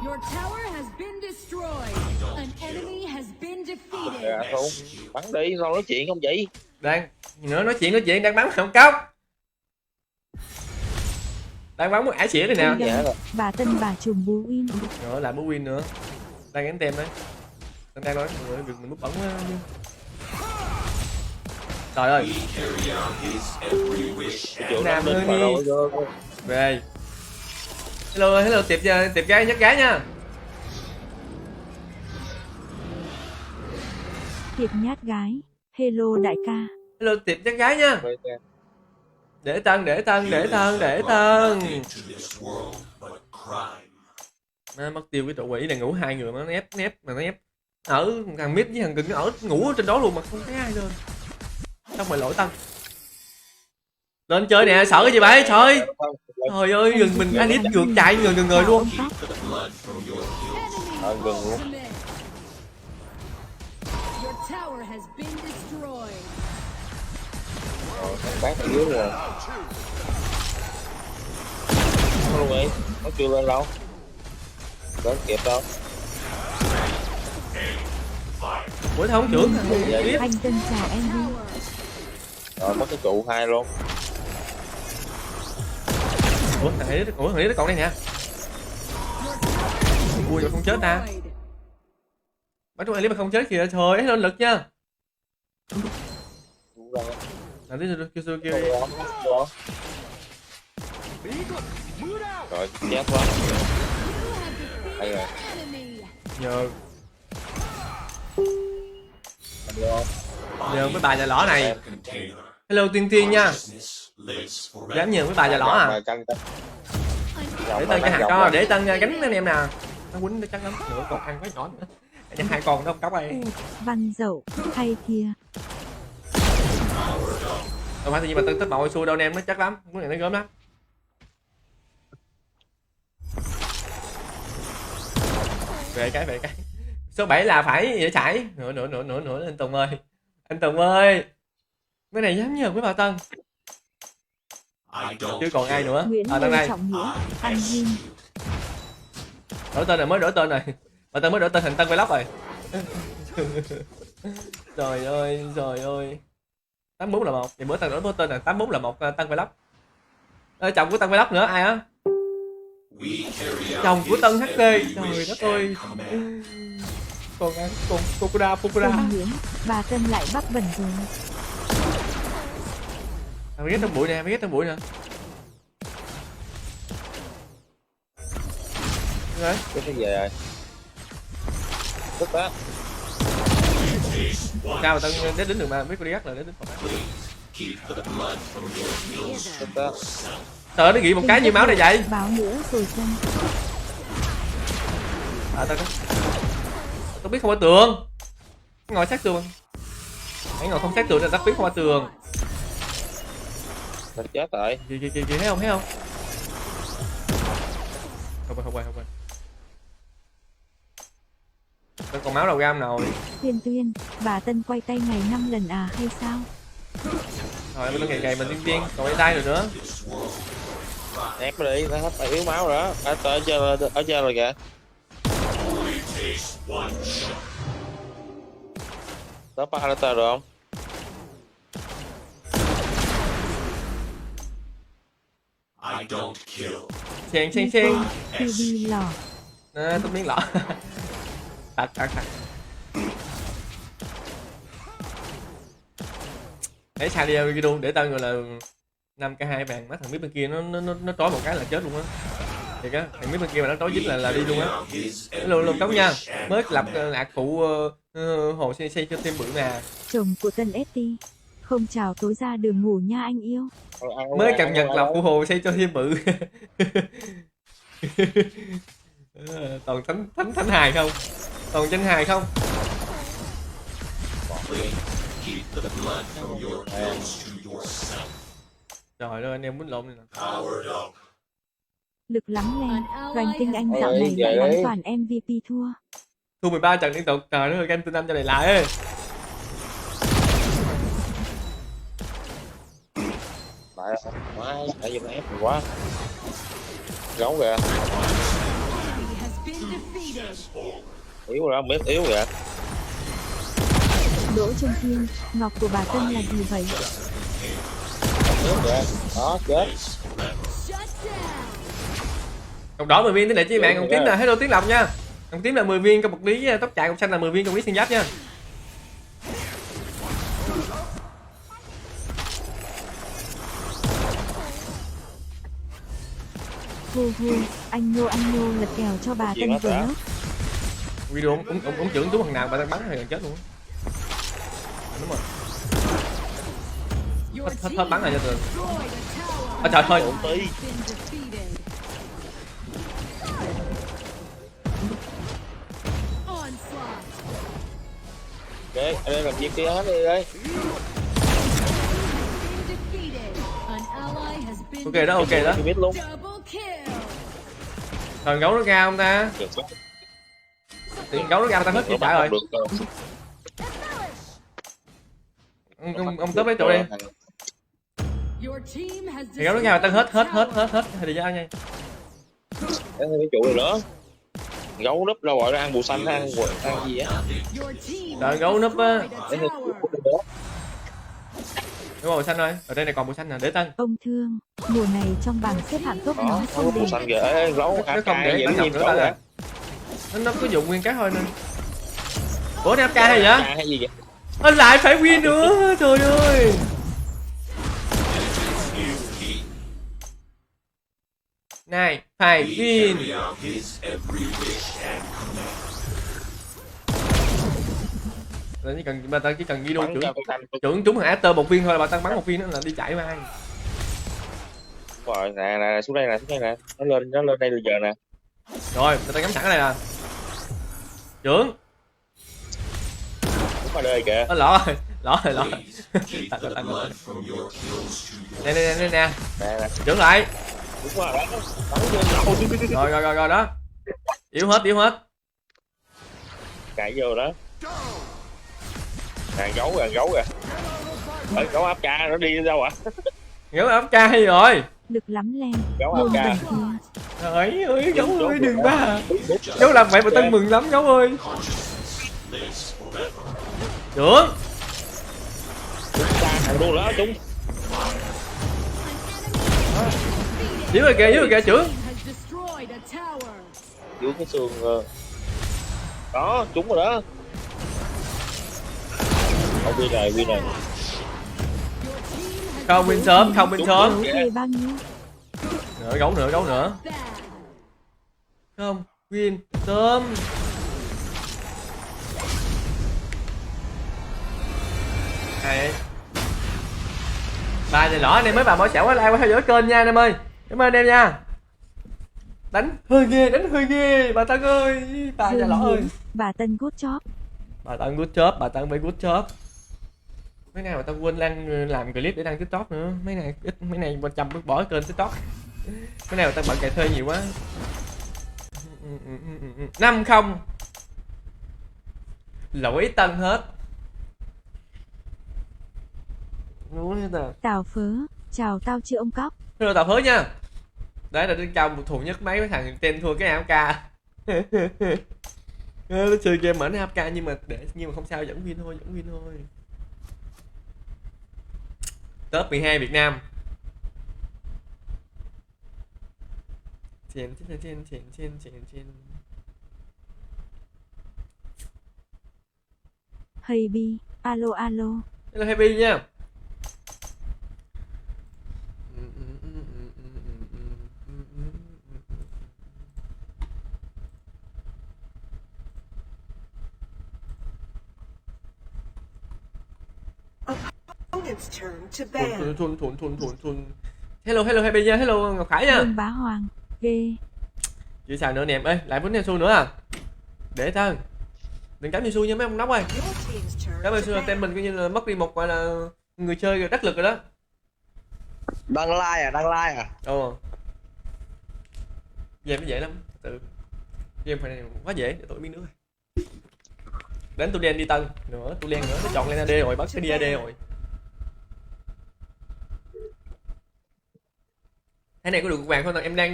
Your tower has been destroyed. An enemy has been defeated. Dạ không. Bắn đi, lo nói chuyện không vậy? Đang nữa nói chuyện đang bắn không cốc. Đang bắn một ải xỉa đây nè. Ui đâm, bà Tân bà trùm bú win. Nữa lại mới win nữa. Đang gánh tem đấy. Đang nói người gần mình bút bẩn quá. Trời ơi. Nam ơi đi. Về. Hello tiệp gái nhắc gái nha. Tiệp nhát gái. Hello đại ca. Hello tiệp nhắc gái nha. Để tân. Nó mất tiêu cái trụ quỷ này, ngủ hai người mà nó nép mà nó nép ở thằng mid với thằng cưng nó ở ngủ ở trên đó luôn mà không thấy ai lên. Xong rồi lỗi tân. Lên chơi nè, sợ cái gì vậy trời. Trời ơi, gần mình Alice ngược chạy người luôn. Gần luôn. Ultimate. Your tower has been destroyed. Thằng bác ở dưới rồi. Nó luôn đi, nó chưa lên đâu. Đến kịp đâu. Ủa không trưởng biết. Anh Tân chào em đi. Rồi mất cái trụ hai luôn. Ủa thằng ấy nó còn đây nè. Ui mà không chết ta. Bắn trong Alice mà không chết kìa, trời lên lực nha. Làm tí kêu. Rồi chết quá. Đây rồi. Enemy. Nhờ mấy bà già lỏ này. Hello Tiên nha. Dám nhờ mấy bà già lỏ à. Để tân cho hạt cho, để tân gánh anh em nè. Nó quýnh nó chắc lắm, nữa còn ăn quá nhỏ nữa. Anh hai con nó không cóc đây. Văn dậu, hay kia. Đâu phải gì mà tân tích bội xua đâu anh em, nó chắc lắm, cái này nó gớm lắm. Về cái. Số 7 là phải dễ chảy. Nữa anh Tùng ơi. Anh Tùng ơi. Cái này dám nhờ với bà Tân. Chứ còn ai nữa. Nguyễn Đang Lê đây. Trọng Nghĩa, An Vinh. Đổi tên rồi, mới đổi tên rồi. Mà Tân mới đổi tên thành Tân Vlog rồi. Trời ơi. 84 là một. Vậy bữa Tân đổi tên là 84 là một Tân Vlog. Chồng của Tân Vlog nữa ai á? Chồng của Tân HT. Trời đất ơi. Còn Pokora. Tôn Nguyễn, bà Tân lại bắt bẩn rồi. Mày ghét trong bụi nè, Rồi. Cái gì vậy? Tức đó. Sao mà Tân đến được mà biết cô đi gắt là đến phòng. Tức đó. Trời ơi, nó ghi một cái như máu này vậy. Báo nữa rồi chân. Tao biết không qua tường. Ngồi sát tường. Hãy ngồi không sát tường nên tao biết không qua tường. Mình chết rồi. Kìa thấy không? Không quay. Tao còn máu đầu gam nào. Tuyên, bà Tân quay tay ngày 5 lần à hay sao? Rồi tao ngày mình tiên còn quay tay rồi nữa. Ép nó đi, nó hết yếu máu rồi đó. Ở trên rồi kìa. Đó Predator rồi không? Sen. TV lò. Nè, tôi miếng lọ. Thật. Để sao đi video để tao gọi là 5k2 bàn mấy thằng biết bên kia nó trói một cái là chết luôn á. Thiệt á, thằng biết bên kia mà nó trói dính là đi luôn á. Luôn cống nha. Mới lập lạc phụ hồ xây cho thêm bự mà. Chồng của Tân ST. Không chào tối ra đường ngủ nha anh yêu. Mới cập nhật lập phụ hồ xây cho thêm bự. Toàn thánh hài không? Toàn chân hài không? Trời ơi, anh em muốn lộn này nè. Lực lắm lên. Ranking anh dạo này lại đánh toàn MVP thua. Thua 13 trận liên tục. Trời ơi, canh tin anh cho này lại ơi. Tại vì nó ép mình quá. Gấu kìa. Yếu rồi, biết yếu kìa. Đỗ Trung Thiên, ngọc của bà Tân là gì vậy? Yếu kìa. Đó, chết. Cọc đỏ 10 viên tới lệ chi mạng, cọc tím là hello Tiến Lộc nha. Cọc tím là 10 viên, cọc bạc lý tóc chạy, cọc xanh là 10 viên, cọc lý xuyên giáp nha. Hu, anh Ngô lật kèo cho bà Tân Vlog. Video ông trưởng trúng thằng nào bà Tân bắn thì chết luôn. Đúng rồi. Hết bắn rồi cho tường. Trời ơi. Ok, anh em làm việc kia hết đi đây. Ok đó. Biết luôn. Còn gấu nó ra không ta? Tiền gấu nó ra ta hết chứ chạy rồi. Ông tới mấy chỗ đi. Thì gấu nó ra ta hết thì đi ra nha. Cái trụ này nữa. Gấu núp đâu gọi nó ăn bù xanh, ăn gì á. Đợi gấu núp á. Đúng rồi, xanh rồi. Ở đây này còn bù xanh nè, để Tân. Ông Thương, mùa này trong bảng xếp hạng top nó không Bù đều. xanh kìa, ê, gấu Nó không để gì tăng nhập nữa gấu ta. Nó có dụng nguyên cái thôi nè. Ủa nó FK hay vậy? Hay gì vậy? Lại phải win nữa, trời ơi. Này, phải win. Bà chỉ cần video trưởng trúng thằng Aster một viên thôi là bà tăng bắn một viên nữa là đi chạy mai. Rồi nè xuống đây nè, nó lên đây được giờ nè. Rồi, người ta ngắm sẵn ở đây nè. Trưởng. Đúng rồi đây kìa. Lọ rồi. Nè. Trưởng lại. Đúng rồi đó. Rồi đó. Yếu hết. Cài vô đó. Gấu kìa. Gấu áp ca nó đi đâu ạ? Gấu AFK hay rồi. Lực lắm len. Gấu Môn AFK. bình thường. Trời ơi, gấu ơi, đừng ba. Gấu làm vậy mà Tân mừng lắm gấu ơi. Trưởng. Ta thằng luôn đó chúng. Dưới rồi kìa trưởng. Has destroyed a tower. Dưới cái xương đó chúng rồi đó. Không win này. Không win sớm. Gấu ghê bao nhiêu? Gấu nữa. Bad. Không win sớm. Này. Bà này lỏ anh em mới vào mỗi xẻo like qua theo dõi kênh nha anh em ơi. Cảm ơn anh em nha. Đánh hơi ghê bà Tân ơi. Bà này lỏ ơi. Bà Tân good job. Bà Tân good job, bà Tân phải good job. Mấy này bà Tân quên làm clip để đăng TikTok nữa. Mấy này bà chăm bỏ kênh TikTok. Cái này bà Tân bận cày thuê nhiều quá. 5-0. Lỗi Tân hết. Tào Phớ, chào tao chưa ông cóc. Hello Tào Phớ nha. Đấy là đi chào một thủ nhất mấy thằng tên thua cái AFK. Nó chơi game mở AFK nhưng mà không sao, vẫn win thôi. Top 12 Việt Nam. Trên. Hey Bi, alo. Hello Happy nha. Opponent's turn to ban. Thun. Hello Happy nha. Hello Ngọc Khải nha. Vương Bá Hoàng, ghê. Chưa sao nữa anh em ơi, lại muốn Nesu nữa à? Để tao. Đừng cắm Nesu nha mấy ông nóc ơi. Your team's turn Cắm to Nesu là tên ban. mình coi như là mất đi một gọi là người chơi đắc lực rồi đó. Đăng like à. Ồ. Game nó dễ lắm, tự. Game này quá dễ để tôi biết nữa. Đến tôi đen đi Tân nữa, tôi đen nữa, tôi chọn lên AD rồi, bắt cái đi AD rồi. Thế này có được cục vàng không? Em đang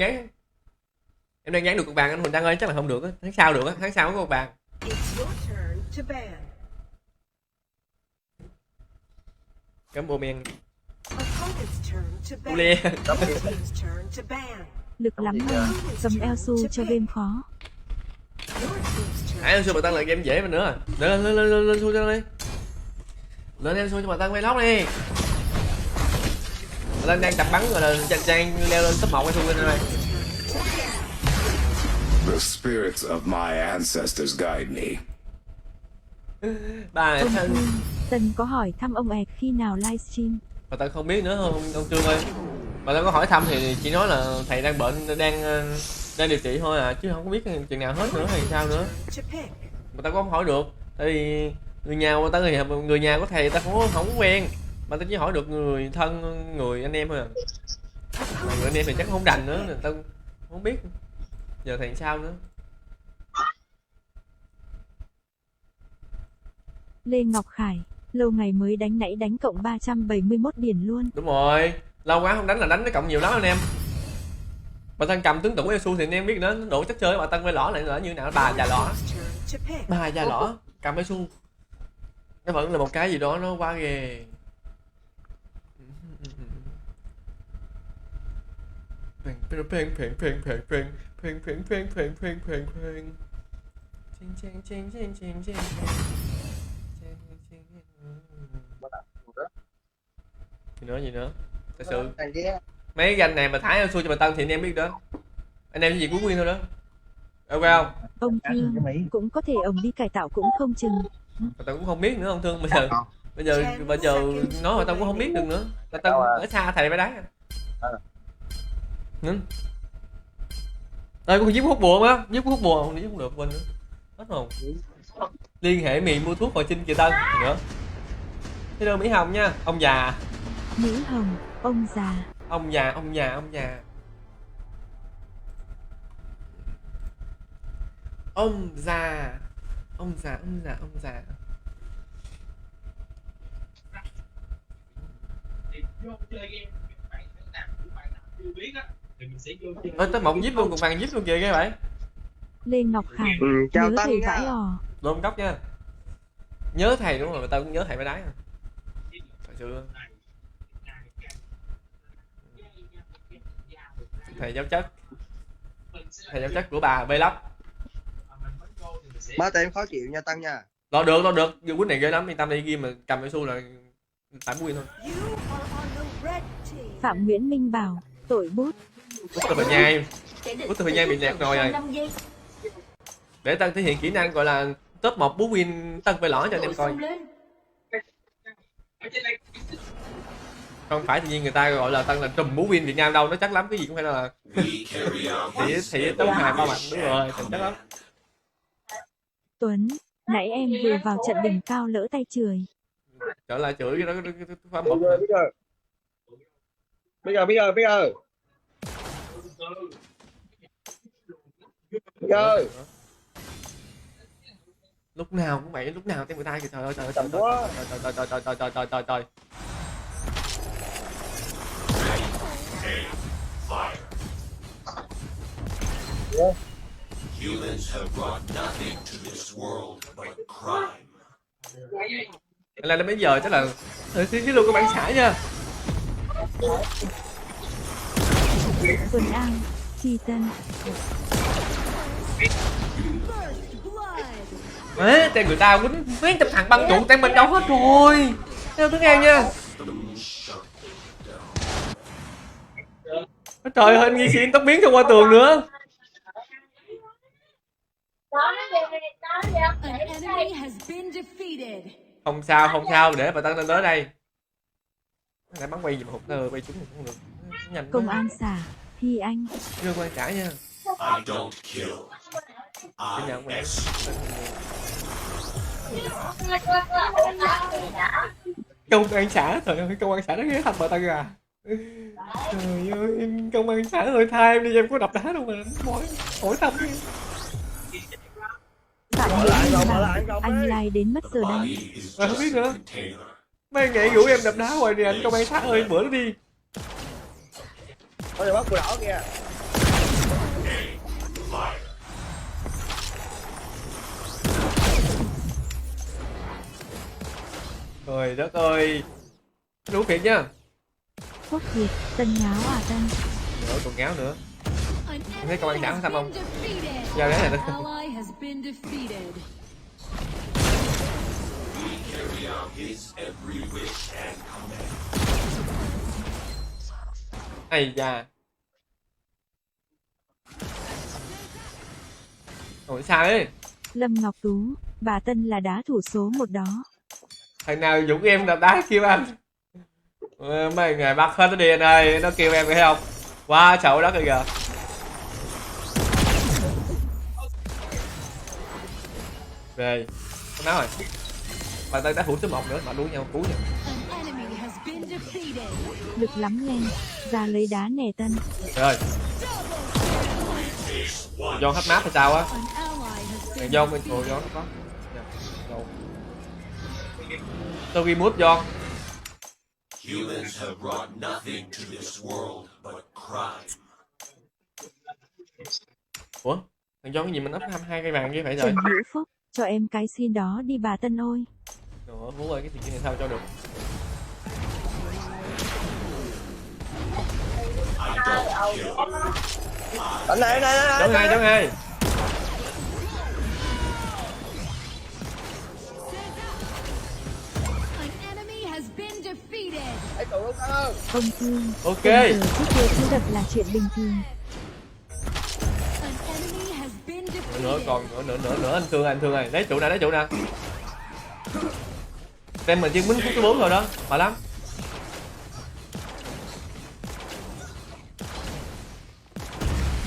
gán được cục vàng anh Huỳnh Đăng ơi, chắc là không được á, tháng sau được á, tháng sau có cục vàng. It's your turn to ban. Cấm Omen. Opponent's turn to ban. Ule. Your team's turn to ban. Lực lắm len. Cầm Elsu cho game khó. Your team's turn. Elsu bà Tân là game dễ mà nữa. Lên Su cho đi. Lên Elsu cho bà Tân quay lóc đi. Bà Tân đang tập bắn rồi là trang leo lên top 1 Elsu lên đây. The spirits of my ancestors guide me. Bà Ông thân. Thương, Tân có hỏi thăm ông ẹt khi nào livestream. Bà Tân không biết nữa ông Trương ơi. Bà Tân có hỏi thăm thì chỉ nói là thầy đang bệnh, đang điều trị thôi à, chứ không có biết chừng nào hết nữa hay sao nữa. To pick. Bà Tân cũng không hỏi được. Tại vì người nhà bà Tân thì người nhà của thầy ta không quen. Bà Tân chỉ hỏi được người thân, người anh em thôi à. Mà người anh em thì chắc không rành nữa, người Tân không biết. Giờ thầy sao nữa. Lê Ngọc Khải, lâu ngày mới đánh cộng 371 điển luôn. Đúng rồi, lâu quá không đánh là đánh nó cộng nhiều lắm anh em. Bà Tân cầm tướng tủ Elsu thì anh em biết nữa, độ chất chơi bà Tân quay lõ lại nữa như nào, bà già lõ. Opponent's turn to pick. Bà già lõ, cầm Elsu. Nó vẫn là một cái gì đó nó quá ghê. Gì nữa thật sự mấy ganh này mà thái Elsu cho bà Tân thì anh em biết đó, anh em gì cuối nguyên thôi đó, ok không? Ông Thương, cũng có thể ông đi cải tạo cũng không chừng. Bà Tân cũng không biết nữa ông Thương, bây giờ nói bà Tân cũng không biết được nữa, bà Tân ở xa thầy phải đá. Ơi con giết hút bùa á, giết hút bùa không, giết không được quên nữa, hết không? Liên hệ miền mua thuốc hồi sinh Kỳ Tân nữa. Hello Mỹ Hồng nha, ông già. Mỹ Hồng, ông già. Ông già. Ơi tới một zip luôn, cùng bằng zip luôn kìa ghê vậy. Lê Ngọc Khải. Chào Nhớ Tân thầy nha. vãi ò. Lôn góc nha. Nhớ thầy đúng rồi, tao cũng nhớ thầy mới đái. Thật sự luôn. Thầy giáo chất. Thầy giáo chất của bà bê lắm. Má em khó chịu nha Tân nha. Lo được, dù quýnh này ghê lắm, yên tâm đi, game mà cầm su là tạm win thôi. You are on the red team. Phạm Nguyễn Minh Bảo. Tội bút. Bút từ nhai. Bút từ nhai bị nẹt rồi rồi. Để Tân thể hiện kỹ năng gọi là top 1 bú win Tân phải lỏ cho anh em coi. Không phải tự nhiên người ta gọi là Tân là trùm bú win Việt Nam đâu, nó chắc lắm, cái gì cũng phải là thì top 2 ba mạnh, đúng rồi, chắc lắm. Tuấn. Nãy em vừa vào trận đỉnh cao lỡ tay chửi. Trở lại chửi cái đó phá một. Bây giờ. Lúc nào cũng vậy, lúc nào tên người ta kìa, trời ơi trời. Humans have brought nothing to this world but crime. Là đến bây giờ chắc là cái luôn các bạn xã nha. Tuấn An. Chi Tân. Ê, tên người ta quýnh mấy trăm thằng băng trụ, tên mình đâu hết rồi. Theo tiếng An nha. Trời ơi, nghi xuyên tóc biến không qua tường nữa. An enemy has been defeated. Không sao, để bà Tân lên tới đây. Để bắn quay gì mà hụt nơ, quay trúng không được. Nhanh Công quá. an xả. Thi Anh. Chưa quan trả nha. I don't kill. Cái nhà I ông mày. execute. Công an xã, trời ơi, công an xã nó ghé thăm bà Tân à. Trời ơi, công an xã ơi, tha em đi, em có đập đá đâu mà hỏi thăm em. Phạm Nguyễn Minh Bảo. Anh lai đến mất giờ đánh. Body is Không biết just nữa. a container. Mấy anh rủ em đập đá hoài nè, anh công an xã ơi, bữa nó đi. Thôi giờ bắt cùi đỏ kìa. Trời đất ơi. Đủ thiệt nha. Quốc Việt. Tân nháo à Tân. Nữa còn ngáo nữa. An Thấy công an enemy xã has thăm been không? defeated. Giao đấy An này. ally has been defeated. Carry out his every wish and command. Ây da. Ủa sao ấy? Lâm Ngọc Tú. Bà Tân là đá thủ số 1 đó. Thằng nào dũng em đập đá kêu anh. Mấy người bắt hết nó đi anh ơi, nó kêu em thấy không? Quá xấu đó kìa. Về. Không nói rồi. Bà Tân đã thủ số 1 nữa, mà đuổi nhau cứu nhau. An enemy has been defeated. Lực lắm lên. Ra lấy đá nè Tân. Rồi. Do hết map hay sao á? An ally has been Do bên cổ do nó có. Tôi ghi mút do. Humans have brought nothing to this world but crime. Ủa? Thằng do cái gì mà nó 22 cây vàng như vậy rồi? Trần Hữu Phúc. Cho em cái xin đó đi bà Tân ơi. Ủa, Phú ơi, cái gì này sao cho được? I don't kill. Anh này. Chống hai. An enemy has been defeated. Hãy tụ luôn Tân. Ông Thương. Ok. Giờ trước kia chứ đập là chuyện bình thường. An enemy has been Nữa defeated. còn nữa anh thương ơi, lấy trụ nè. Tem mình chỉ quýnh phút thứ 4 rồi đó, mà lắm.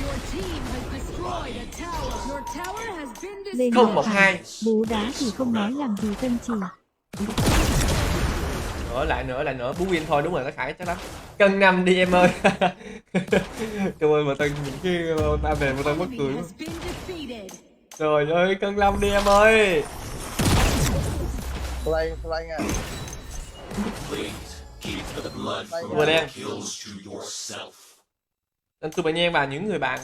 Your team has destroyed a tower. Your tower has been Lên destroyed. Không Ngọc một Khải. hai. Bú đá thì không nói làm gì Tân chỉ. Nữa lại nữa, bú win thôi, đúng rồi, nó Khải chắc lắm. Cân 5 đi em ơi. Trời ơi, mà Tân những cái ta về mà Tân mất cười Enemy quá. has been defeated. Trời ơi, cân 5 đi em ơi. Play nha. Please keep the blood from Vừa đen. your kills to yourself. Anh Super Nhan và những người bạn.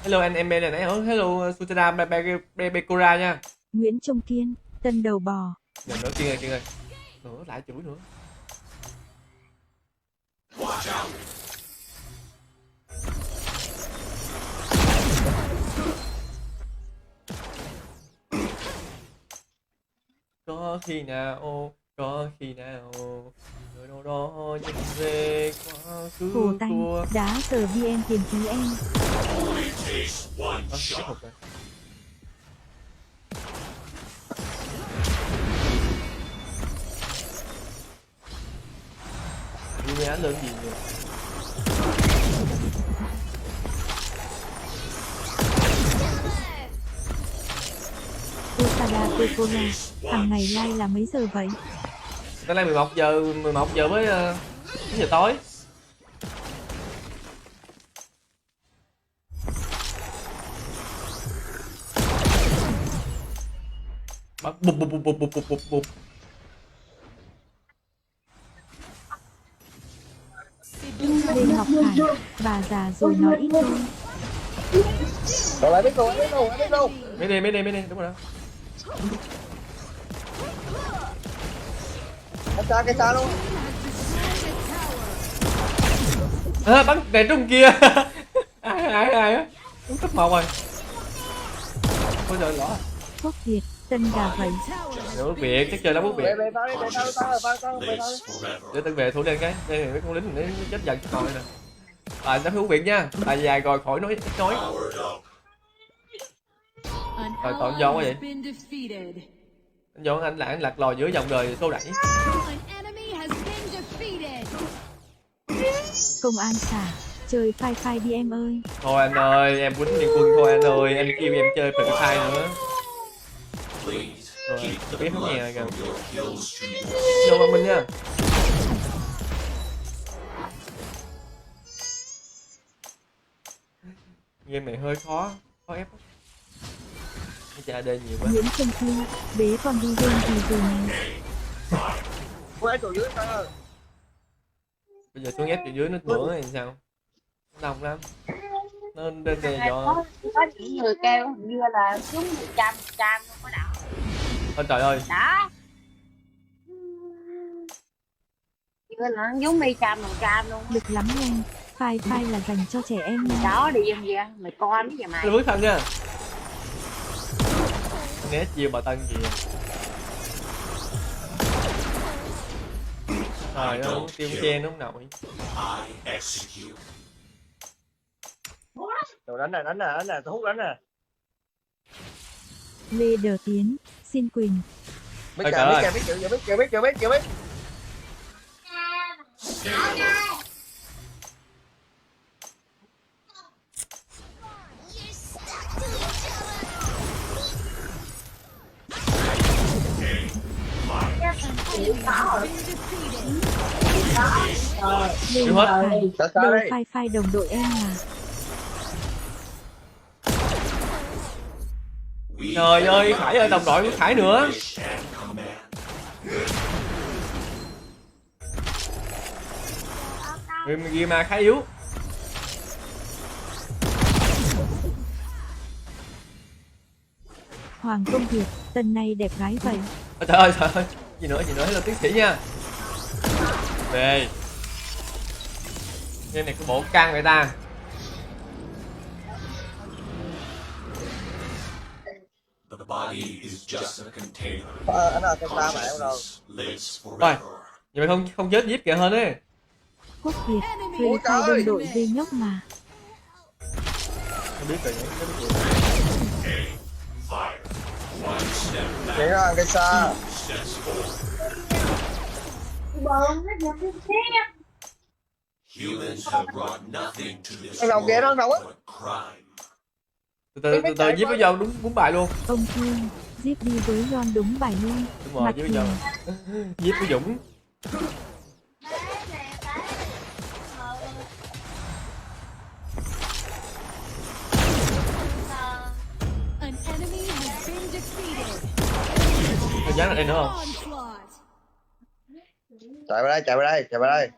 Hello anh em này nãy. Hello Sutada Bekora nha. Nguyễn Trung Kiên, Tân Đầu Bò. Lần nữa Kiên ơi. Nữa lại chửi nữa. Watch out. Có khi nào người đâu đó nhìn về quá khứ Hồ Tanh, của đá tờ VN tiền phí em. Only takes one tiếp shot. tục rồi. Đi nghe lên gì rồi. Osada Pekora, hàng ngày live là mấy giờ vậy? Tới nay 11 giờ với 9 giờ tối. Bụp bụp bụp bụp bụp bụp bụp. Lê Ngọc Hải, bà già rồi nói ít thôi. Rồi lại biết đâu. Mấy đi đúng rồi đó. Cái xa luôn. Bắn đèn trong kia. ai á, đúng cấp 1 rồi. Ôi trời lỏ. Quốc Việt, Tân Gà vậy. Nước Việt chắc chơi đó quốc Việt. Về tao đi. Lives forever. Để tân về thủ đen cái đây mấy con lính này nó chết dần chết còn đây nè. Nó thú Việt nha, tại dài rồi khỏi nói ít nói. Powered up. An Còn ally gió quá vậy. has been defeated. Anh Dọn anh lạc lò giữa dòng đời xô đẩy. An enemy has been defeated. Công an xả, chơi phai phai đi em ơi. Thôi anh ơi, em quýnh liên quân thôi anh ơi, anh kêu em chơi phải khai nữa. Please Rồi, keep tôi the biết không nghe blood kìa. from your kills to yourself. Vô văn minh nha. Game này hơi khó ép. Cái cha đê nhiều quá. Nguyễn Trung Kiên, bế con đi game gì rồi nè. Quay tụi dưới ta. Bây giờ xuống ép từ dưới nó nữa thì sao? Nó đông lắm. Nó đê do. Có những người kêu hình như là xuống 100 không có đảo. Ôi trời ơi. Đó. Như là nó giống 100 luôn. Lực lắm nhanh, phai phai là dành cho trẻ em nha. Đó đi em kìa, mày coi mấy giờ mày. Tôi bước thân nha. Né chia bà Tân kìa. Trời ơi, tiêu che nó không nổi. I execute. Rồi đánh nè, tôi hút đánh nè. Lê Đờ Tiến, xin Quỳnh. Biết chữ. Lê Chịu Ngọc hết. Hải, Sao đâu đây? phai phai đồng đội em mà. We Trời ơi, Khải ơi, đồng đội của Khải nữa. wish and command. Người ghi mà khá yếu. Hoàng Công Việt, tân này đẹp gái vậy. Ôi trời ơi. Gì nữa, hello tiến sĩ nha. Về. Game này có bộ căng người ta. The body is just a container. Anh nào cái xa mẹ đâu. Consciousness lives Rồi. forever. Vậy mày không chết giết kìa hơn ấy. Quốc Việt, Free Fire đồng đội ghê nhóc mà. Không biết rồi nhé, không biết gì. Fire. One step back. Vậy đó, cái xa. Steps forward. Humans have brought nothing to this Thằng nào kìa, thằng nào á? world but crime. Từ từ giết với John đúng bài luôn. Ông Thương, Zip đi với Ron đúng bài luôn. Đúng rồi, Mặt giết với John. Giết với Dũng. An enemy has been defeated. Có dán ở đây nữa không? Onslaught. Chạy vào đây.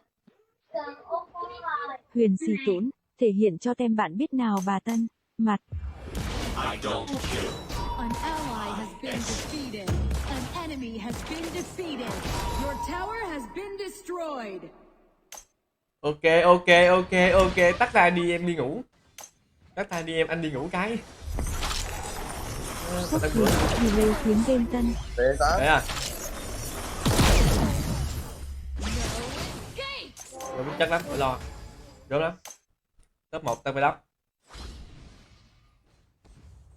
Huyền Xì Tũn, Thể hiện cho tem bạn biết nào bà Tân. Mặt. I don't kill. An ally has been defeated. An enemy has been defeated. Your tower has been destroyed. Ok. Tắt ra đi em đi ngủ. Tắt ra đi em, anh đi ngủ cái. Phúc khí, delay tiếng game Tân. Để tao. Đấy à. Rồi biết chắc lắm, phải lo. Đúng lắm. Top 1 tao phải đắp.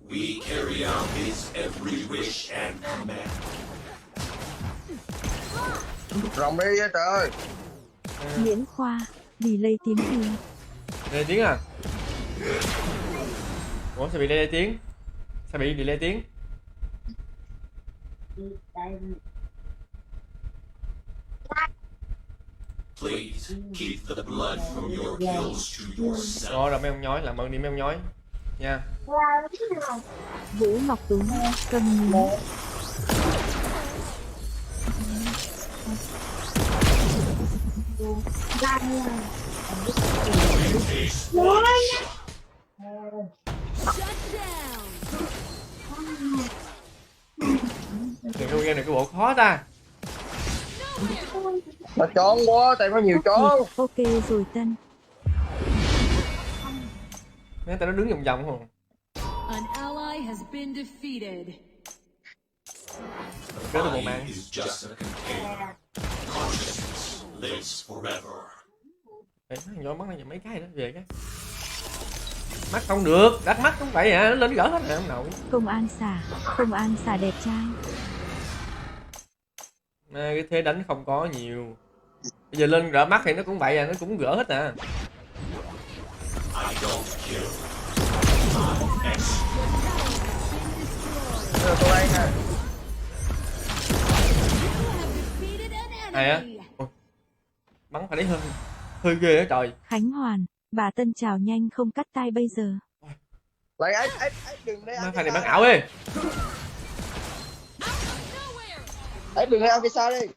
We carry out his every wish and command. Rồng đi vậy trời. Miễn khoa, delay tiếng kìa. Delay tiếng à? Ủa sao bị delay tiếng? Sao bị delay tiếng? Please keep the blood from your kills to yourself. Rồi mấy ông nhói, làm ơn đi mấy ông nhói nha. Vũ Ngọc Tú, cầm nhìn. Đừng game này cái bộ khó ta. Mà tròn quá, tại có nhiều tròn. Ok rồi Tân. Mấy tao nó đứng vòng vòng không? An ally has been defeated. Kết được một mạng. Body is just a container. Consciousness lives forever. Ê, nhói mắt này mấy cái đó về cái. Mắt không được, đắt mắt không vậy hả? Nó lên gỡ hết rồi ông nội. Công an xà đẹp trai. Mà cái thế đánh không có nhiều. Bây giờ lên gỡ mắt thì nó cũng vậy à, nó cũng gỡ hết à. I don't kill. Rồi tôi đây nè. Defeated an Hay á. enemy. Ôi, bắn phải đấy hơi ghê á trời. Khánh Hoàn, bà Tân chào nhanh không cắt tay bây giờ. Lại ấy đừng để Má ăn phải này cái bắn xa. ảo đi. Ấy đừng để ăn cái xa đi.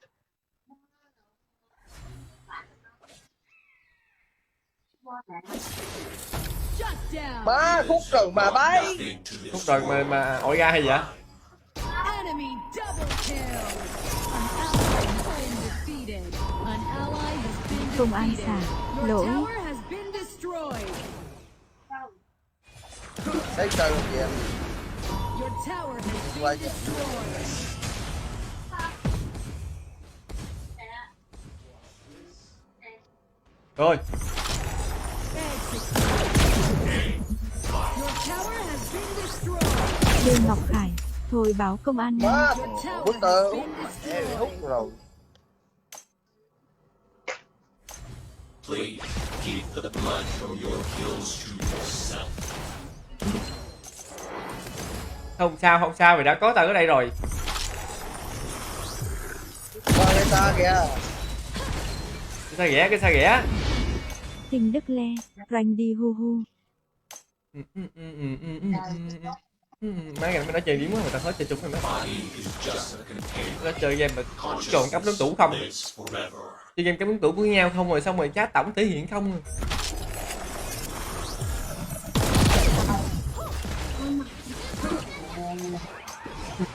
Shut down. Má khúc rồi mà bay. Nothing to Khúc this rồi mà ổi ra hay vậy? Enemy double kill. An ally has been defeated. An ally has been Công an defeated. xà, Your lỗi. tower has been destroyed. Đấy trời kìa. Your tower has Quay been kìa. destroyed. Rồi, Your tower has been destroyed. Lê Ngọc Khải, thôi báo công an nhanh. Má, Your tower bút has tờ been em bị hút destroyed. rồi. Please keep the blood from your kills to yourself. không sao, vì đã có tao ở đây rồi. Qua cái xa kìa. Cái xa ghẻ. Thinh Đức Le, ranh đi hu hu. Mấy ngày mới nói chơi điếm quá mà tao hết chơi chung rồi mấy. Body is just a container. Nó chơi game mà tròn cắm lớn tủ không. Lives forever. Chơi game cắm lớn tủ với nhau không rồi xong rồi chat tổng thể hiện không.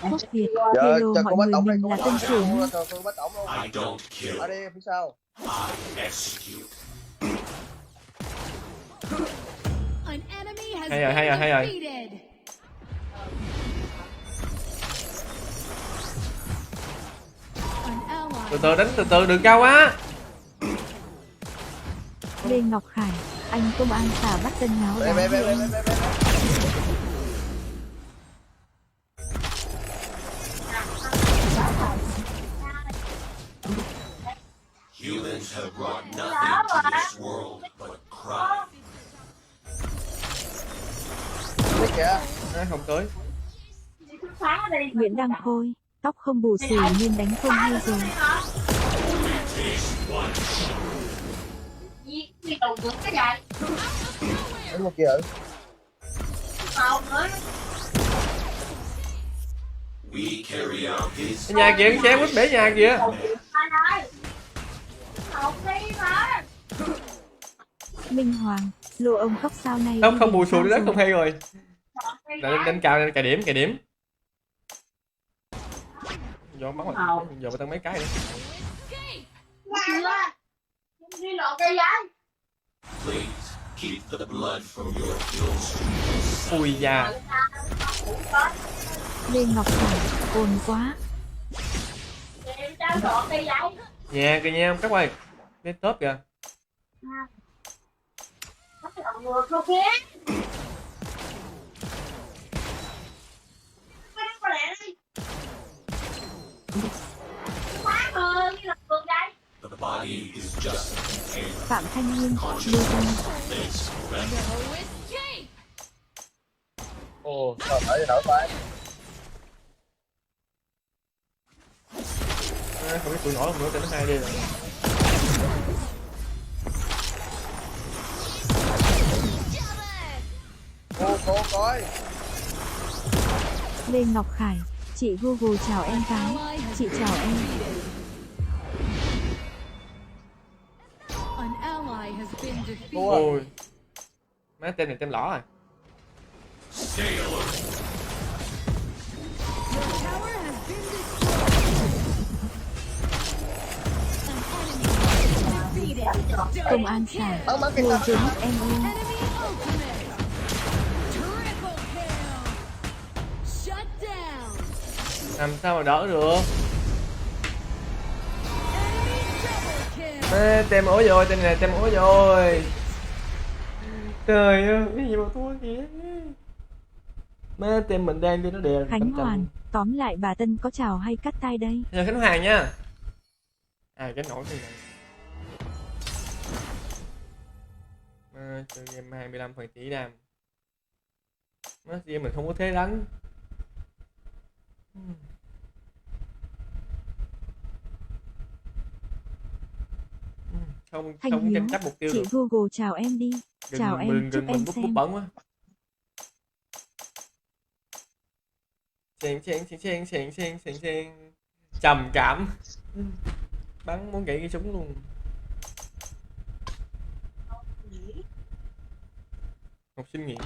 Quốc Việt, Giờ hello cho mọi cô bắt người, tổng đây, mình cô là bắt Tân tổng Trưởng. luôn, cô bắt tổng luôn. I don't kill. Ở đây phía sau. I execute. An enemy has Hay rồi, hay rồi, been hay rồi. defeated. An ally Từ từ đánh từ từ đừng cao quá. Lê Ngọc Khải, anh công an xà bắt Tân ngáo đá Bê. với em. Humans have brought nothing to this world but crime. Đấy kìa. Không tới. Phá đi. Nguyễn Đăng Khôi, tóc không bù xù nên đánh không hay rồi. Đi đầu ngược cái dài. Đấy một kìa. Màu nữa. We carry out his Nhà kìa, con xe quýt bể nhà kìa. Anh ơi. Học đi mà. Minh Hoàng, Lô ông khóc sao này? Không đi không đến bù xù sao đi đất rồi? không hay rồi. Đánh cao cài điểm. Vô bắn rồi. Giờ phải tăng mấy cái nữa. Đi lộ cây giấy. Please keep the blood from your kill stream. Ui da. Lê Ngọc Hải, ồn quá. Em trao đổi cây giấy. Nhà kìa nha các ơi. Lên top kìa. Bắt đầu ngược luôn kìa. Có lẽ đây. Quá hơn như là ngược đây. The body is just a container. Phạm Thanh Nguyên, Lê Văn. This forever. No escape. Ồ, sao phải nổi phải. Không biết tụi nổi không nữa cho nó hay đi rồi. Cô coi. Lê Ngọc Khải, chị Google chào em cái. Chị chào em. An ally has been defeated. Ôi. Má tên này tên lỏ à. Stay alert. Your tower has been destroyed. An enemy defeated. Công an xài. Bắn cái Ngồi tao. dưới em ơi. Enemy ultimate. Triple kill. Shut down. Làm sao mà đỡ được. Enemy double kill. Má tem ối rồi, tên này tem ối rồi. Trời ơi, cái gì mà thua kìa. Má tem mình đang đi nó đè. Khánh Hoàn, tóm lại bà Tân có chào hay cắt tay đây? Giờ Khánh Hoàng nha. À cái nổi này. Chơi game 25 phần tỷ đam. Nó game mình không có thế đánh. Không Thành không Hiếu, tranh chấp mục tiêu chị được. Google chào em đi. Chào em, chúc em bút xem. bẩn quá. Sen. Trầm cảm. Bắn muốn gãy cái súng luôn. Học sinh nghiện.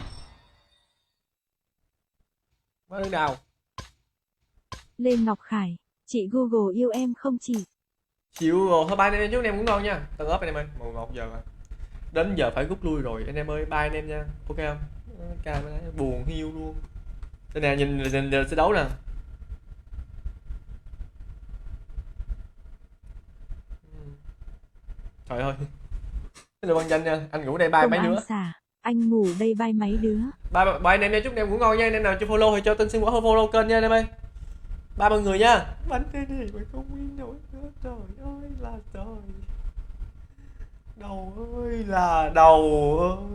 Quá đứng đau. Lê Ngọc Khải, chị Google yêu em không chị? Chịu rồi, thôi bye anh em, chúc anh em cũng ngon nha. Tao ốp anh em ơi, 11 giờ rồi. Đến giờ phải rút lui rồi anh em ơi, bye anh em nha. Ok không? Cài mới đấy, buồn hiu luôn. Đây nè, nhìn sẽ đấu nè. Trời ơi. Cái đồ băng danh nha, anh ngủ đây bye mấy đứa. Xà, anh ngủ đây bye mấy đứa. Bye anh em nha, chúc anh em ngủ ngon nha. Anh em nào chưa follow thì cho tên xin follow kênh nha anh em ơi. Bye mọi người nha. Bánh thế này mà không biết nổi nữa. Trời ơi là trời. Đầu ơi là đầu ơi.